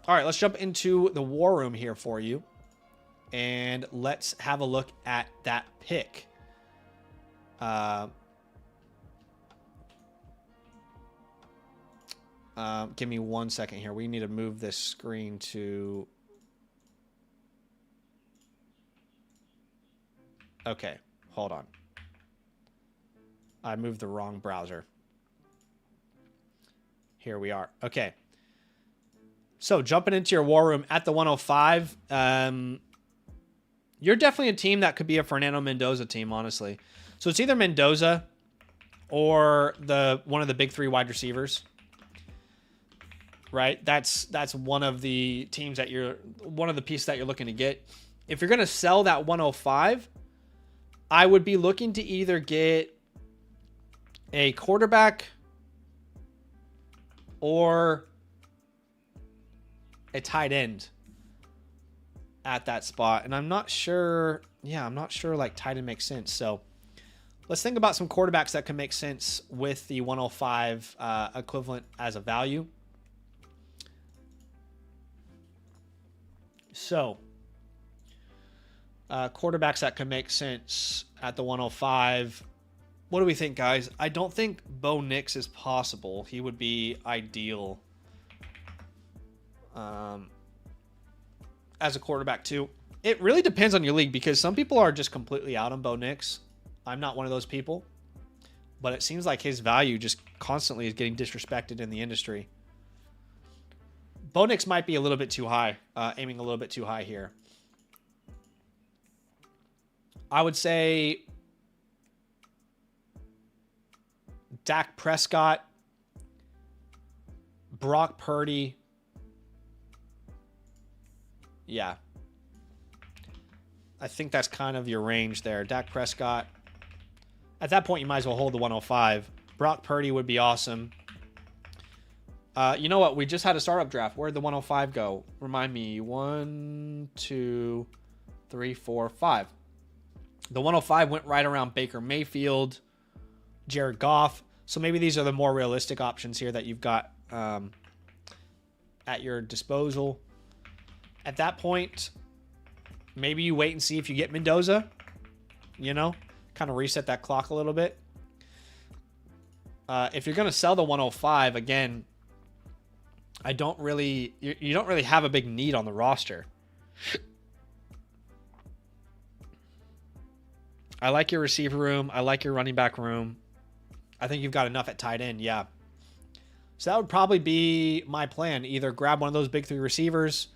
right, let's jump into the war room here for you, and let's have a look at that pick. Give me 1 second here. We need to move this screen to... Okay, hold on. I moved the wrong browser. Here we are. Okay. So jumping into your war room at the 105, you're definitely a team that could be a Fernando Mendoza team, honestly. So it's either Mendoza or one of the big three wide receivers. Right? That's one of the teams that one of the pieces that you're looking to get. If you're going to sell that 105, I would be looking to either get a quarterback or a tight end at that spot. And I'm not sure. Yeah, I'm not sure like tight end makes sense. So let's think about some quarterbacks that can make sense with the 105 equivalent as a value. So quarterbacks that can make sense at the 105. What do we think, guys? I don't think Bo Nix is possible. He would be ideal as a quarterback, too. It really depends on your league because some people are just completely out on Bo Nix. I'm not one of those people. But it seems like his value just constantly is getting disrespected in the industry. Bo Nix might be a little bit too high, aiming a little bit too high here. I would say Dak Prescott, Brock Purdy. Yeah. I think that's kind of your range there. Dak Prescott. At that point, you might as well hold the 105. Brock Purdy would be awesome. You know what? We just had a startup draft. Where'd the 105 go? Remind me. 1, 2, 3, 4, 5. The 105 went right around Baker Mayfield, Jared Goff. So maybe these are the more realistic options here that you've got at your disposal. At that point, maybe you wait and see if you get Mendoza. You know, kind of reset that clock a little bit. If you're going to sell the 105, again, you don't really have a big need on the roster. I like your receiver room. I like your running back room. I think you've got enough at tight end, yeah. So that would probably be my plan. Either grab one of those big three receivers,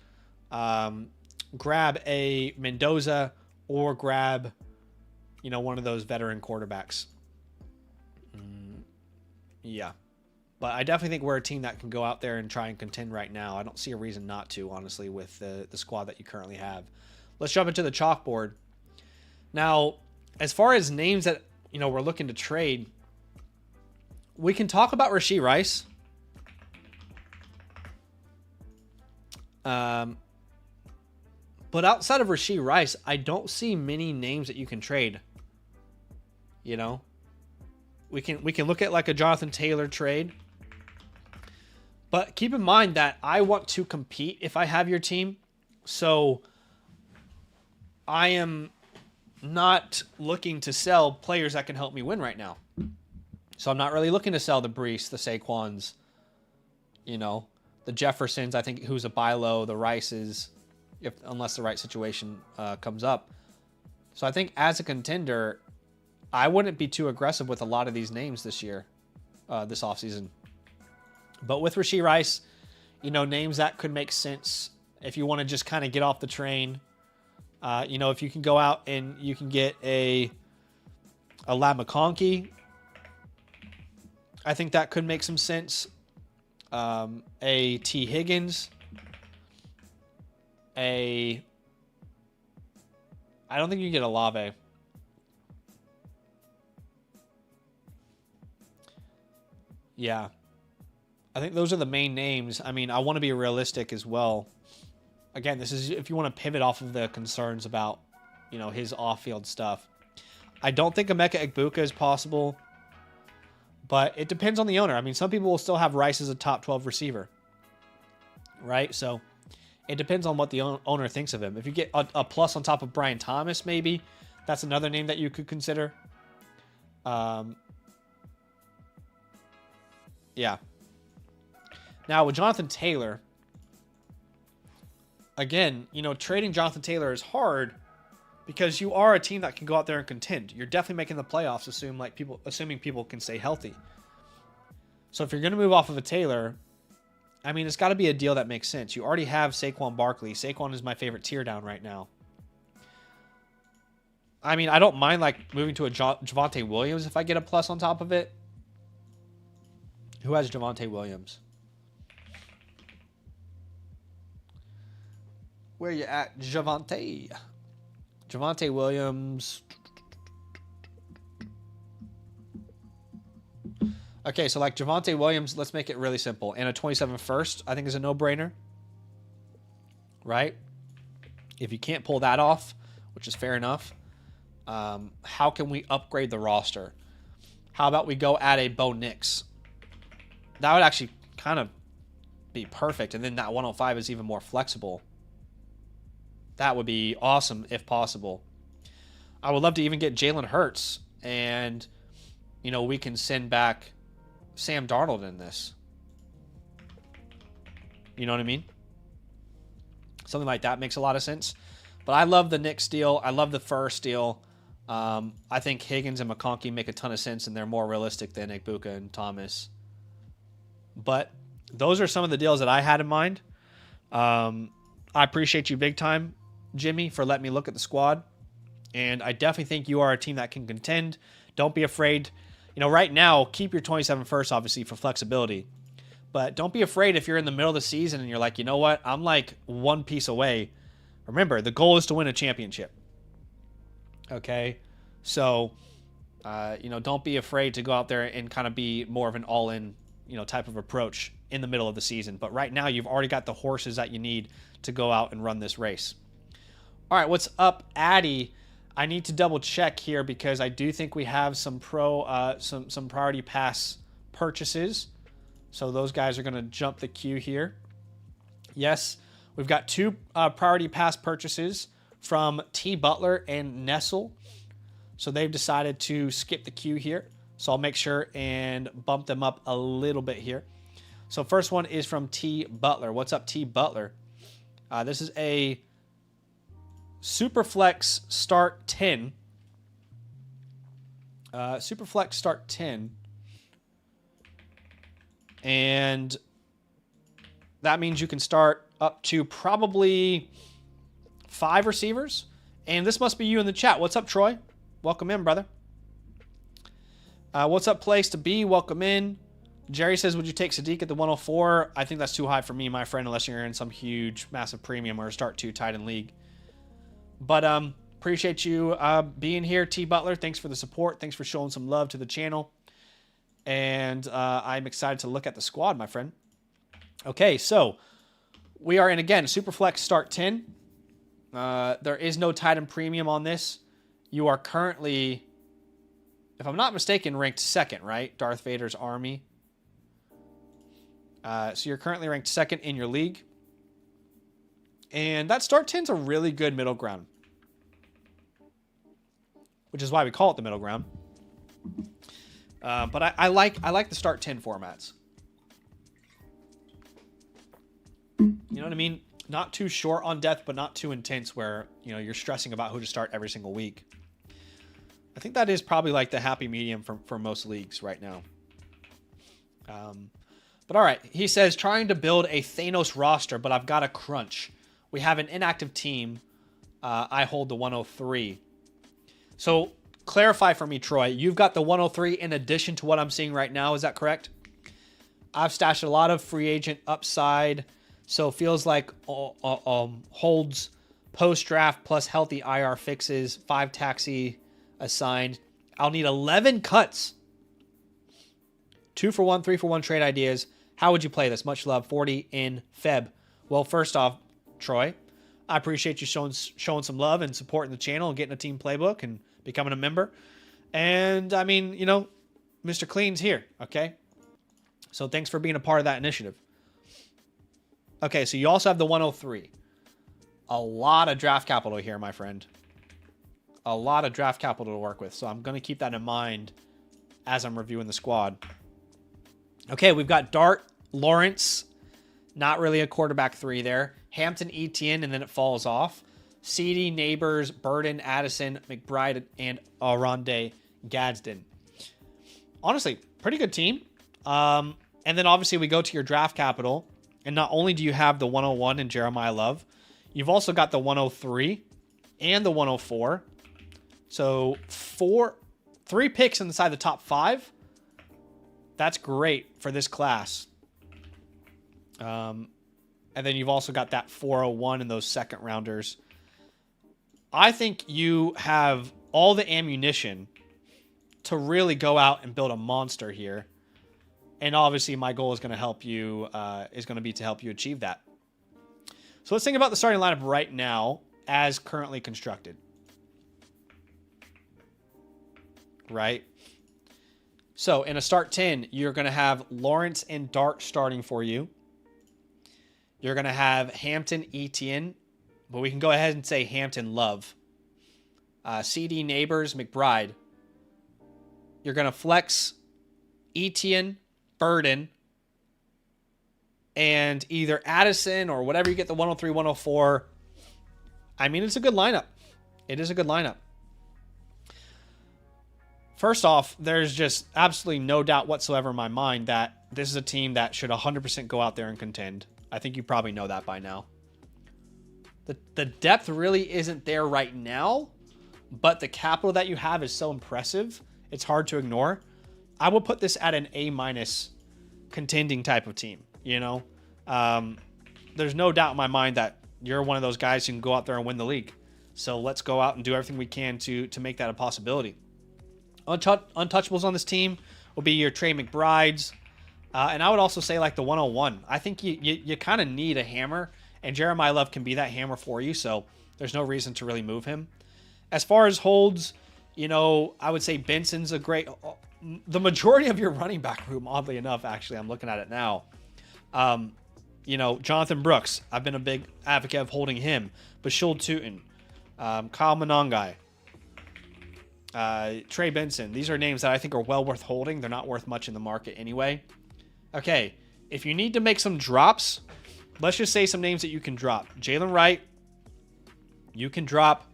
grab a Mendoza, or grab, one of those veteran quarterbacks. Yeah. But I definitely think we're a team that can go out there and try and contend right now. I don't see a reason not to, honestly, with the squad that you currently have. Let's jump into the chalkboard. Now, as far as names that, we're looking to trade, we can talk about Rashee Rice. But outside of Rashee Rice, I don't see many names that you can trade. We can look at like a Jonathan Taylor trade. But keep in mind that I want to compete if I have your team. So I am not looking to sell players that can help me win right now. So I'm not really looking to sell the Brees, the Saquons, the Jeffersons, I think, who's a buy low, the Rices, unless the right situation comes up. So I think as a contender, I wouldn't be too aggressive with a lot of these names this year, this offseason. But with Rashee Rice, names that could make sense if you want to just kind of get off the train. If you can go out and you can get a Ladd McConkey, I think that could make some sense. A T. Higgins. I don't think you can get Olave. Yeah. I think those are the main names. I mean, I want to be realistic as well. Again, this is if you want to pivot off of the concerns about, his off-field stuff. I don't think Emeka Egbuka is possible, but it depends on the owner. I mean, some people will still have Rice as a top 12 receiver, right? So it depends on what the owner thinks of him. If you get a plus on top of Brian Thomas, maybe that's another name that you could consider. Yeah. Now with Jonathan Taylor, again, trading Jonathan Taylor is hard because you are a team that can go out there and contend. You're definitely making the playoffs, assuming people can stay healthy. So if you're going to move off of a Taylor, I mean, it's got to be a deal that makes sense. You already have Saquon Barkley. Saquon is my favorite tier down right now. I mean, I don't mind moving to a Javonte Williams if I get a plus on top of it. Who has Javonte Williams? Where you at, Javonte? Javonte Williams. Okay, so Javonte Williams, let's make it really simple. And a 27 first, I think, is a no-brainer. Right? If you can't pull that off, which is fair enough, how can we upgrade the roster? How about we go add a Bo Nix? That would actually kind of be perfect. And then that 105 is even more flexible. That would be awesome if possible. I would love to even get Jalen Hurts and, we can send back Sam Darnold in this. You know what I mean? Something like that makes a lot of sense. But I love the Knicks deal. I love the first deal. I think Higgins and McConkey make a ton of sense, and they're more realistic than Egbuka and Thomas. But those are some of the deals that I had in mind. I appreciate you big time, Jimmy, for letting me look at the squad. And I definitely think you are a team that can contend. Don't be afraid. Right now, keep your 27 first, obviously, for flexibility. But don't be afraid if you're in the middle of the season and you're like, you know what? I'm one piece away. Remember, the goal is to win a championship. Okay? So, don't be afraid to go out there and kind of be more of an all-in, type of approach in the middle of the season. But right now, you've already got the horses that you need to go out and run this race. All right, what's up, Addy? I need to double check here because I do think we have some some priority pass purchases. So those guys are going to jump the queue here. Yes, we've got 2 priority pass purchases from T. Butler and Nestle. So they've decided to skip the queue here. So I'll make sure and bump them up a little bit here. So first one is from T. Butler. What's up, T. Butler? This is a Superflex Start 10. Superflex Start 10. And that means you can start up to probably 5 receivers. And this must be you in the chat. What's up, Troy? Welcome in, brother. What's up, Place to Be? Welcome in. Jerry says, would you take Sadiq at the 104? I think that's too high for me, my friend, unless you're in some huge, massive premium or a Start 2 tight end league. But appreciate you being here, T. Butler. Thanks for the support. Thanks for showing some love to the channel. And I'm excited to look at the squad, my friend. Okay, so we are in, again, Superflex Start 10. There is no tight end premium on this. You are currently, if I'm not mistaken, ranked 2nd, right? Darth Vader's army. So you're currently ranked 2nd in your league. And that Start 10 is a really good middle ground. which is why we call it the middle ground. But I like the start 10 formats. You know what I mean? Not too short on depth, but not too intense where, you're stressing about who to start every single week. I think that is probably like the happy medium for most leagues right now. But all right, he says, trying to build a Thanos roster, but I've got a crunch. We have an inactive team. I hold the 103. So clarify for me, Troy, you've got the 103 in addition to what I'm seeing right now. Is that correct? I've stashed a lot of free agent upside. So it feels like holds post-draft plus healthy IR fixes, 5 taxi assigned. I'll need 11 cuts. 2 for 1, 3 for 1 trade ideas. How would you play this? Much love, 40 in Feb. Well, first off, Troy, I appreciate you showing some love and supporting the channel and getting a team playbook and becoming a member. And I mean, Mr. Clean's here, okay? So thanks for being a part of that initiative. Okay, so you also have the 103. A lot of draft capital here, my friend. A lot of draft capital to work with. So I'm going to keep that in mind as I'm reviewing the squad. Okay, we've got Dart, Lawrence. Not really a quarterback 3 there. Hampton, Etienne, and then it falls off. CD, Neighbors, Burden, Addison, McBride, and Aronde Gadsden. Honestly, pretty good team. And then obviously we go to your draft capital. And not only do you have the 101 in Jeremiah Love, you've also got the 103 and the 104. So 3 picks inside the top 5. That's great for this class. And then you've also got that 401 in those second rounders. I think you have all the ammunition to really go out and build a monster here. And obviously my goal is going to help you, to help you achieve that. So let's think about the starting lineup right now as currently constructed. Right? So in a start 10, you're going to have Lawrence and Dart starting for you. You're going to have Hampton, Etienne, but we can go ahead and say Hampton, Love. CD, Neighbors, McBride. You're going to flex Etienne, Burden, and either Addison or whatever you get the 103, 104. I mean, it's a good lineup. It is a good lineup. First off, there's just absolutely no doubt whatsoever in my mind that this is a team that should 100% go out there and contend. I think you probably know that by now. The depth really isn't there right now, but the capital that you have is so impressive, it's hard to ignore. I will put this at an A- contending type of team, There's no doubt in my mind that you're one of those guys who can go out there and win the league. So let's go out and do everything we can to make that a possibility. Untouchables on this team will be your Trey McBrides. And I would also say like the 101. I think you kind of need a hammer, and Jeremiah Love can be that hammer for you. So there's no reason to really move him. As far as holds, I would say Benson's a great... The majority of your running back room, oddly enough, actually, I'm looking at it now. Jonathan Brooks, I've been a big advocate of holding him. Bashul Tootin, Kyle Monongai, Trey Benson. These are names that I think are well worth holding. They're not worth much in the market anyway. Okay, if you need to make some drops, let's just say some names that you can drop. Jalen Wright, you can drop.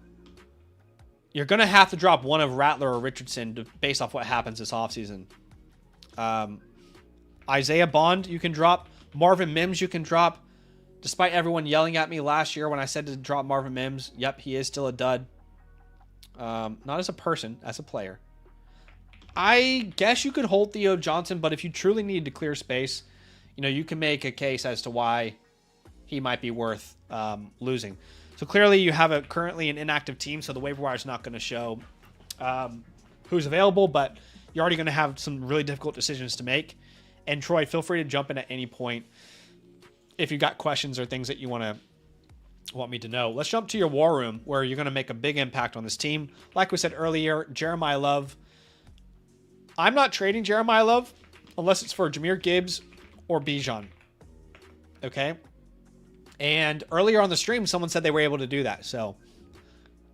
You're going to have to drop one of Rattler or Richardson based off what happens this offseason. Isaiah Bond, you can drop. Marvin Mims, you can drop. Despite everyone yelling at me last year when I said to drop Marvin Mims, yep, he is still a dud. Not as a person, as a player. I guess you could hold Theo Johnson, but if you truly need to clear space, you can make a case as to why he might be worth losing. So clearly you have currently an inactive team, so the waiver wire is not going to show who's available, but you're already going to have some really difficult decisions to make. And Troy, feel free to jump in at any point if you've got questions or things that you want me to know. Let's jump to your war room where you're going to make a big impact on this team. Like we said earlier, Jeremiah Love. I'm not trading Jeremiah Love unless it's for Jahmyr Gibbs or Bijan. Okay? And earlier on the stream, someone said they were able to do that. So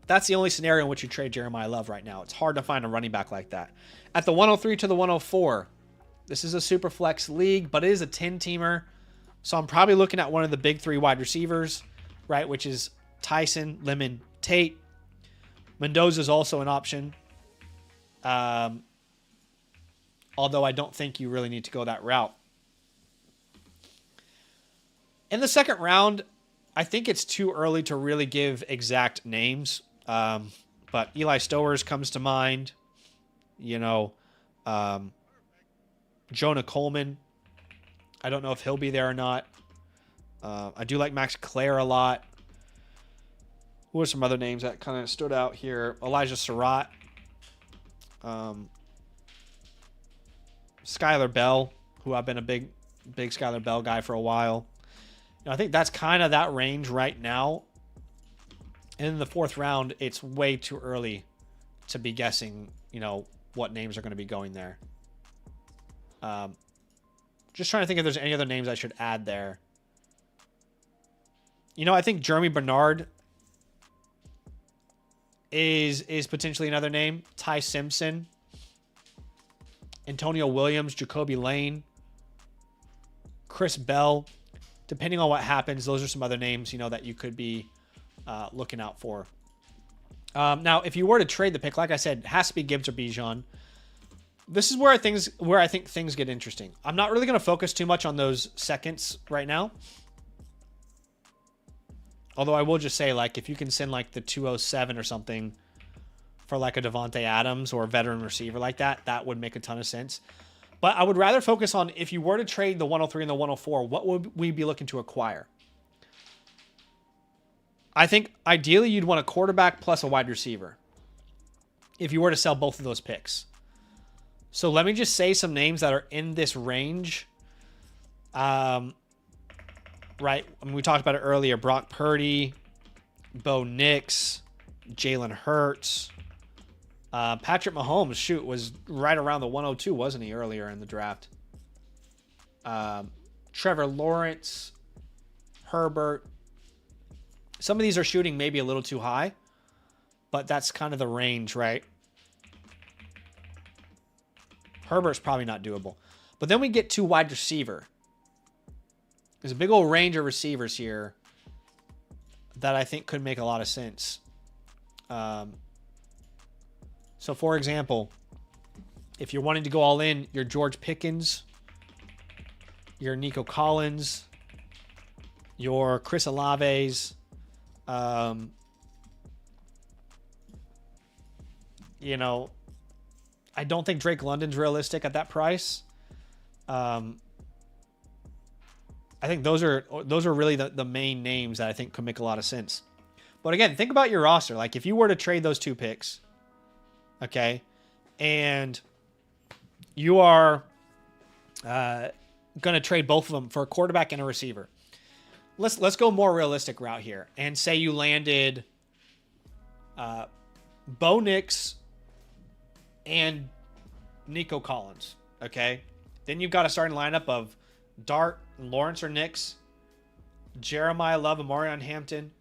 That's the only scenario in which you trade Jeremiah Love right now. It's hard to find a running back like that. At the 103 to the 104, this is a super flex league, but it is a 10-teamer. So I'm probably looking at one of the big 3 wide receivers, right, which is Tyson, Lemon, Tate. Mendoza is also an option. Although I don't think you really need to go that route. In the second round, I think it's too early to really give exact names. But Eli Stowers comes to mind. Jonah Coleman. I don't know if he'll be there or not. I do like Max Clare a lot. Who are some other names that kind of stood out here? Elijah Surratt. Skylar Bell, who I've been a big Skylar Bell guy for a while. I think that's kind of that range right now. And in the 4th round, it's way too early to be guessing, what names are going to be going there. Just trying to think if there's any other names I should add there. I think Jeremy Bernard is potentially another name. Ty Simpson. Antonio Williams, Jacoby Lane. Chris Bell. Depending on what happens, those are some other names, that you could be looking out for. Now, if you were to trade the pick, like I said, it has to be Gibbs or Bijan. This is where I think things get interesting. I'm not really going to focus too much on those seconds right now. Although I will just say, if you can send the 207 or something for a Devontae Adams or a veteran receiver like that, that would make a ton of sense. But I would rather focus on, if you were to trade the 103 and the 104, what would we be looking to acquire? I think ideally you'd want a quarterback plus a wide receiver if you were to sell both of those picks. So let me just say some names that are in this range. Right. We talked about it earlier. Brock Purdy, Bo Nix, Jalen Hurts. Patrick Mahomes, was right around the 102, wasn't he, earlier in the draft? Trevor Lawrence, Herbert. Some of these are shooting maybe a little too high, but that's kind of the range, right? Herbert's probably not doable. But then we get to wide receiver. There's a big old range of receivers here that I think could make a lot of sense. So, for example, if you're wanting to go all in, your George Pickens, your Nico Collins, your Chris Olaves, I don't think Drake London's realistic at that price. I think those are really the main names that I think could make a lot of sense. But again, think about your roster. If you were to trade those 2 picks, okay, and you are going to trade both of them for a quarterback and a receiver. Let's go more realistic route here and say you landed Bo Nix and Nico Collins, okay? Then you've got a starting lineup of Dart, Lawrence or Nix, Jeremiah Love, and Marion Hampton.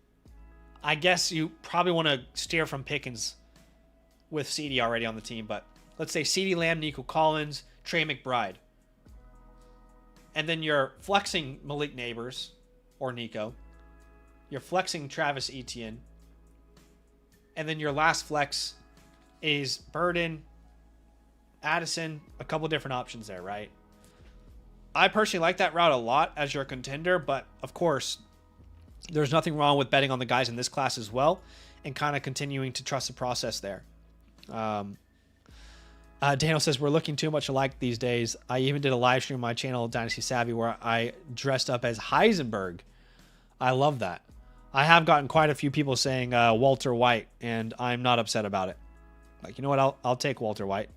I guess you probably want to steer from Pickens with CeeDee already on the team, but let's say CeeDee Lamb, Nico Collins, Trey McBride. And then you're flexing Malik Neighbors or Nico. You're flexing Travis Etienne. And then your last flex is Burden, Addison, a couple different options there, right? I personally like that route a lot as your contender, but of course, there's nothing wrong with betting on the guys in this class as well and kind of continuing to trust the process there. Daniel says, we're looking too much alike these days. I even did a live stream on my channel, Dynasty Savvy, where I dressed up as Heisenberg. I love that. I have gotten quite a few people saying Walter White, and I'm not upset about it. You know what? I'll take Walter White.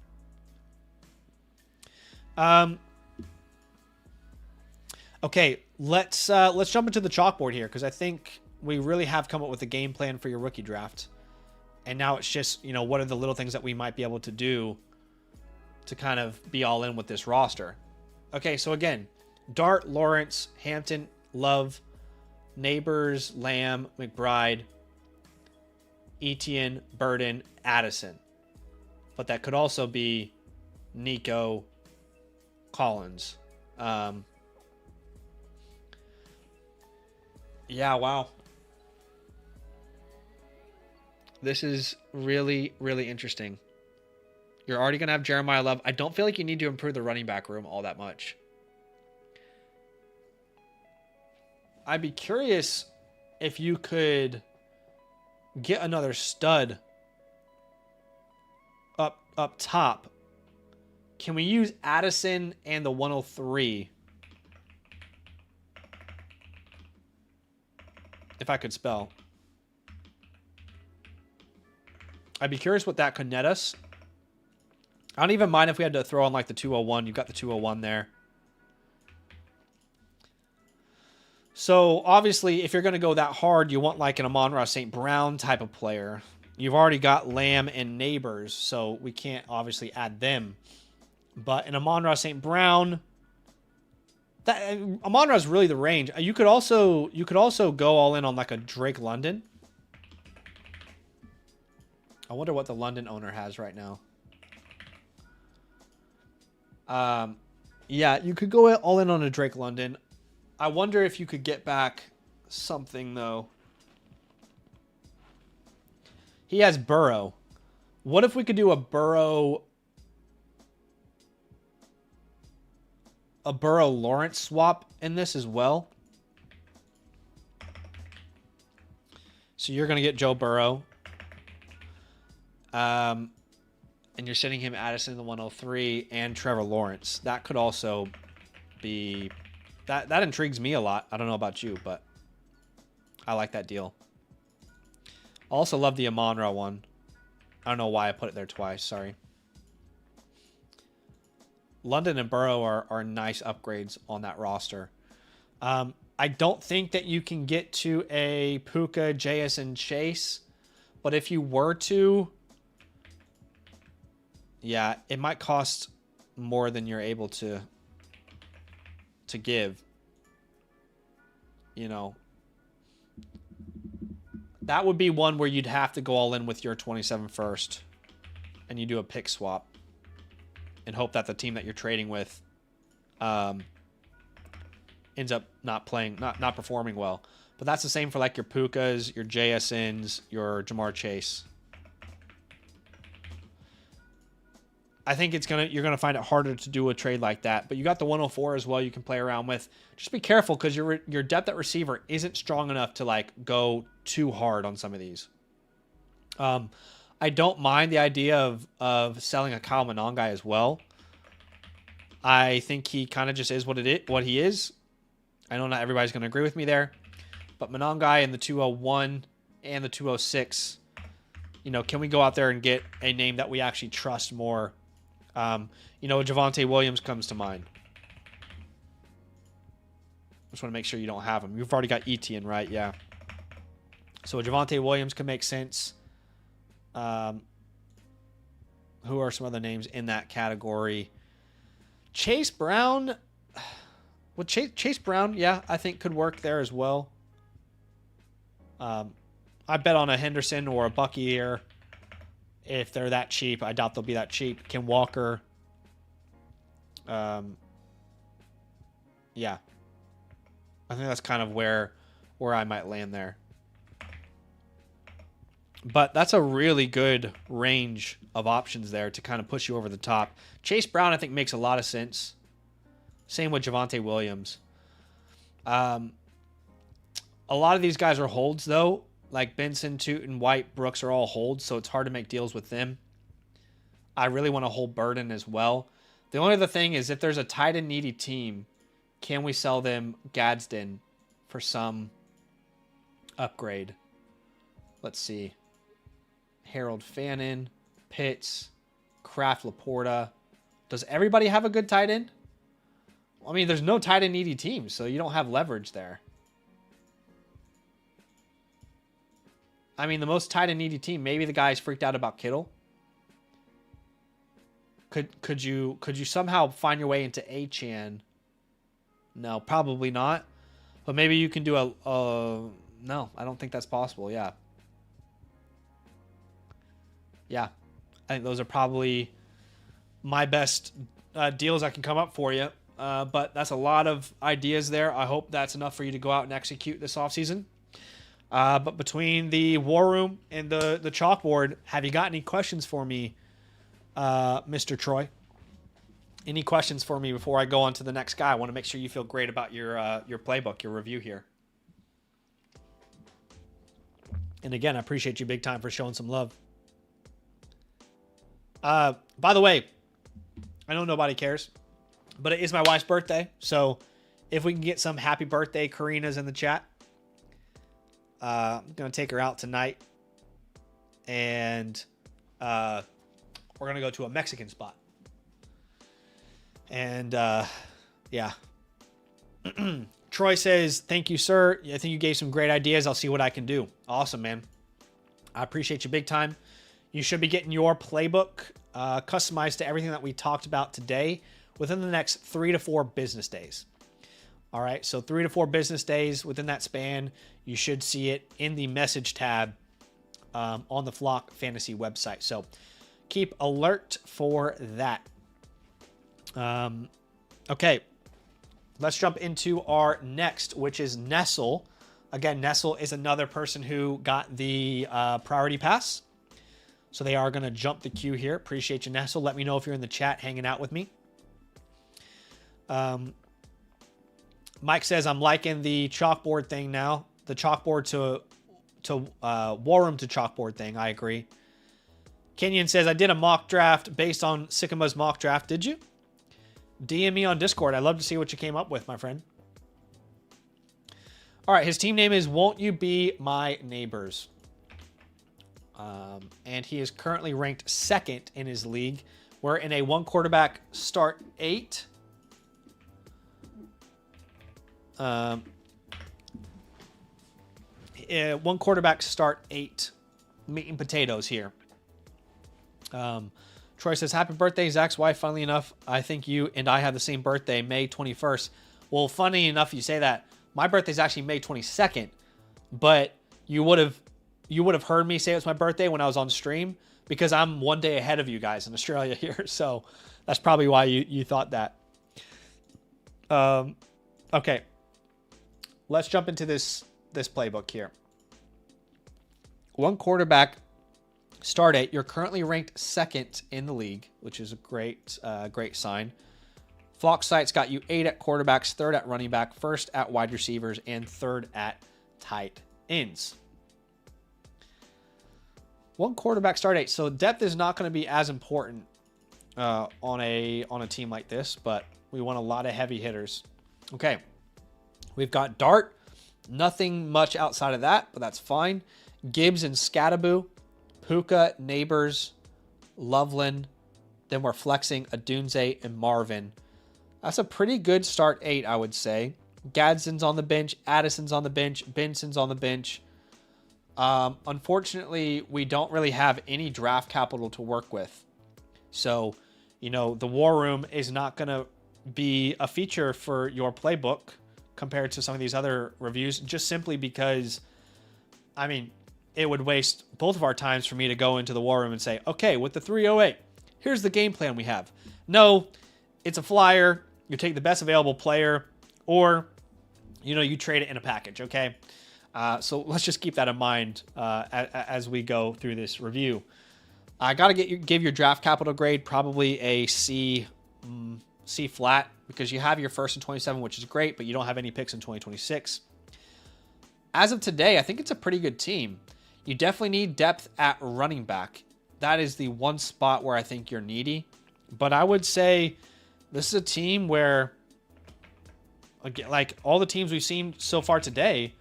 Okay, let's jump into the chalkboard here, because I think we really have come up with a game plan for your rookie draft. And now it's just, what are the little things that we might be able to do to kind of be all in with this roster. Okay, so again, Dart, Lawrence, Hampton, Love, Neighbors, Lamb, McBride. Etienne, Burden, Addison. But that could also be Nico, Collins. Yeah, wow. This is really, really interesting. You're already going to have Jeremiah Love. I don't feel like you need to improve the running back room all that much. I'd be curious if you could get another stud up top. Can we use Addison and the 103? If I could spell. I'd be curious what that could net us. I don't even mind if we had to throw on like the 201. You've got the 201 there. So obviously, if you're going to go that hard, you want like an Amon-Ra St. Brown type of player. You've already got Lamb and Neighbors, so we can't obviously add them. But an Amon-Ra St. Brown, Amon-Ra is really the range. You could also go all in on like a Drake London. I wonder what the London owner has right now. Yeah, you could go all in on a Drake London. I wonder if you could get back something though. He has Burrow. What if we could do a Burrow Lawrence swap in this as well? So you're going to get Joe Burrow. And you're sending him Addison in the 103 and Trevor Lawrence. That could also be... That intrigues me a lot. I don't know about you, but I like that deal. Also love the Amon-Ra one. I don't know why I put it there twice. Sorry. London and Burrow are nice upgrades on that roster. I don't think that you can get to a Puka, JS, and Chase. But if you were to... Yeah, it might cost more than you're able to give. You know, that would be one where you'd have to go all in with your 27 first, and you do a pick swap and hope that the team that you're trading with ends up not performing well. But that's the same for like your Pukas, your JSNs, your Jamar Chase. I think you're gonna find it harder to do a trade like that. But you got the 104 as well you can play around with. Just be careful because your depth at receiver isn't strong enough to like go too hard on some of these. I don't mind the idea of selling a Kyle Monangai as well. I think he kind of just is what he is. I know not everybody's gonna agree with me there, but Monangai and the 201 and the 206, you know, can we go out there and get a name that we actually trust more? You know, Javonte Williams comes to mind. Just want to make sure you don't have him. You've already got Etienne, right? Yeah. So Javonte Williams can make sense. Who are some other names in that category? Chase Brown. Well, Chase Brown, yeah, I think could work there as well. I bet on a Henderson or a Bucky here. If they're that cheap, I doubt they'll be that cheap. Ken Walker. Yeah. I think that's kind of where I might land there. But that's a really good range of options there to kind of push you over the top. Chase Brown, I think, makes a lot of sense. Same with Javonte Williams. A lot of these guys are holds, though. Like Benson, Tootin, White, Brooks are all holds, so it's hard to make deals with them. I really want to hold Burden as well. The only other thing is if there's a tight end needy team, can we sell them Gadsden for some upgrade? Let's see. Harold Fannin, Pitts, Kraft Laporta. Does everybody have a good tight end? I mean, there's no tight end needy team, so you don't have leverage there. I mean, the most tight end needy team, maybe the guy's freaked out about Kittle. Could you somehow find your way into Achane? No, probably not. But maybe you can do no, I don't think that's possible. Yeah. Yeah, I think those are probably my best deals I can come up for you. But that's a lot of ideas there. I hope that's enough for you to go out and execute this offseason. But between the War Room and the chalkboard, have you got any questions for me, Mr. Troy? Any questions for me before I go on to the next guy? I want to make sure you feel great about your playbook, your review here. And again, I appreciate you big time for showing some love. By the way, I know nobody cares, but it is my wife's birthday. So if we can get some happy birthday Karina's in the chat, I'm going to take her out tonight. And we're going to go to a Mexican spot. And yeah. Troy says, thank you, sir. I think you gave some great ideas. I'll see what I can do. Awesome, man. I appreciate you big time. You should be getting your playbook customized to everything that we talked about today within the next 3 to 4 business days. All right, so 3 to 4 business days within that span, you should see it in the message tab on the Flock Fantasy website. So keep alert for that. Okay, let's jump into our next, which is Nestle. Again, Nestle is another person who got the priority pass. So they are going to jump the queue here. Appreciate you, Nestle. Let me know if you're in the chat hanging out with me. Mike says, I'm liking the chalkboard thing now. The chalkboard to War Room to chalkboard thing. I agree. Kenyon says, I did a mock draft based on Sycama's mock draft. Did you? DM me on Discord. I'd love to see what you came up with, my friend. All right, his team name is Won't You Be My Neighbors. And he is currently ranked 2nd in his league. We're in a 1 quarterback start 8. 1 quarterback start 8 meat and potatoes here. Troy says, happy birthday, Zach's wife. Funnily enough, I think you and I have the same birthday, May 21st. Well, funny enough, you say that. My birthday is actually May 22nd, but you would have heard me say it was my birthday when I was on stream because I'm 1 day ahead of you guys in Australia here. So that's probably why you thought that. Okay. Let's jump into this playbook here. 1 quarterback start 8. You're currently ranked 2nd in the league, which is a great sign. Flock Site's got you 8 at quarterbacks, 3rd at running back, 1st at wide receivers, and 3rd at tight ends. 1 quarterback start 8. So depth is not going to be as important on a team like this, but we want a lot of heavy hitters. Okay. We've got Dart. Nothing much outside of that, but that's fine. Gibbs and Scataboo. Puka, Neighbors, Loveland. Then we're flexing Adunze and Marvin. That's a pretty good start 8, I would say. Gadsden's on the bench. Addison's on the bench. Benson's on the bench. Unfortunately, we don't really have any draft capital to work with. So, the War Room is not going to be a feature for your playbook compared to some of these other reviews, just simply because, it would waste both of our times for me to go into the War Room and say, okay, with the 308, here's the game plan we have. No, it's a flyer. You take the best available player, or, you trade it in a package, okay? So let's just keep that in mind as we go through this review. I got to give your draft capital grade probably a C flat, because you have your first in 27, which is great, but you don't have any picks in 2026. As of today, I think it's a pretty good team. You definitely need depth at running back. That is the one spot where I think you're needy. But I would say this is a team where, again, like all the teams we've seen so far today,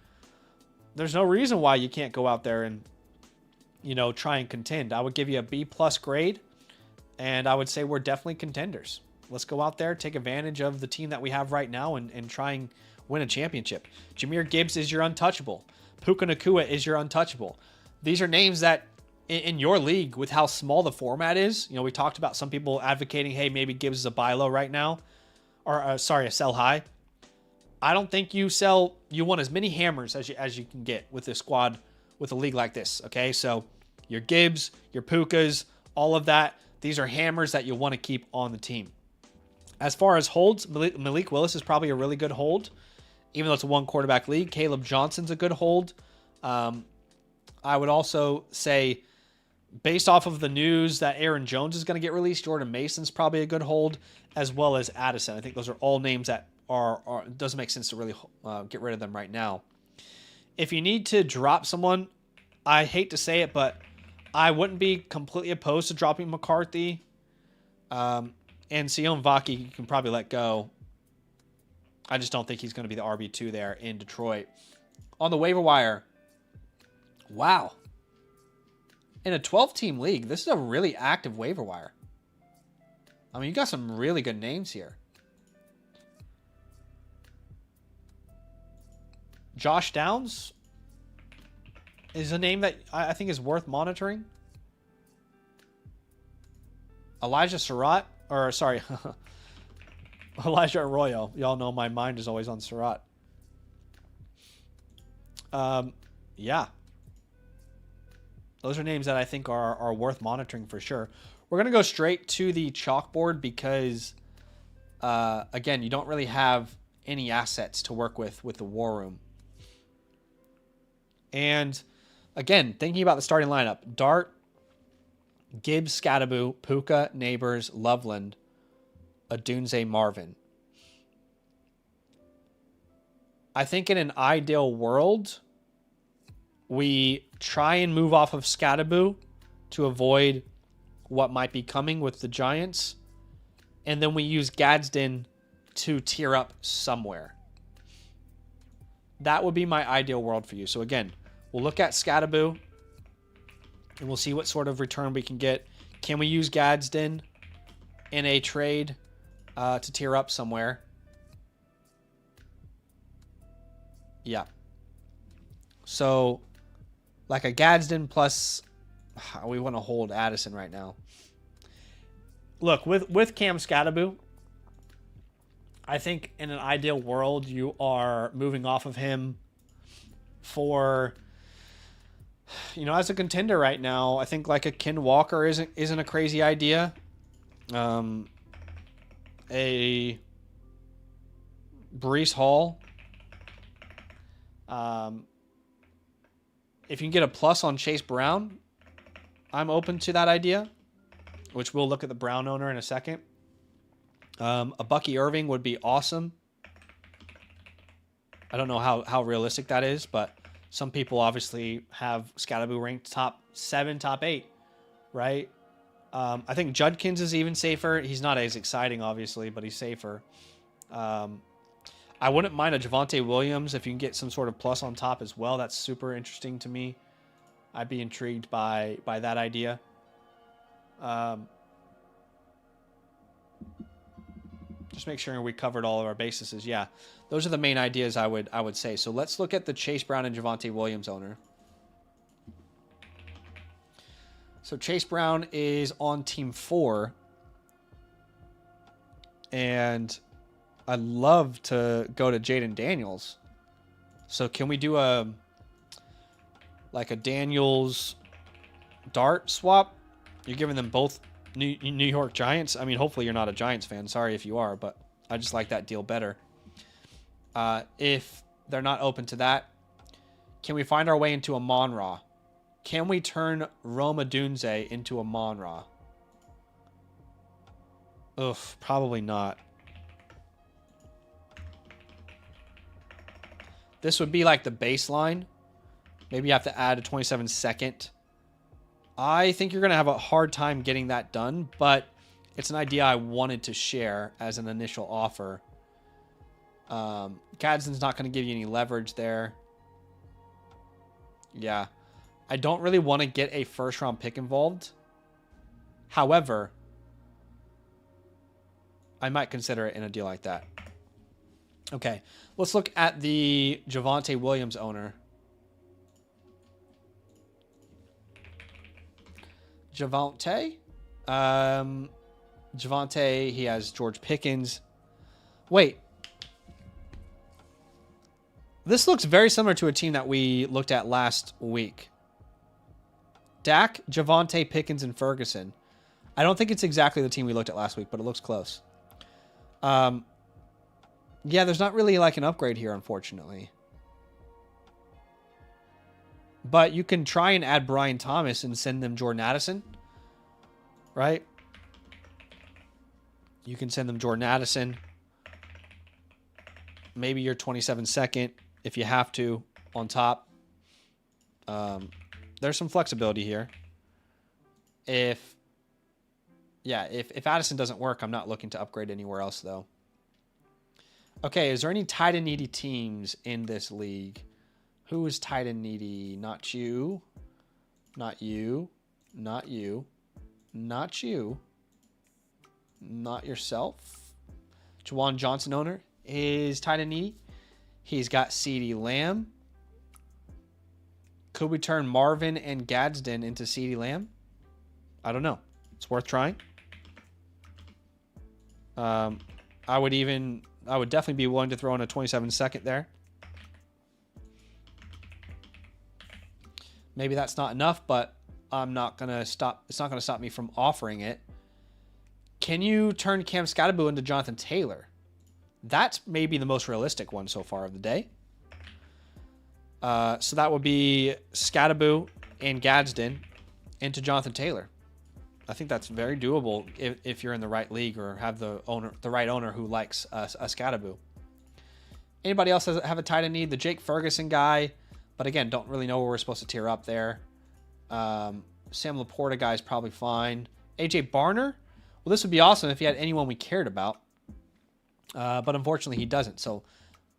there's no reason why you can't go out there and, try and contend. I would give you a B+ grade, and I would say we're definitely contenders. Let's go out there, take advantage of the team that we have right now, and try and win a championship. Jahmyr Gibbs is your untouchable. Puka Nacua is your untouchable. These are names that, in your league, with how small the format is, we talked about some people advocating, hey, maybe Gibbs is a buy low right now, or a sell high. I don't think you want as many hammers as you can get with this squad with a league like this. Okay, so Your Gibbs, your Pukas, all of that. These are hammers that you want to keep on the team. As far as holds, Malik Willis is probably a really good hold, even though it's a one quarterback league. Caleb Johnson's a good hold. I would also say, based off of the news that Aaron Jones is going to get released, Jordan Mason's probably a good hold, as well as Addison. I think those are all names that are doesn't make sense to really get rid of them right now. If you need to drop someone, I hate to say it, but I wouldn't be completely opposed to dropping McCarthy. And Sion Vaki, you can probably let go. I just don't think he's going to be the RB2 there in Detroit. On the waiver wire, wow. In a 12-team league, this is a really active waiver wire. I mean, you got some really good names here. Josh Downs is a name that I think is worth monitoring. Elijah Surratt, or sorry, Elijah Arroyo. Y'all know my mind is always on Surratt. Yeah. Those are names that I think are worth monitoring for sure. We're going to go straight to the chalkboard because, again, you don't really have any assets to work with the War Room. And, again, thinking about the starting lineup, Dart, Gibbs, Scattaboo, Puka, Neighbors, Loveland, Adunze, Marvin. I think in an ideal world, we try and move off of Scattaboo to avoid what might be coming with the Giants. And then we use Gadsden to tier up somewhere. That would be my ideal world for you. So again, we'll look at Scattaboo and we'll see what sort of return we can get. Can we use Gadsden in a trade to tier up somewhere? Yeah. So like a Gadsden plus, we want to hold Addison right now. Look, with Cam Scattaboo, I think in an ideal world, you are moving off of him for, as a contender right now. I think like a Ken Walker isn't a crazy idea. A Breece Hall. If you can get a plus on Chase Brown, I'm open to that idea, which we'll look at the Brown owner in a second. A Bucky Irving would be awesome. I don't know how realistic that is, but some people obviously have Scattaboo ranked top 7, top 8, right? I think Judkins is even safer. He's not as exciting, obviously, but he's safer. I wouldn't mind a Javonte Williams if you can get some sort of plus on top as well. That's super interesting to me. I'd be intrigued by that idea. Just make sure we covered all of our bases. Yeah, those are the main ideas I would say. So let's look at the Chase Brown and Javonte Williams owner. So Chase Brown is on team 4. And I'd love to go to Jaden Daniels. So can we do a Daniels Dart swap? You're giving them both New York Giants. I mean, hopefully you're not a Giants fan. Sorry if you are, but I just like that deal better. If they're not open to that, can we find our way into a Monra? Can we turn Rome Odunze into a Monra? Oof, probably not. This would be like the baseline. Maybe you have to add a 27-second. I think you're going to have a hard time getting that done, but it's an idea I wanted to share as an initial offer. Gadsden's not going to give you any leverage there. Yeah. I don't really want to get a first-round pick involved. However, I might consider it in a deal like that. Okay, let's look at the Javonte Williams owner. Javonte, he has George Pickens. Wait. This looks very similar to a team that we looked at last week. Dak, Javonte, Pickens, and Ferguson. I don't think it's exactly the team we looked at last week, but it looks close. Yeah, there's not really like an upgrade here, unfortunately. But you can try and add Brian Thomas and send them Jordan Addison, right? You can send them Jordan Addison. Maybe your 27-second if you have to on top. There's some flexibility here. If Addison doesn't work, I'm not looking to upgrade anywhere else, though. Okay, is there any tight end needy teams in this league? Who is tight end needy? Not you. Not you. Not you. Not you. Not yourself. Juwan Johnson owner is tight end needy. He's got CeeDee Lamb. Could we turn Marvin and Gadsden into CeeDee Lamb? I don't know. It's worth trying. I would definitely be willing to throw in a 27-second there. Maybe that's not enough, but I'm not going to stop. It's not going to stop me from offering it. Can you turn Cam Scatterbo into Jonathan Taylor? That's maybe the most realistic one so far of the day. So that would be Scatterbo and Gadsden into Jonathan Taylor. I think that's very doable if you're in the right league or have the right owner who likes a Scatterbo. Anybody else have a tight end need? The Jake Ferguson guy, but again, don't really know where we're supposed to tier up there. Sam Laporta guy is probably fine. AJ Barner? Well, this would be awesome if he had anyone we cared about. But unfortunately, he doesn't, so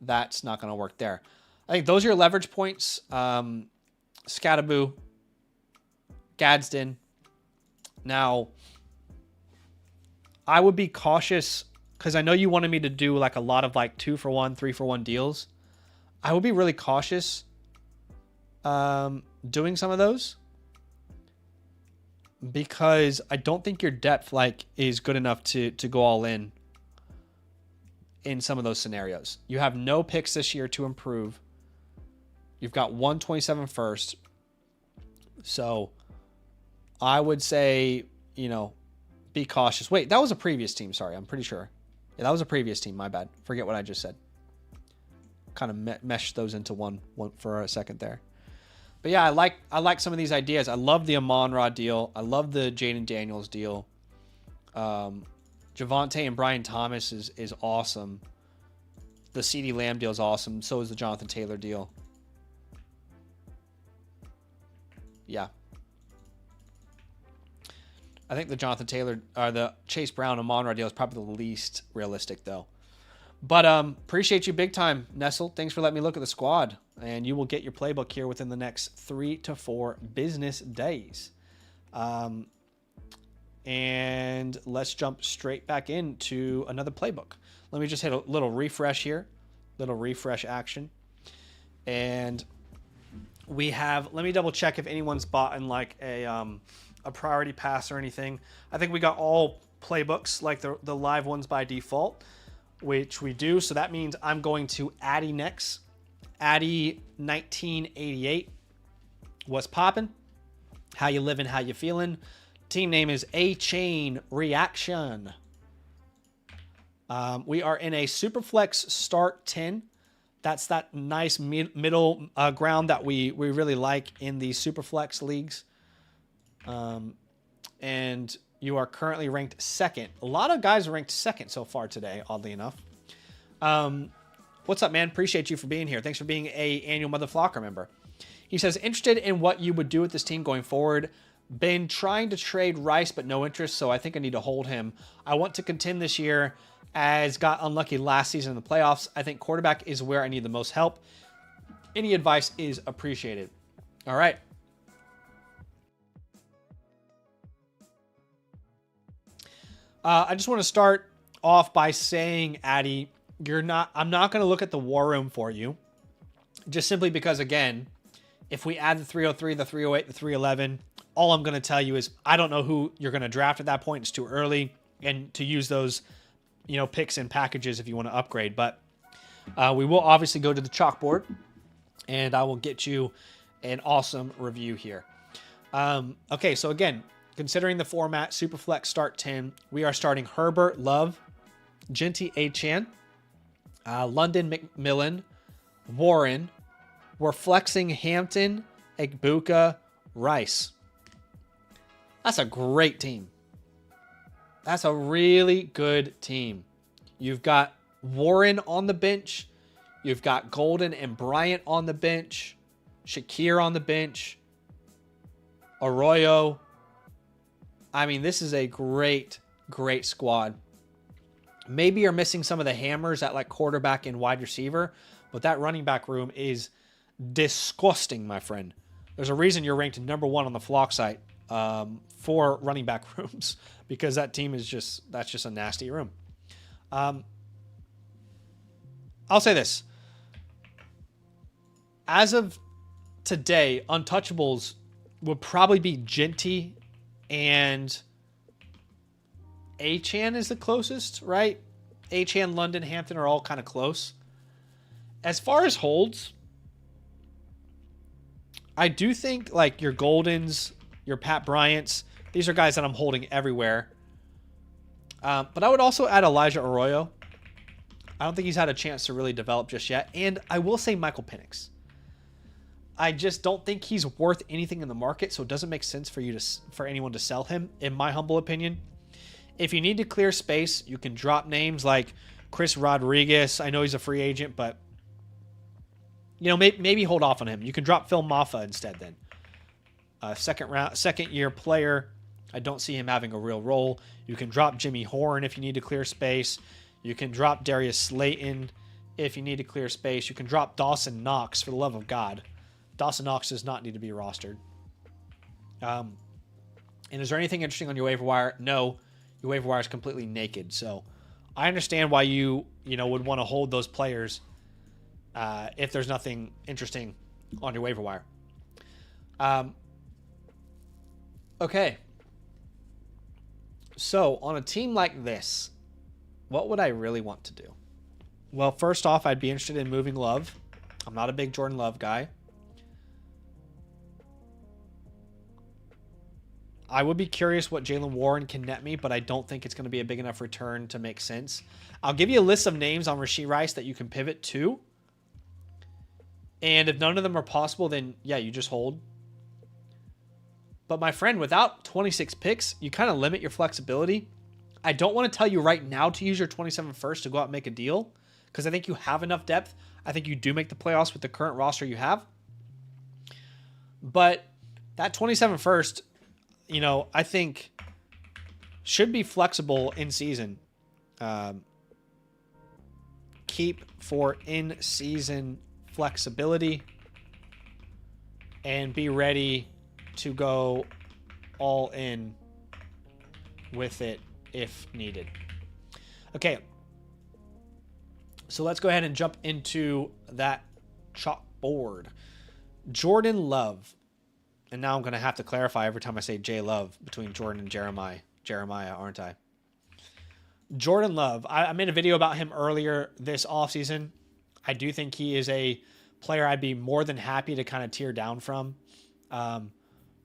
that's not going to work there. I think those are your leverage points. Scatterbo, Gadsden. Now, I would be cautious because I know you wanted me to do like a lot of like 2-for-1, 3-for-1 deals. I would be really cautious doing some of those because I don't think your depth like is good enough to go all in some of those scenarios. You have no picks this year to improve. You've got 127 first. So I would say, be cautious. Wait, that was a previous team. Sorry, I'm pretty sure. Yeah, that was a previous team. My bad. Forget what I just said. Kind of meshed those into one for a second there. But yeah, I like some of these ideas. I love the Amon-Ra deal. I love the Jaden Daniels deal. Javonte and Brian Thomas is awesome. The CeeDee Lamb deal is awesome. So is the Jonathan Taylor deal. Yeah. I think the Jonathan Taylor or the Chase Brown Amon-Ra deal is probably the least realistic though. But appreciate you big time, Nestle. Thanks for letting me look at the squad. And you will get your playbook here within the next 3 to 4 business days. And let's jump straight back into another playbook. Let me just hit a little refresh here. Little refresh action. And we have, let me double check if anyone's bought in like a priority pass or anything. I think we got all playbooks, like the live ones by default, which we do. So that means I'm going to Addy next. Addy 1988. What's poppin'? How you living? How you feeling? Team name is A Chain Reaction. We are in a Superflex Start 10. That's that nice middle ground that we really like in the Superflex leagues. And you are currently ranked second. A lot of guys are ranked second so far today, oddly enough. What's up, man? Appreciate you for being here. Thanks for being a annual Mother Flocker member. He says, interested in what you would do with this team going forward. Been trying to trade Rice, but no interest, so I think I need to hold him. I want to contend this year, as got unlucky last season in the playoffs. I think quarterback is where I need the most help. Any advice is appreciated. All right. I just want to start off by saying, Addy, I'm not going to look at the war room for you. Just simply because, again, if we add the 303, the 308, the 311, all I'm going to tell you is I don't know who you're going to draft at that point. It's too early and to use those, picks and packages if you want to upgrade. But we will obviously go to the chalkboard and I will get you an awesome review here. Okay, so again, considering the format, Superflex start 10, we are starting Herbert, Love, Genty, Achan, London, McMillan, Warren. We're flexing Hampton, Egbuka, Rice. That's a great team. That's a really good team. You've got Warren on the bench. You've got Golden and Bryant on the bench. Shakir on the bench. Arroyo. I mean, this is a great, great squad. Maybe you're missing some of the hammers at like quarterback and wide receiver, but that running back room is disgusting, my friend. There's a reason you're ranked number 1 on the Flock site for running back rooms, because that team is that's just a nasty room. I'll say this. As of today, untouchables would probably be Genty and Achan is the closest, right? Achan, London, Hampton are all kind of close. As far as holds, I do think like your Goldens, your Pat Bryants, these are guys that I'm holding everywhere. But I would also add Elijah Arroyo. I don't think he's had a chance to really develop just yet. And I will say Michael Penix. I just don't think he's worth anything in the market, so it doesn't make sense for anyone to sell him, in my humble opinion. If you need to clear space, you can drop names like Chris Rodriguez. I know he's a free agent, but you know, maybe hold off on him. You can drop Phil Maffa instead then. Second year player. I don't see him having a real role. You can drop Jimmy Horn if you need to clear space. You can drop Darius Slayton if you need to clear space. You can drop Dawson Knox, for the love of God. Dawson Knox does not need to be rostered. And is there anything interesting on your waiver wire? No. Your waiver wire is completely naked. So I understand why you would want to hold those players if there's nothing interesting on your waiver wire. Okay. So on a team like this, what would I really want to do? Well, first off, I'd be interested in moving Love. I'm not a big Jordan Love guy. I would be curious what Jaylen Warren can net me, but I don't think it's going to be a big enough return to make sense. I'll give you a list of names on Rashee Rice that you can pivot to. And if none of them are possible, then yeah, you just hold. But my friend, without 26 picks, you kind of limit your flexibility. I don't want to tell you right now to use your 27 first to go out and make a deal, because I think you have enough depth. I think you do make the playoffs with the current roster you have. But that 27 first, I think should be flexible in season. Keep for in-season flexibility and be ready to go all in with it if needed. Okay. So let's go ahead and jump into that chalkboard. Jordan Love. And now I'm going to have to clarify every time I say J Love between Jordan and Jeremiah. Jeremiah, aren't I? Jordan Love. I made a video about him earlier this offseason. I do think he is a player I'd be more than happy to kind of tear down from.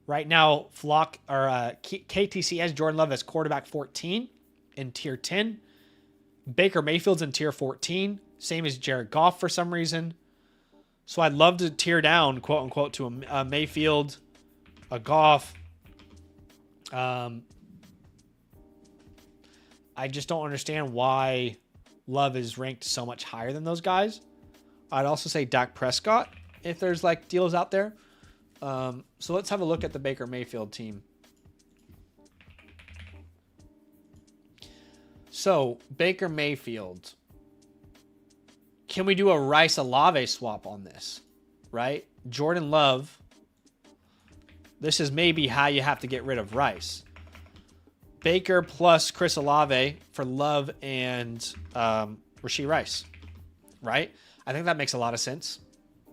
Right now, Flock or KTC has Jordan Love as quarterback 14 in tier 10. Baker Mayfield's in tier 14, same as Jared Goff for some reason. So I'd love to tear down, quote unquote, to a Mayfield, a Goff. I just don't understand why Love is ranked so much higher than those guys. I'd also say Dak Prescott if there's like deals out there. So let's have a look at the Baker Mayfield team. So Baker Mayfield. Can we do a Rice Olave swap on this? Right? Jordan Love. This is maybe how you have to get rid of Rice. Baker plus Chris Olave for Love and Rashee Rice. Right? I think that makes a lot of sense.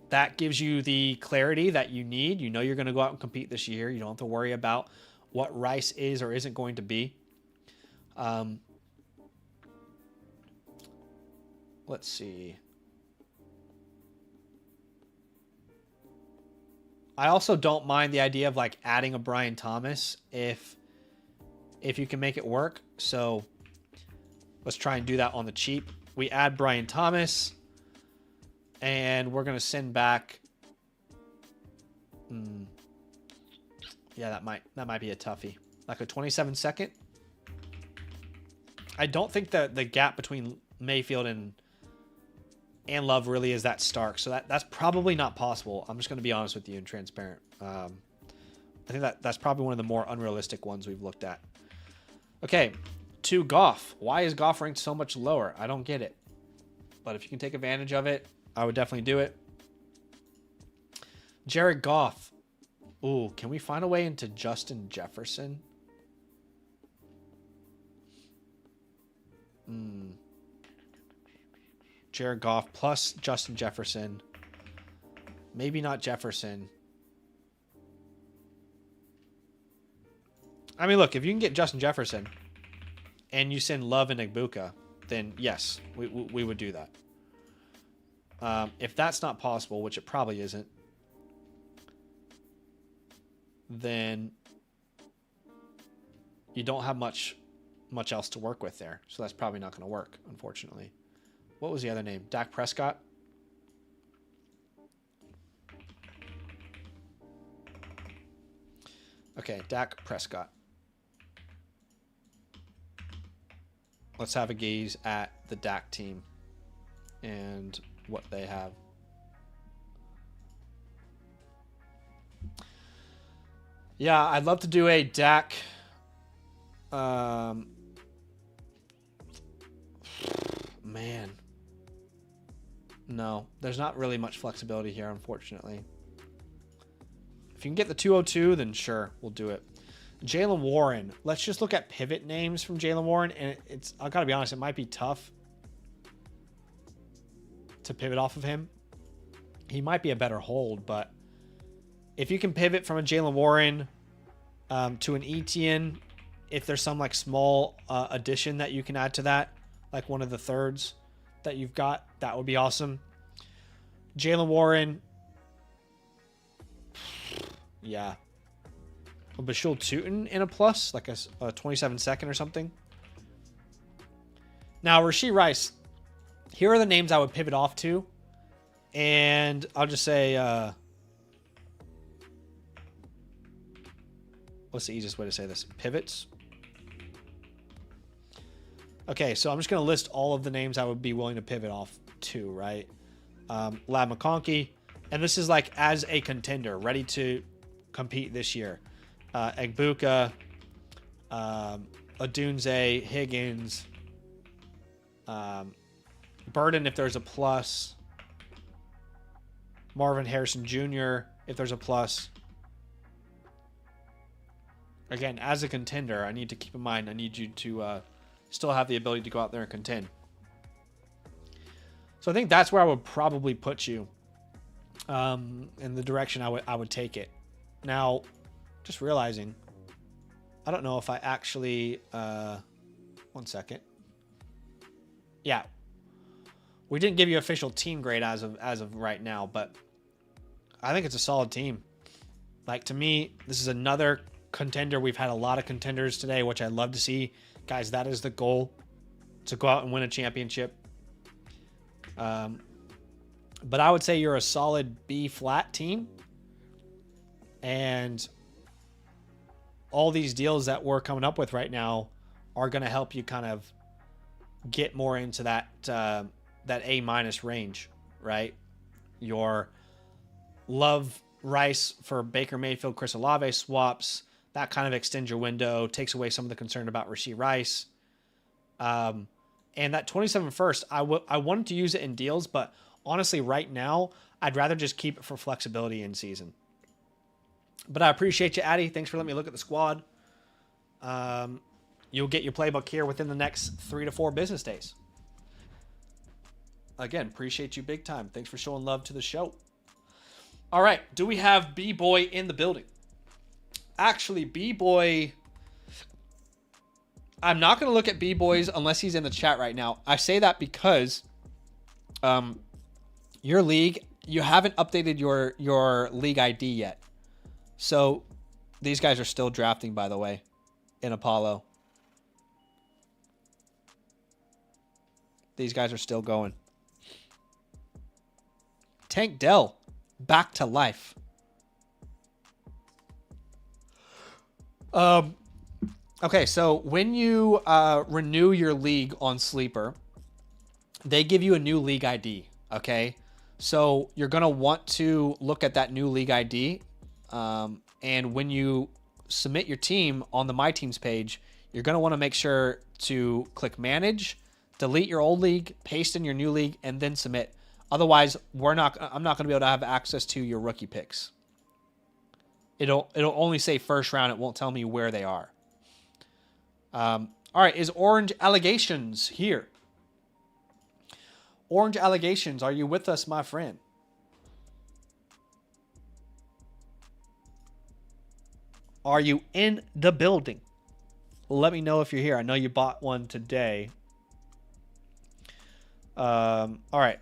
That gives you the clarity that you need. You know you're going to go out and compete this year. You don't have to worry about what Rice is or isn't going to be. Let's see. I also don't mind the idea of like adding a Brian Thomas if you can make it work. So let's try and do that on the cheap. We add Brian Thomas, and we're going to send back. Yeah, that might be a toughie. Like a 27-second. I don't think that the gap between Mayfield and Love really is that stark. So that's probably not possible. I'm just going to be honest with you and transparent. I think that's probably one of the more unrealistic ones we've looked at. Okay, to Goff. Why is Goff ranked so much lower? I don't get it. But if you can take advantage of it, I would definitely do it. Jared Goff. Ooh, can we find a way into Justin Jefferson? Jared Goff plus Justin Jefferson. Maybe not Jefferson. I mean, look, if you can get Justin Jefferson and you send Love and Igbuka, then yes, we would do that. If that's not possible, which it probably isn't, then you don't have much else to work with there. So that's probably not going to work, unfortunately. What was the other name? Dak Prescott? Okay, Dak Prescott. Let's have a gaze at the Dak team and what they have. Yeah, I'd love to do a Dak. Man. No, there's not really much flexibility here, unfortunately. If you can get the 202, then sure, we'll do it. Jaylen Warren. Let's just look at pivot names from Jaylen Warren. And I gotta be honest, it might be tough to pivot off of him. He might be a better hold, but if you can pivot from a Jaylen Warren to an Etienne, if there's some like small addition that you can add to that, like one of the thirds that you've got, that would be awesome. Jaylen Warren. Yeah. A Bashul Tutin in a plus, like a 27-second or something. Now, Rashee Rice. Here are the names I would pivot off to. And I'll just say... what's the easiest way to say this? Pivots. Okay, so I'm just going to list all of the names I would be willing to pivot off to, right? Lab McConkey. And this is like as a contender, ready to compete this year. Egbuka, Odunze, Higgins, Burden if there's a plus, Marvin Harrison Jr. if there's a plus. Again, as a contender, I need to keep in mind, I need you to still have the ability to go out there and contend. So I think that's where I would probably put you in the direction I would take it. Now, just realizing, I don't know if I actually, 1 second. Yeah. We didn't give you official team grade as of right now, but I think it's a solid team. Like, to me, this is another contender. We've had a lot of contenders today, which I love to see. Guys, that is the goal, to go out and win a championship. But I would say you're a solid B-flat team. And all these deals that we're coming up with right now are going to help you kind of get more into that A- range, right? Your Love Rice for Baker Mayfield, Chris Olave swaps, that kind of extends your window, takes away some of the concern about Rashee Rice. And that 27 first, I wanted to use it in deals, but honestly, right now, I'd rather just keep it for flexibility in season. But I appreciate you, Addy. Thanks for letting me look at the squad. You'll get your playbook here within the next 3 to 4 business days. Again, appreciate you big time. Thanks for showing love to the show. All right. Do we have B-Boy in the building? Actually, B-Boy... I'm not going to look at B-Boys unless he's in the chat right now. I say that because your league you haven't updated your league ID yet. So these guys are still drafting, by the way, in Apollo. These guys are still going. Tank Dell, back to life. Okay, so when you renew your league on Sleeper, they give you a new league ID, okay? So you're going to want to look at that new league ID. And when you submit your team on the My Teams page, you're going to want to make sure to click Manage, delete your old league, paste in your new league, and then submit. Otherwise, I'm not going to be able to have access to your rookie picks. It'll only say first round. It won't tell me where they are. All right, is Orange Allegations here? Orange Allegations, are you with us, my friend? Are you in the building? Let me know if you're here. I know you bought one today. All right.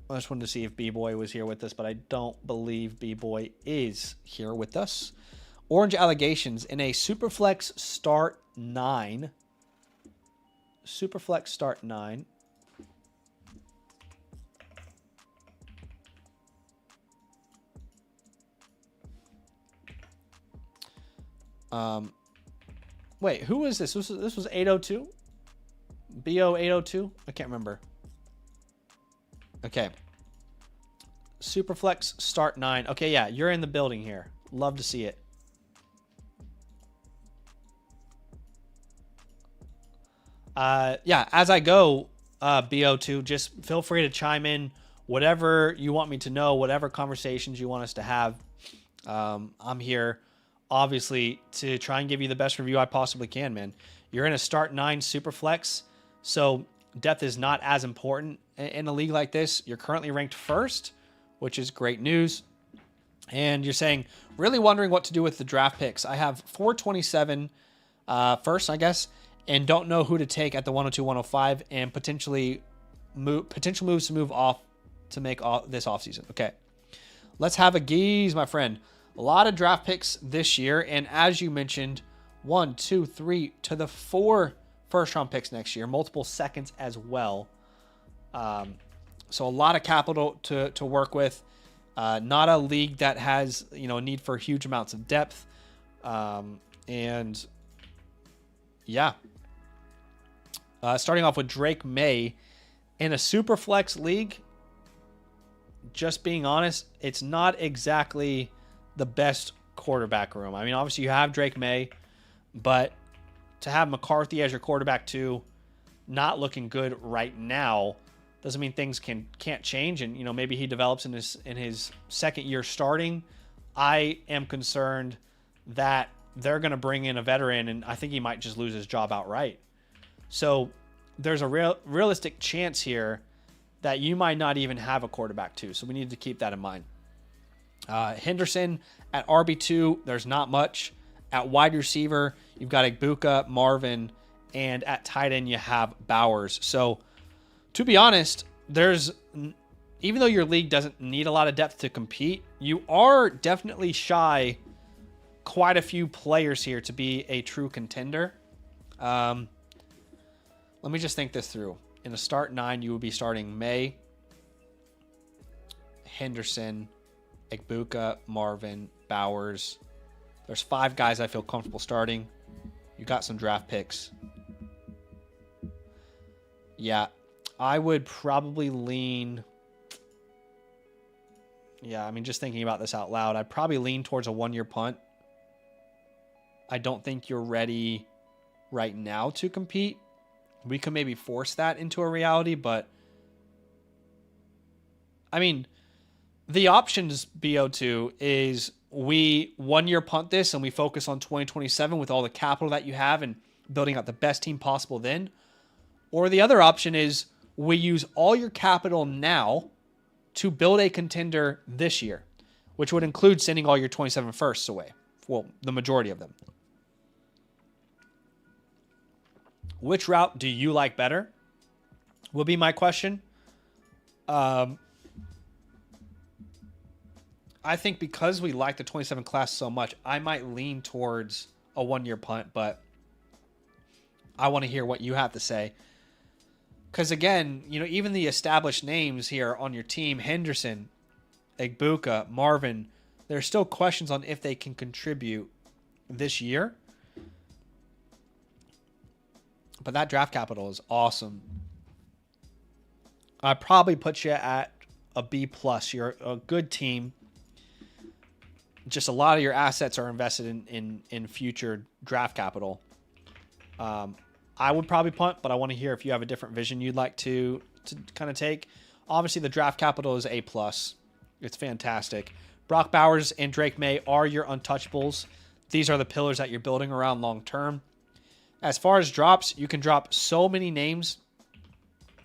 I just wanted to see if B-Boy was here with us, but I don't believe B-Boy is here with us. Orange Allegations in a Superflex Start 9. Superflex Start 9. Wait, who is this? This was 802? BO 802? I can't remember. Okay. Superflex Start 9. Okay, yeah, you're in the building here. Love to see it. Yeah, as I go, BO2, just feel free to chime in whatever you want me to know, whatever conversations you want us to have. I'm here, obviously, to try and give you the best review I possibly can, man. You're in a Start 9 Superflex, so depth is not as important in a league like this. You're currently ranked first, which is great news. And you're saying, really wondering what to do with the draft picks. I have 427 first, I guess, and don't know who to take at the 102, 105, and potential moves to move off to make this offseason. Okay, let's have a geese, my friend. A lot of draft picks this year, and as you mentioned, 1, 2, 3 to the 4 first-round picks next year, multiple seconds as well. So a lot of capital to work with. Not a league that has a need for huge amounts of depth, and yeah. Starting off with Drake May in a super flex league. Just being honest, it's not exactly the best quarterback room. I mean, obviously you have Drake May, but to have McCarthy as your quarterback too, not looking good right now, doesn't mean things can't change. And maybe he develops in his second year starting. I am concerned that they're going to bring in a veteran, and I think he might just lose his job outright. So there's a realistic chance here that you might not even have a quarterback too. So we need to keep that in mind. Henderson at RB2, there's not much. At wide receiver, you've got Igbuka, Marvin, and at tight end you have Bowers. So to be honest, even though your league doesn't need a lot of depth to compete, you are definitely shy quite a few players here to be a true contender. Let me just think this through. In a Start 9, you would be starting May, Henderson, Igbuka, Marvin, Bowers. There's 5 guys I feel comfortable starting. You got some draft picks. Yeah, I would probably lean... Yeah, I mean, just thinking about this out loud, I'd probably lean towards a 1-year punt. I don't think you're ready right now to compete. We could maybe force that into a reality, but I mean, the options, BO2, is we 1-year punt this and we focus on 2027 with all the capital that you have and building out the best team possible then. Or the other option is we use all your capital now to build a contender this year, which would include sending all your 27 firsts away. Well, the majority of them. Which route do you like better? Will be my question. I think because we like the 27 class so much, I might lean towards a 1-year punt, but I want to hear what you have to say. Because again, even the established names here on your team, Henderson, Egbuka, Marvin, there's still questions on if they can contribute this year. But that draft capital is awesome. I'd probably put you at a B+. You're a good team. Just a lot of your assets are invested in future draft capital. I would probably punt, but I want to hear if you have a different vision you'd like to kind of take. Obviously, the draft capital is A+. It's fantastic. Brock Bowers and Drake May are your untouchables. These are the pillars that you're building around long term. As far as drops, you can drop so many names.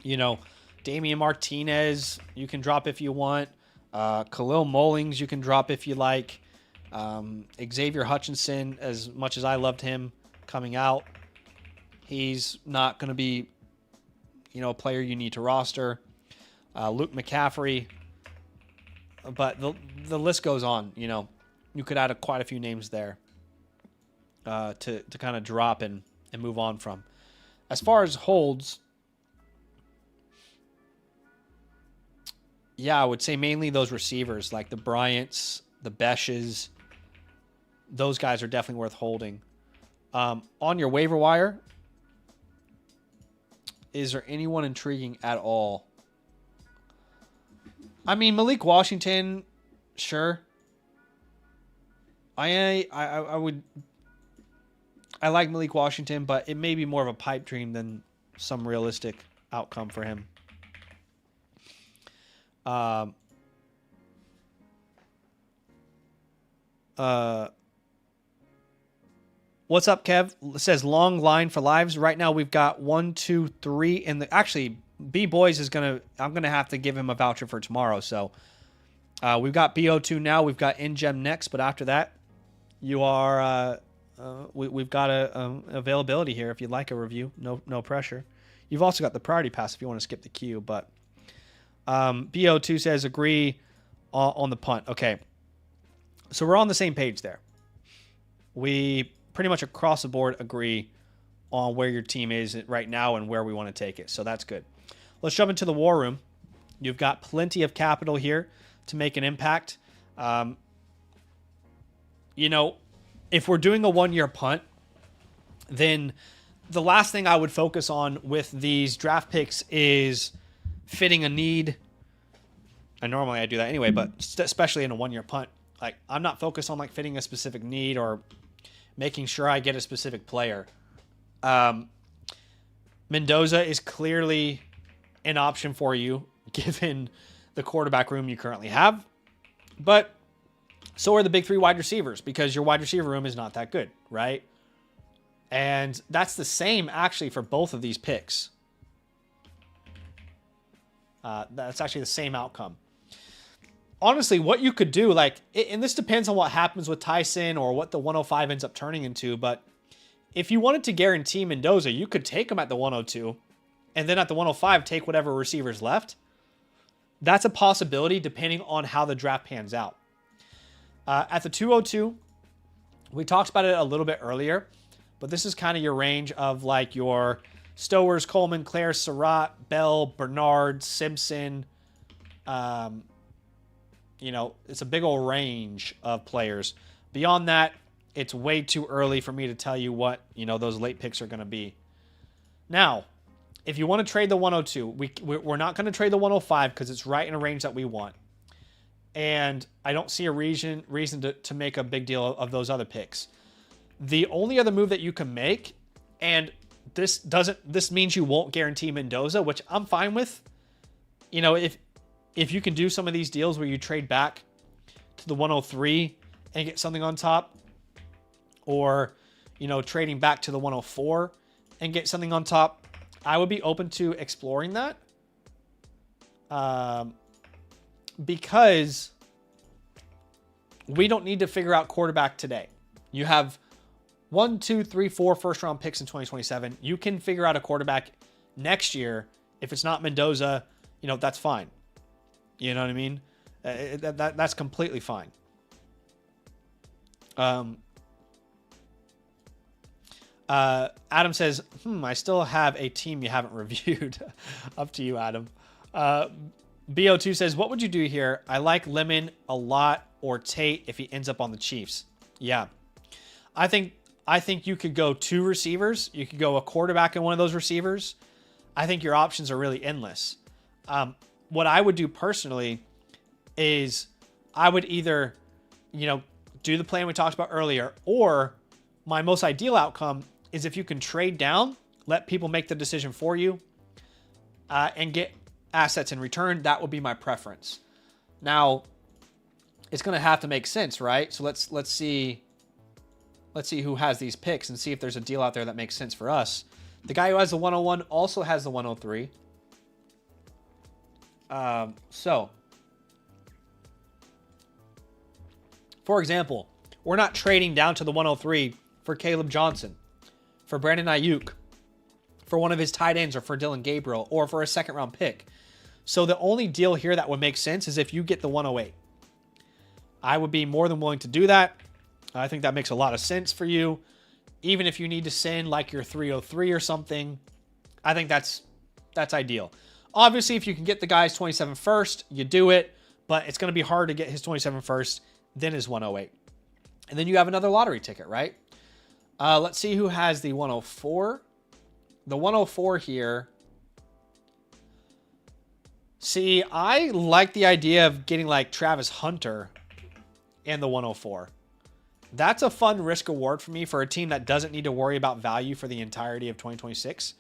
Damian Martinez, you can drop if you want. Khalil Mullings, you can drop if you like. Xavier Hutchinson, as much as I loved him coming out, he's not going to be, a player you need to roster. Luke McCaffrey. But the list goes on, You could add quite a few names there to kind of drop and move on from. As far as holds, yeah, I would say mainly those receivers, like the Bryants, the Beshes. Those guys are definitely worth holding. On your waiver wire, is there anyone intriguing at all? I mean, Malik Washington, sure. I like Malik Washington, but it may be more of a pipe dream than some realistic outcome for him. What's up, Kev? It says long line for lives. Right now we've got 1, 2, 3 in the. Actually, B Boys is gonna. I'm gonna have to give him a voucher for tomorrow. So we've got BO2 now. We've got InGem next, but after that, you are. We've got a availability here if you'd like a review. No pressure. You've also got the priority pass if you want to skip the queue. But BO2 says agree on the punt. Okay, so we're on the same page there. We pretty much across the board agree on where your team is right now and where we want to take it. So that's good. Let's jump into the war room. You've got plenty of capital here to make an impact. If we're doing a 1-year punt, then the last thing I would focus on with these draft picks is fitting a need. And normally I do that anyway, but especially in a 1-year punt, like I'm not focused on like fitting a specific need or making sure I get a specific player. Mendoza is clearly an option for you given the quarterback room you currently have, but so are the big 3 wide receivers because your wide receiver room is not that good, right? And that's the same actually for both of these picks. That's actually the same outcome. Honestly, what you could do, and this depends on what happens with Tyson or what the 105 ends up turning into, but if you wanted to guarantee Mendoza, you could take him at the 102, and then at the 105, take whatever receivers left. That's a possibility depending on how the draft pans out. At the 202, we talked about it a little bit earlier, but this is kind of your range of like your Stowers, Coleman, Claire, Surratt, Bell, Bernard, Simpson. It's a big old range of players. Beyond that, it's way too early for me to tell you what, those late picks are going to be. Now, if you want to trade the 102, we're not going to trade the 105 because it's right in a range that we want. And I don't see a reason to make a big deal of those other picks. The only other move that you can make, and this means you won't guarantee Mendoza, which I'm fine with. If you can do some of these deals where you trade back to the 103 and get something on top, or, trading back to the 104 and get something on top, I would be open to exploring that. Because we don't need to figure out quarterback today. You have 1, 2, 3, 4 first-round picks in 2027. You can figure out a quarterback next year. If it's not Mendoza, you know, that's fine. You know what I mean? That's completely fine. Adam says, I still have a team you haven't reviewed. Up to you, Adam. BO2 says, what would you do here? I like Lemon a lot, or Tate if he ends up on the Chiefs. Yeah. I think you could go 2 receivers. You could go a quarterback and one of those receivers. I think your options are really endless. What I would do personally is I would either, you know, do the plan we talked about earlier, or my most ideal outcome is if you can trade down, let people make the decision for you, and get assets in return. That would be my preference. Now, it's going to have to make sense, right? So let's see who has these picks and see if there's a deal out there that makes sense for us. The guy who has the 101 also has the 103. So, for example, we're not trading down to the 103 for Caleb Johnson, for Brandon Ayuk, for one of his tight ends, or for Dylan Gabriel, or for a second-round pick. So the only deal here that would make sense is if you get the 108. I would be more than willing to do that. I think that makes a lot of sense for you. Even if you need to send like your 303 or something, I think that's ideal. Obviously, if you can get the guy's 27 first, you do it, but it's going to be hard to get his 27 first, then his 108. And then you have another lottery ticket, right? Let's see who has the 104. The 104 here. See, I like the idea of getting like Travis Hunter and the 104. That's a fun risk reward for me for a team that doesn't need to worry about value for the entirety of 2026.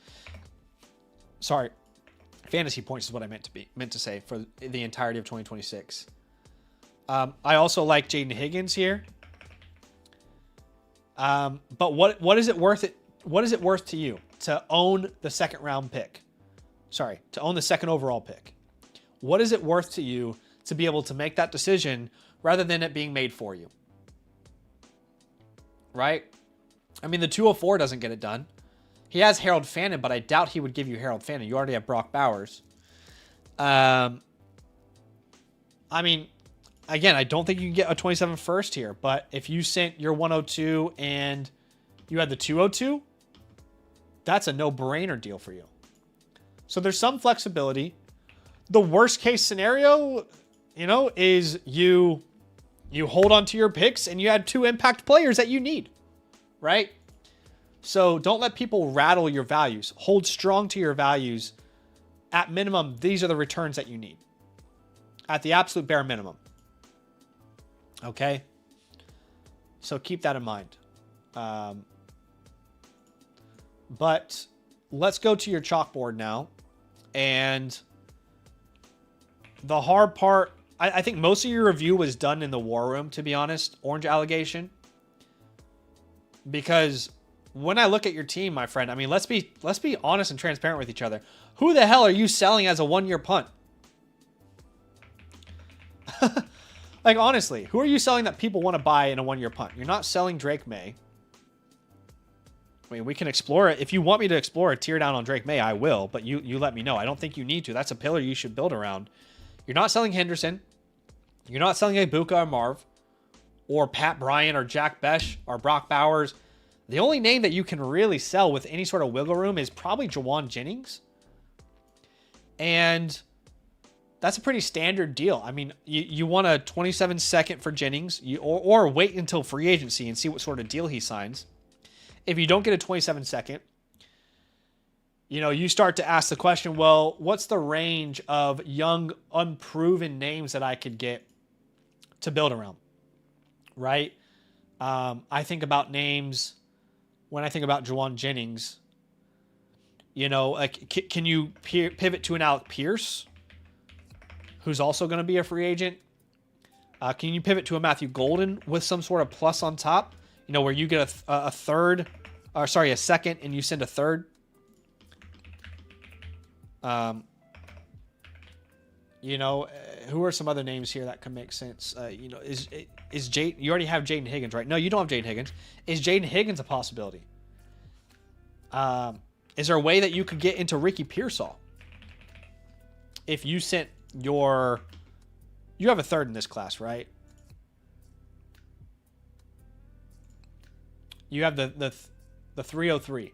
Sorry, fantasy points is what I meant to say for the entirety of 2026. I also like Jaden Higgins here. But what is it worth it? What is it worth to you to own the second round pick? Sorry, to own the second overall pick. What is it worth to you to be able to make that decision rather than it being made for you? Right? I mean, the 204 doesn't get it done. He has Harold Fannin, but I doubt he would give you Harold Fannin. You already have Brock Bowers. I mean, again, I don't think you can get a 27 first here, but if you sent your 102 and you had the 202, that's a no-brainer deal for you. So there's some flexibility. The worst case scenario, you know, is you hold on to your picks and you had 2 impact players that you need, right? So don't let people rattle your values. Hold strong to your values. At minimum, these are the returns that you need. At the absolute bare minimum. Okay? So keep that in mind. But let's go to your chalkboard now. And the hard part, I think most of your review was done in the war room, to be honest. Orange allegation. Because when I look at your team, my friend, I mean, let's be honest and transparent with each other. Who the hell are you selling as a 1-year punt? Like, honestly, who are you selling that people want to buy in a 1-year punt? You're not selling Drake May. I mean, we can explore it. If you want me to explore a tear down on Drake May, I will, but you let me know. I don't think you need to. That's a pillar you should build around. You're not selling Henderson. You're not selling Ibuka or Marv or Pat Bryant or Jack Besh or Brock Bowers. The only name that you can really sell with any sort of wiggle room is probably Jawan Jennings. And that's a pretty standard deal. I mean, you want a 27 second for Jennings, or wait until free agency and see what sort of deal he signs. If you don't get a 27 second, you know, you start to ask the question, well, what's the range of young, unproven names that I could get to build around, right? I think about names when I think about Jawan Jennings. You know, like, can you pivot to an Alec Pierce, who's also going to be a free agent? Can you pivot to a Matthew Golden with some sort of plus on top? You know, where you get a second, and you send a third. You know, who are some other names here that can make sense? You know, is Jade? You already have Jaden Higgins, right? No, you don't have Jaden Higgins. Is Jaden Higgins a possibility? Is there a way that you could get into Ricky Pearsall? If you sent your... You have a third in this class, right? You have the 303.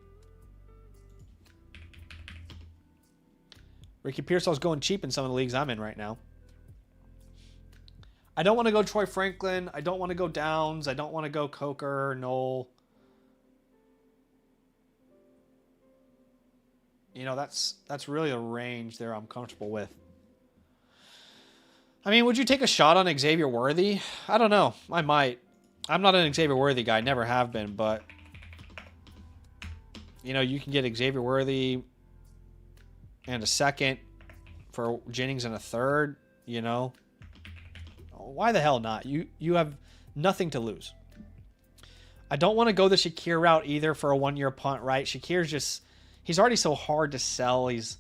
Ricky Pearsall's going cheap in some of the leagues I'm in right now. I don't want to go Troy Franklin. I don't want to go Downs. I don't want to go Coker, Knoll. You know, that's really a range there I'm comfortable with. I mean, would you take a shot on Xavier Worthy? I don't know. I might. I'm not an Xavier Worthy guy. Never have been, but... You know, you can get Xavier Worthy and a second for Jennings and a third, you know. Why the hell not? You have nothing to lose. I don't want to go the Shakir route either for a one-year punt, right? Shakir's just... He's already so hard to sell. He's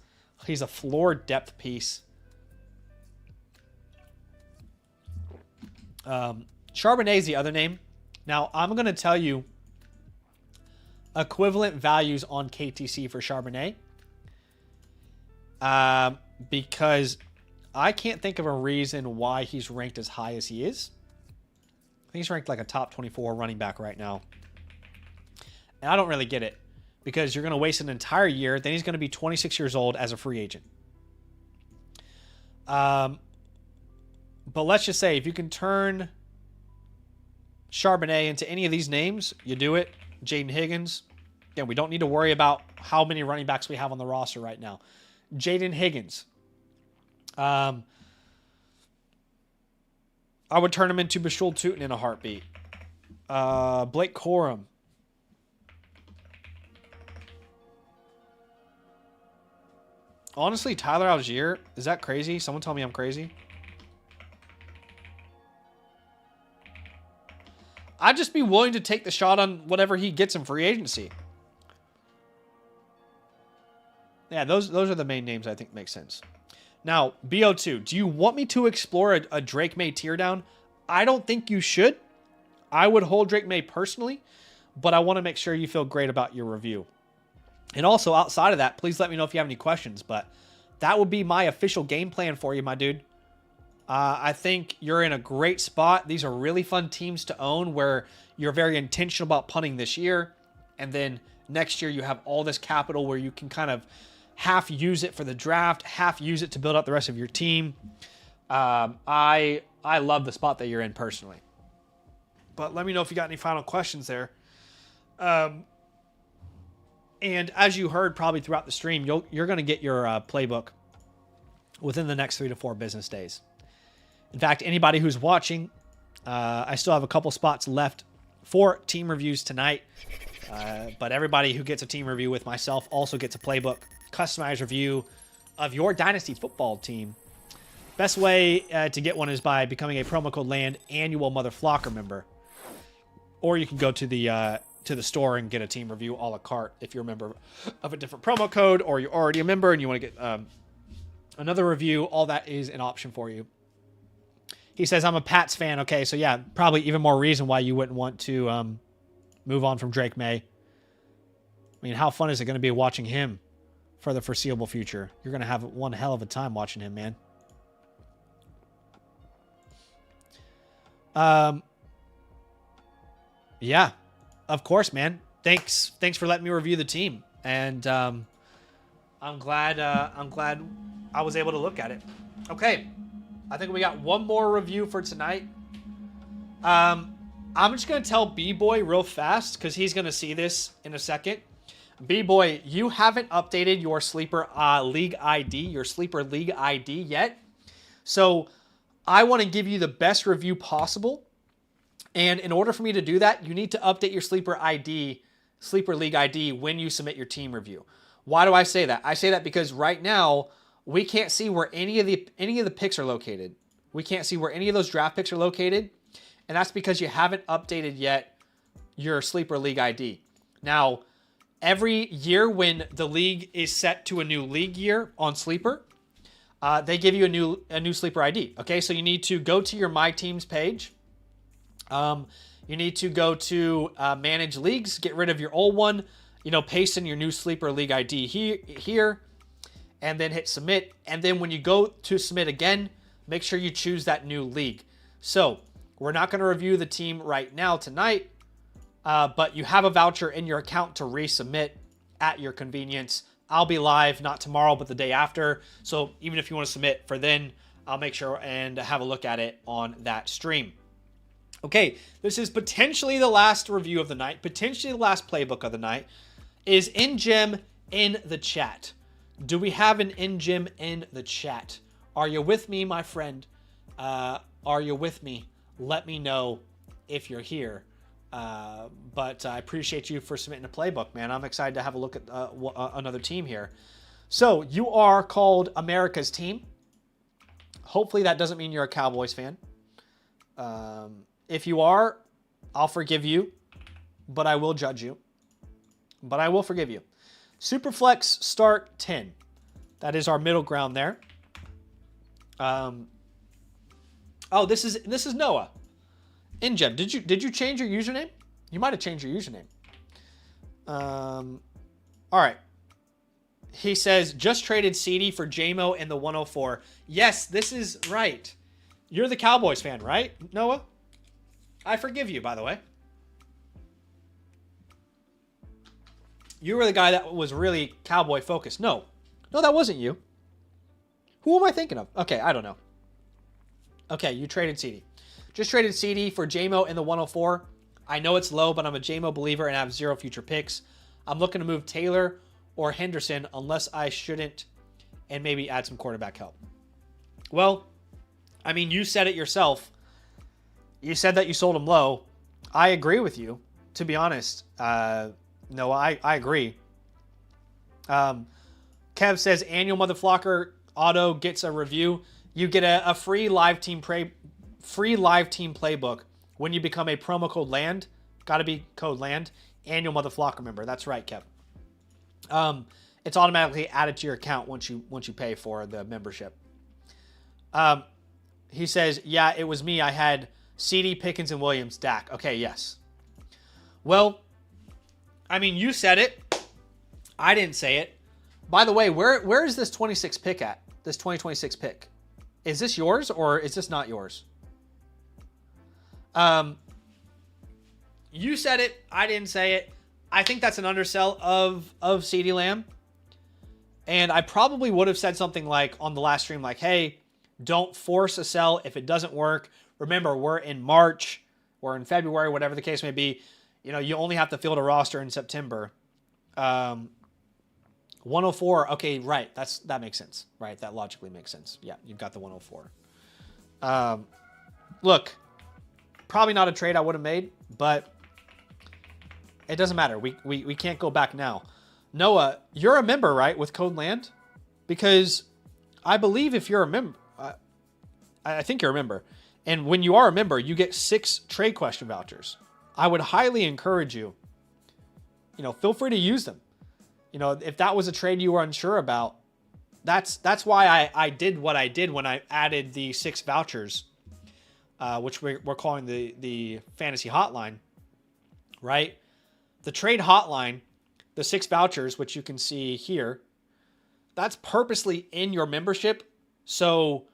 a floor depth piece. Charbonnet is the other name. Now, I'm going to tell you equivalent values on KTC for Charbonnet. Because I can't think of a reason why he's ranked as high as he is. I think he's ranked like a top 24 running back right now. And I don't really get it. Because you're going to waste an entire year. Then he's going to be 26 years old as a free agent. But let's just say if you can turn Charbonnet into any of these names, you do it. Jaden Higgins. Again, we don't need to worry about how many running backs we have on the roster right now. Jaden Higgins. I would turn him into Bashul Tootin in a heartbeat. Blake Corum. Honestly, Tyler Algier, is that crazy? Someone tell me I'm crazy. I'd just be willing to take the shot on whatever he gets in free agency. Yeah, those are the main names I think make sense. Now, BO2, do you want me to explore a Drake May teardown? I don't think you should. I would hold Drake May personally, but I want to make sure you feel great about your review. And also, outside of that, please let me know if you have any questions. But that would be my official game plan for you, my dude. I think you're in a great spot. These are really fun teams to own where you're very intentional about punting this year. And then next year you have all this capital where you can kind of half use it for the draft, half use it to build up the rest of your team. I love the spot that you're in personally. But let me know if you got any final questions there. And as you heard probably throughout the stream, you're going to get your playbook within the next 3 to 4 business days. In fact, anybody who's watching, I still have a couple spots left for team reviews tonight. But everybody who gets a team review with myself also gets a playbook, customized review of your Dynasty football team. Best way to get one is by becoming a promo code LAND annual Mother Flocker member. Or you can go to the store and get a team review a la carte if you're a member of a different promo code, or you're already a member and you want to get another review. All that is an option for you. He says, I'm a Pats fan. Okay, so yeah, probably even more reason why you wouldn't want to move on from Drake May. I mean, how fun is it going to be watching him for the foreseeable future? You're going to have one hell of a time watching him, man. Yeah, of course, man. Thanks for letting me review the team, and I'm glad I was able to look at it. Okay, I think we got one more review for tonight. I'm just gonna tell B-Boy real fast because he's gonna see this in a second. B-Boy, you haven't updated your sleeper league ID yet, so I want to give you the best review possible. And in order for me to do that, you need to update your sleeper league ID when you submit your team review. Why do I say that? I say that because right now we can't see where any of the picks are located. We can't see where any of those draft picks are located, and that's because you haven't updated yet your sleeper league ID. Now, every year when the league is set to a new league year on Sleeper, they give you a new sleeper ID. Okay, so you need to go to your My Teams page. You need to go to Manage Leagues, get rid of your old one, paste in your new sleeper league ID here, and then hit submit. And then when you go to submit again, make sure you choose that new league. So we're not going to review the team right now tonight, but you have a voucher in your account to resubmit at your convenience. I'll be live, not tomorrow, but the day after. So even if you want to submit for then, I'll make sure and have a look at it on that stream. Okay, this is potentially the last review of the night, potentially the last playbook of the night. Is InGem in the chat? Do we have an InGem in the chat? Are you with me, my friend? Are you with me? Let me know if you're here. But I appreciate you for submitting a playbook, man. I'm excited to have a look at another team here. So you are called America's Team. Hopefully that doesn't mean you're a Cowboys fan. If you are, I'll forgive you, but I will judge you. But I will forgive you. Superflex start 10. That is our middle ground there. Oh, this is Noah. InGem, did you change your username? You might have changed your username. All right. He says, just traded CD for JMO in the 104. Yes, this is right. You're the Cowboys fan, right, Noah? I forgive you, by the way. You were the guy that was really Cowboy focused. No, that wasn't you. Who am I thinking of? Okay, I don't know. Okay, you traded CD. Just traded CD for JMO in the 104. I know it's low, but I'm a JMO believer and I have 0 future picks. I'm looking to move Taylor or Henderson unless I shouldn't, and maybe add some quarterback help. Well, I mean, you said it yourself. You said that you sold him low. I agree with you, to be honest. No, I agree. Kev says, annual Motherflocker auto gets a review. You get a free live team playbook when you become a promo code LAND. Got to be code LAND. Annual Motherflocker member. That's right, Kev. It's automatically added to your account once you pay for the membership. He says, yeah, it was me. I had CD, Pickens, and Williams. Dak. Okay, yes. Well, I mean, you said it. I didn't say it. By the way, where is this 26 pick at? This 2026 pick. Is this yours or is this not yours? You said it. I didn't say it. I think that's an undersell of CeeDee Lamb. And I probably would have said something like on the last stream, like, hey, don't force a sell if it doesn't work. Remember, we're in March or in February, whatever the case may be. You only have to field a roster in September. 104. Okay, right. That makes sense, right? That logically makes sense. Yeah, you've got the 104. Look, probably not a trade I would have made, but it doesn't matter. We can't go back now. Noah, you're a member, right, with Code Land? Because I believe if you're a member, I think you're a member. And when you are a member, you get 6 trade question vouchers. I would highly encourage you, feel free to use them. If that was a trade you were unsure about, that's why I did what I did when I added the 6 vouchers, which we're calling the fantasy hotline, right? The trade hotline, the 6 vouchers, which you can see here, that's purposely in your membership. So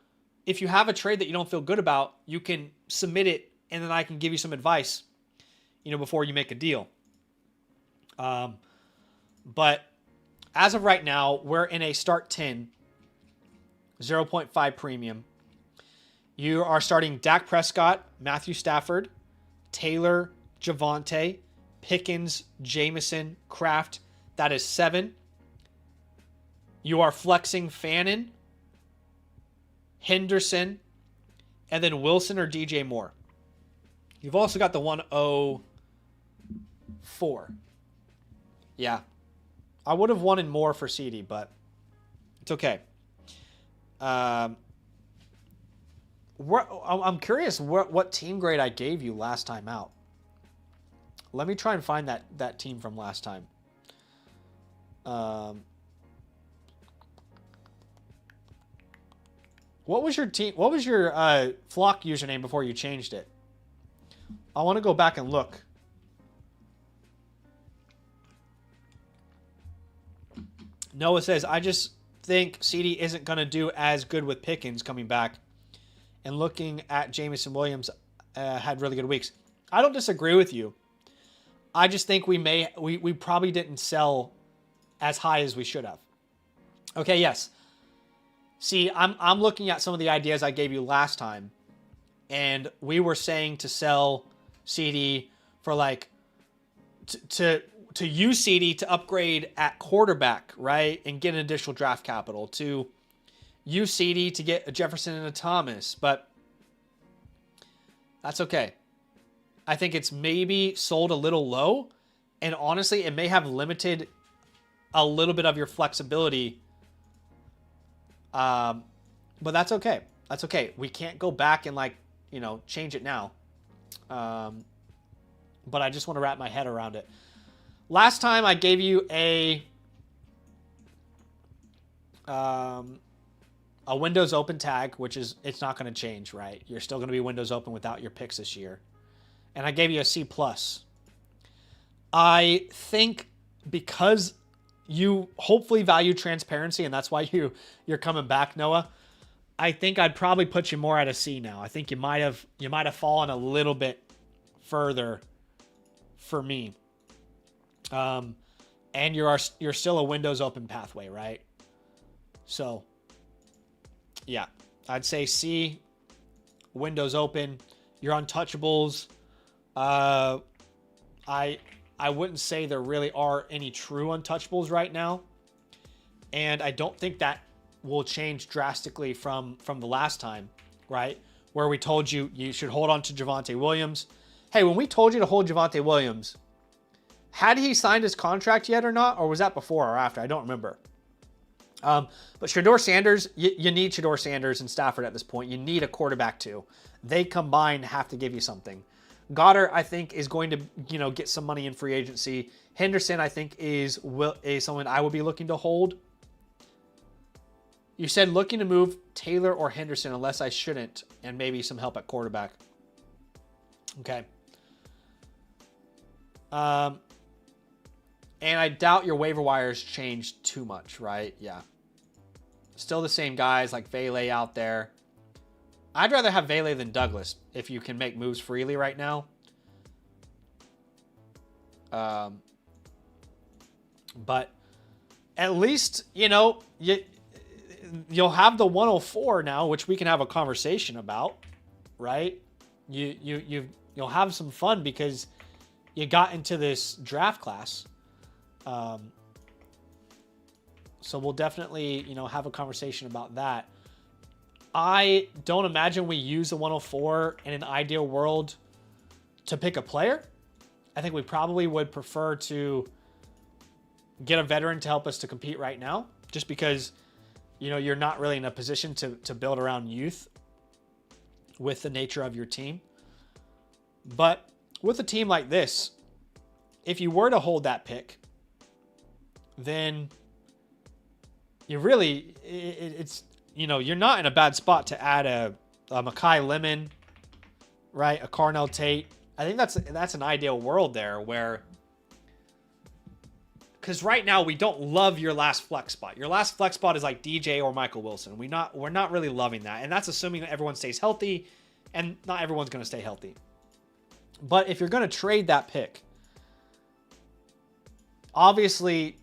if you have a trade that you don't feel good about, you can submit it and then I can give you some advice, before you make a deal. But as of right now, we're in a start 10, 0.5 premium. You are starting Dak Prescott, Matthew Stafford, Taylor, Javonte, Pickens, Jameson, Kraft. That is 7. You are flexing Fannin, Henderson, and then Wilson or DJ Moore. You've also got the 104. Yeah. I would have wanted more for CD, but it's okay. I'm curious what team grade I gave you last time out. Let me try and find that team from last time. What was your team? What was your Flock username before you changed it? I want to go back and look. Noah says, I just think CD isn't going to do as good with Pickens coming back. And looking at Jameson Williams had really good weeks. I don't disagree with you. I just think we probably didn't sell as high as we should have. Okay, yes. See, I'm looking at some of the ideas I gave you last time. And we were saying to sell CD for like to use CD to upgrade at quarterback, right? And get an additional draft capital. To use CD to get a Jefferson and a Thomas. But that's okay. I think it's maybe sold a little low. And honestly, it may have limited a little bit of your flexibility. But that's okay. That's okay. We can't go back and change it now. But I just want to wrap my head around it. Last time I gave you a Windows Open tag, which is, it's not going to change, right? You're still going to be Windows Open without your picks this year. And I gave you a C+. I think because you hopefully value transparency, and that's why you're coming back, Noah, I think I'd probably put you more at a C now. I think you might have fallen a little bit further for me. And you're still a Windows Open pathway, right? So, yeah, I'd say C, Windows Open. Your untouchables. I wouldn't say there really are any true untouchables right now, and I don't think that will change drastically from the last time, right? Where we told you should hold on to Javonte Williams. Hey, when we told you to hold Javonte Williams, had he signed his contract yet or not, or was that before or after? I don't remember. But Shedeur Sanders, you need Shedeur Sanders and Stafford at this point. You need a quarterback too. They combined have to give you something. Goddard, I think, is going to get some money in free agency. Henderson, I think, is someone I will be looking to hold. You said looking to move Taylor or Henderson unless I shouldn't, and maybe some help at quarterback. Okay. And I doubt your waiver wires changed too much, right? Yeah. Still the same guys like Vele out there. I'd rather have Vele than Douglas if you can make moves freely right now. But at least, you'll have the 104 now, which we can have a conversation about, right? You'll have some fun because you got into this draft class. So we'll definitely, have a conversation about that. I don't imagine we use the 104 in an ideal world to pick a player. I think we probably would prefer to get a veteran to help us to compete right now, just because, you're not really in a position to build around youth with the nature of your team. But with a team like this, if you were to hold that pick, then you're not in a bad spot to add a Mekhi Lemon, right? A Carnell Tate. I think that's an ideal world there where, because right now we don't love your last flex spot. Your last flex spot is like DJ or Michael Wilson. We're not really loving that, and that's assuming that everyone stays healthy, and not everyone's going to stay healthy. But if you're going to trade that pick, obviously,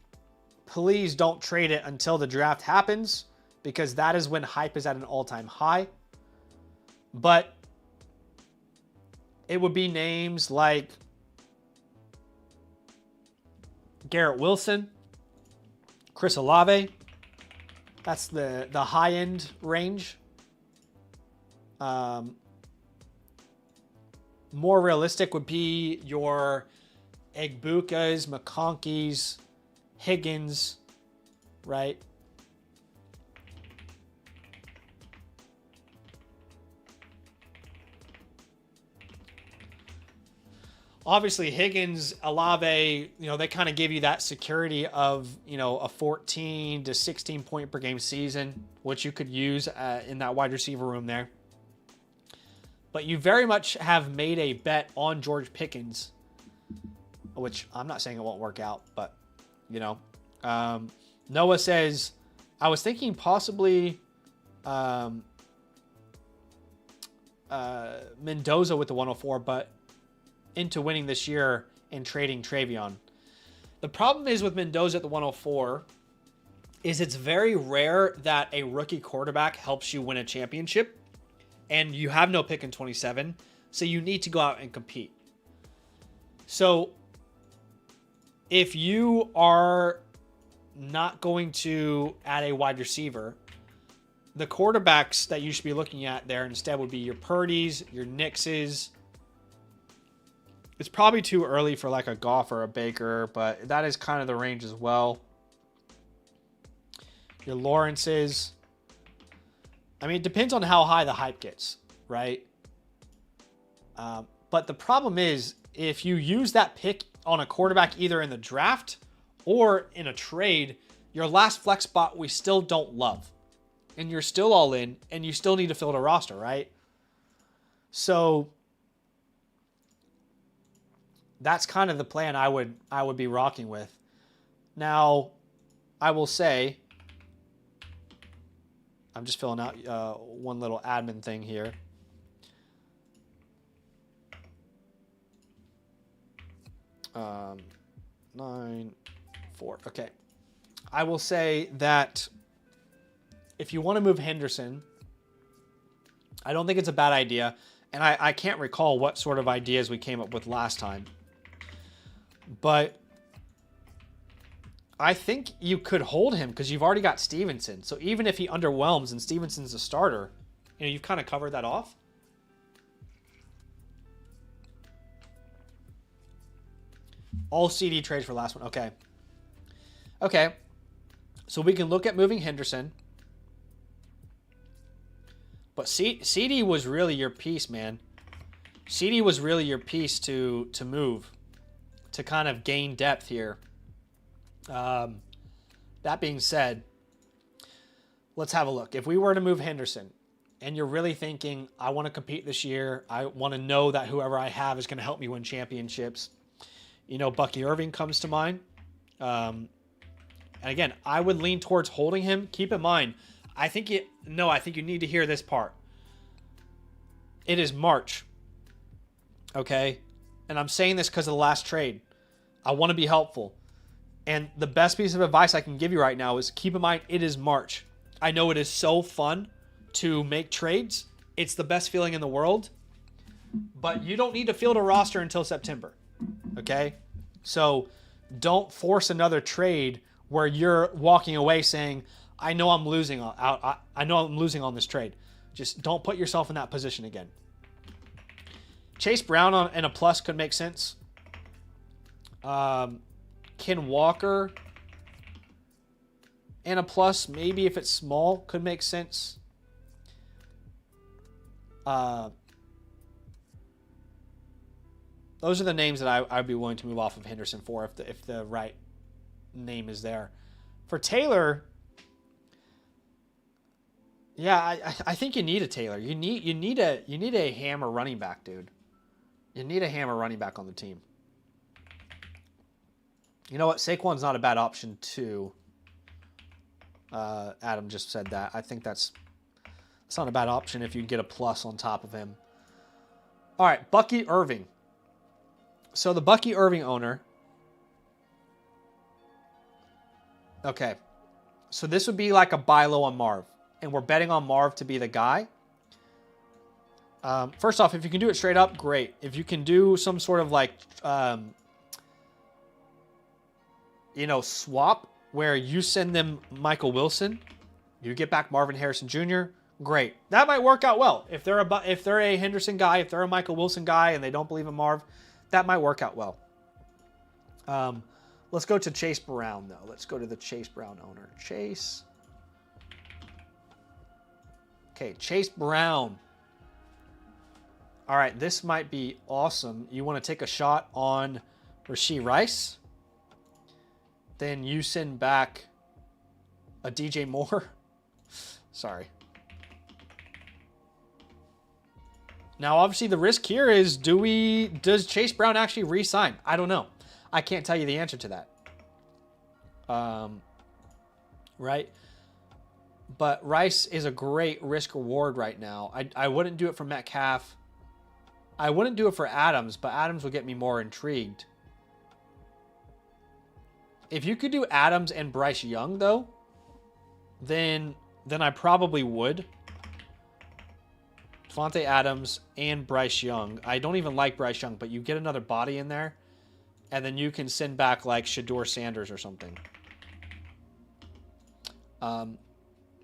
please don't trade it until the draft happens, because that is when hype is at an all-time high. But it would be names like Garrett Wilson, Chris Olave. That's the high-end range. More realistic would be your Egbukas, McConkeys, Higgins, right? Obviously, Higgins, Olave, they kind of give you that security of, a 14 to 16 point per game season, which you could use in that wide receiver room there. But you very much have made a bet on George Pickens, which I'm not saying it won't work out, but, Noah says, I was thinking possibly Mendoza with the 104, but into winning this year and trading Travion. The problem is with Mendoza at the 104 is it's very rare that a rookie quarterback helps you win a championship, and you have no pick in 27, so you need to go out and compete. So if you are not going to add a wide receiver, the quarterbacks that you should be looking at there instead would be your Purdy's, your Nix's. It's probably too early for like a Goff or a Baker, but that is kind of the range as well. Your Lawrence's. I mean, it depends on how high the hype gets, right? But the problem is, if you use that pick on a quarterback either in the draft or in a trade, your last flex spot we still don't love. And you're still all in, and you still need to fill the roster, right? So that's kind of the plan I would be rocking with. Now, I will say, I'm just filling out one little admin thing here. Nine, 4. Okay. I will say that if you want to move Henderson, I don't think it's a bad idea. And I can't recall what sort of ideas we came up with last time. But I think you could hold him because you've already got Stevenson. So even if he underwhelms and Stevenson's a starter, you've kind of covered that off. All CD trades for last one. Okay. Okay. So we can look at moving Henderson. But CD was really your piece, man. CD was really your piece to move, to kind of gain depth here. That being said, let's have a look. If we were to move Henderson, and you're really thinking, I want to compete this year, I want to know that whoever I have is going to help me win championships, Bucky Irving comes to mind. And again, I would lean towards holding him. Keep in mind, I think you need to hear this part. It is March. Okay? And I'm saying this because of the last trade. I want to be helpful. And the best piece of advice I can give you right now is keep in mind it is March. I know it is so fun to make trades. It's the best feeling in the world. But you don't need to field a roster until September. Okay? So don't force another trade where you're walking away saying, I know I'm losing on this trade. Just don't put yourself in that position again. Chase Brown in a plus could make sense. Ken Walker and a plus, maybe if it's small, could make sense. Those are the names that I'd be willing to move off of Henderson for if the right name is there. For Taylor, yeah, I think you need a Taylor. You need a hammer running back, dude. You need a hammer running back on the team. You know what? Saquon's not a bad option too. Adam just said that. I think it's not a bad option if you get a plus on top of him. All right, Bucky Irving. So the Bucky Irving owner. Okay. So this would be like a buy low on Marv. And we're betting on Marv to be the guy. First off, if you can do it straight up, great. If you can do some sort of like, swap where you send them Michael Wilson, you get back Marvin Harrison Jr., great. That might work out well. If they're a Henderson guy, if they're a Michael Wilson guy and they don't believe in Marv, that might work out well. Let's go to Chase Brown, though. Let's go to the Chase Brown owner. Chase. Okay, Chase Brown. All right, this might be awesome. You want to take a shot on Rashee Rice? Then you send back a DJ Moore. Sorry. Now, obviously, the risk here is, does Chase Brown actually re-sign? I don't know. I can't tell you the answer to that. Right? But Rice is a great risk reward right now. I wouldn't do it for Metcalf. I wouldn't do it for Adams, but Adams will get me more intrigued. If you could do Adams and Bryce Young, though, then I probably would. Devontae Adams and Bryce Young. I don't even like Bryce Young, but you get another body in there, and then you can send back like Shador Sanders or something. All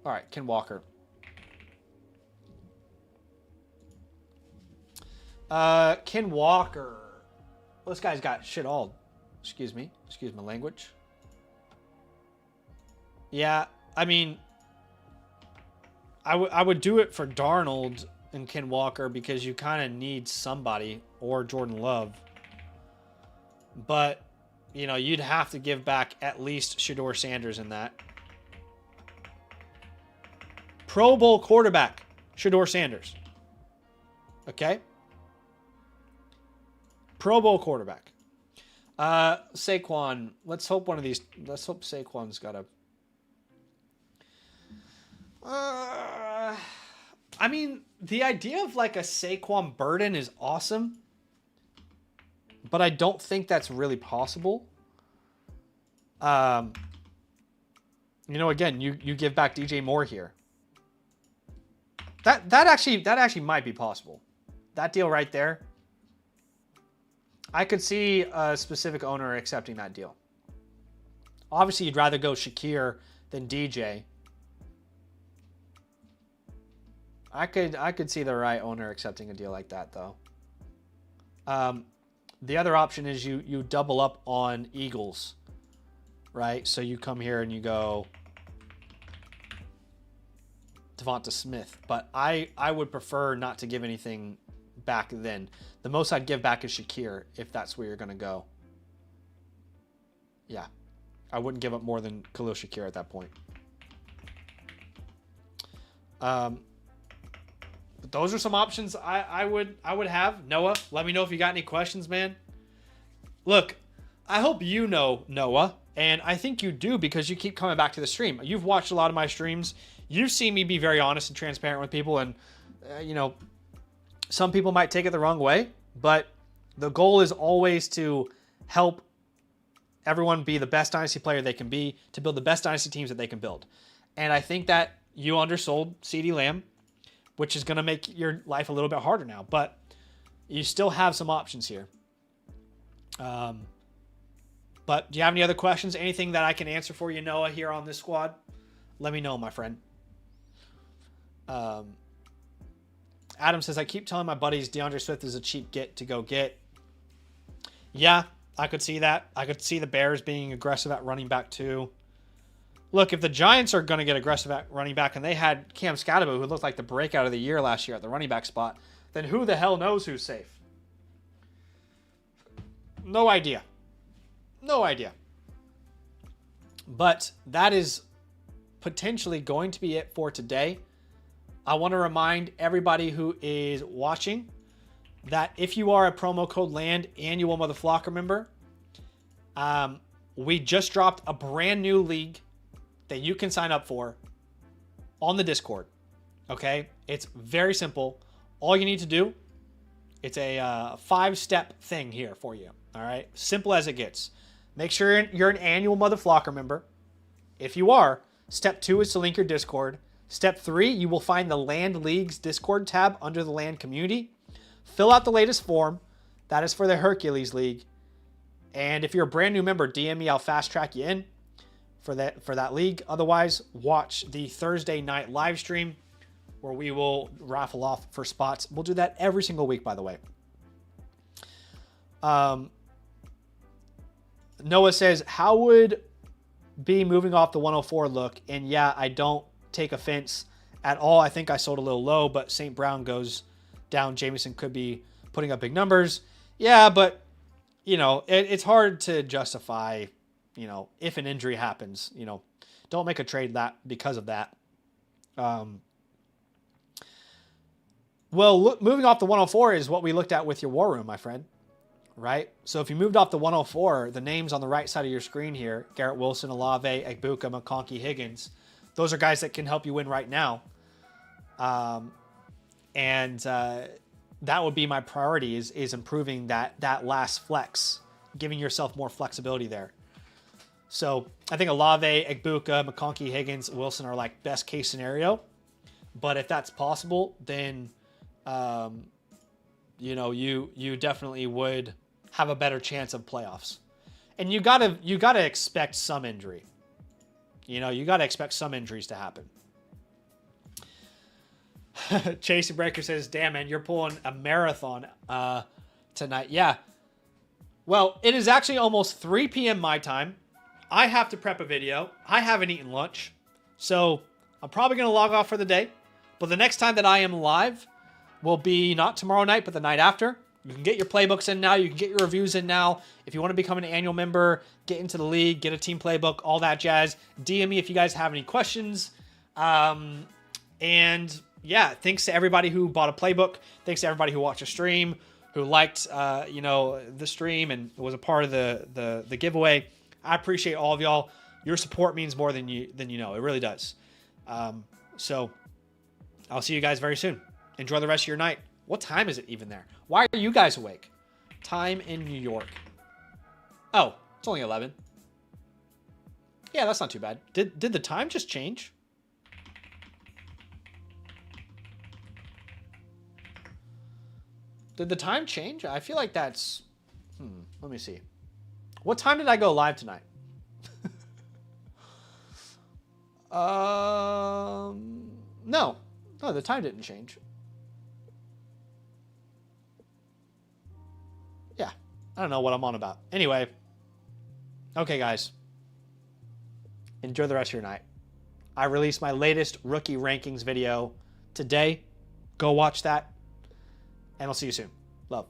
right, Ken Walker. Ken Walker. Well, this guy's got shit all. Excuse me. Excuse my language. Yeah, I mean, I would do it for Darnold and Ken Walker because you kind of need somebody, or Jordan Love. But, you know, you'd have to give back at least Shador Sanders in that. Pro Bowl quarterback, Shador Sanders. Okay? Pro Bowl quarterback. Saquon. Let's hope Saquon's got a... I mean, the idea of like a Saquon Burden is awesome, but I don't think that's really possible. You know, again, you give back DJ Moore here. That actually might be possible. That deal right there. I could see a specific owner accepting that deal. Obviously, you'd rather go Shakir than DJ. I could see the right owner accepting a deal like that, though. The other option is you double up on Eagles, right? So you come here and you go Devonta Smith, but I would prefer not to give anything back then. The most I'd give back is Shakir, if that's where you're going to go. Yeah. I wouldn't give up more than Khalil Shakir at that point. But those are some options I would have. Noah, let me know if you got any questions, man. Look, I hope you know Noah, and I think you do because you keep coming back to the stream. You've watched a lot of my streams. You've seen me be very honest and transparent with people, and, you know, some people might take it the wrong way, but the goal is always to help everyone be the best Dynasty player they can be, to build the best Dynasty teams that they can build. And I think that you undersold CeeDee Lamb, which is going to make your life a little bit harder now, but you still have some options here. But do you have any other questions? Anything that I can answer for you, Noah, here on this squad? Let me know, my friend. Adam says, I keep telling my buddies DeAndre Swift is a cheap get to go get. Yeah, I could see that. I could see the Bears being aggressive at running back too. Look, if the Giants are going to get aggressive at running back and they had Cam Scatterbo, who looked like the breakout of the year last year at the running back spot, then who the hell knows who's safe? No idea. No idea. But that is potentially going to be it for today. I want to remind everybody who is watching that if you are a promo code LAND annual Mother Flocker member, we just dropped a brand new league that you can sign up for on the Discord. Okay? It's very simple. All you need to do, it's a 5-step thing here for you. All right? Simple as it gets. Make sure you're an annual Mother Flocker member. If you are, step 2 is to link your Discord. Step 3, you will find the Land Leagues Discord tab under the Land Community. Fill out the latest form. That is for the Hercules League. And if you're a brand new member, DM me. I'll fast track you in for that league. Otherwise, watch the Thursday night live stream where we will raffle off for spots. We'll do that every single week, by the way. Noah says, how would B moving off the 104 look? And yeah, I don't take offense at all. I think I sold a little low, but St. Brown goes down, Jameson could be putting up big numbers. Yeah, but, you know, it's hard to justify, you know, if an injury happens, you know, don't make a trade that because of that. Well, look, moving off the 104 is what we looked at with your war room, my friend, right? So if you moved off the 104, the names on the right side of your screen here, Garrett Wilson, Olave, Egbuka, McConkey, Higgins, those are guys that can help you win right now. That would be my priority is improving that last flex, giving yourself more flexibility there. So I think Olave, Egbuka, McConkey, Higgins, Wilson are like best case scenario. But if that's possible, then, you know, you definitely would have a better chance of playoffs. And you gotta expect some injury. You know, you gotta expect some injuries to happen. Chasing Breaker says, damn, man, you're pulling a marathon tonight. Yeah. Well, it is actually almost 3 p.m. my time. I have to prep a video. I haven't eaten lunch. So I'm probably going to log off for the day. But the next time that I am live will be not tomorrow night, but the night after. You can get your playbooks in now. You can get your reviews in now. If you want to become an annual member, get into the league, get a team playbook, all that jazz. DM me if you guys have any questions. And yeah, thanks to everybody who bought a playbook. Thanks to everybody who watched a stream, who liked, you know, the stream and was a part of the giveaway. I appreciate all of y'all. Your support means more than you know. It really does. So I'll see you guys very soon. Enjoy the rest of your night. What time is it even there? Why are you guys awake? Time in New York. Oh, it's only 11. Yeah, that's not too bad. Did the time just change? Did the time change? I feel like that's... let me see. What time did I go live tonight? No, the time didn't change. Yeah, I don't know what I'm on about. Anyway, okay, guys. Enjoy the rest of your night. I released my latest rookie rankings video today. Go watch that. And I'll see you soon. Love.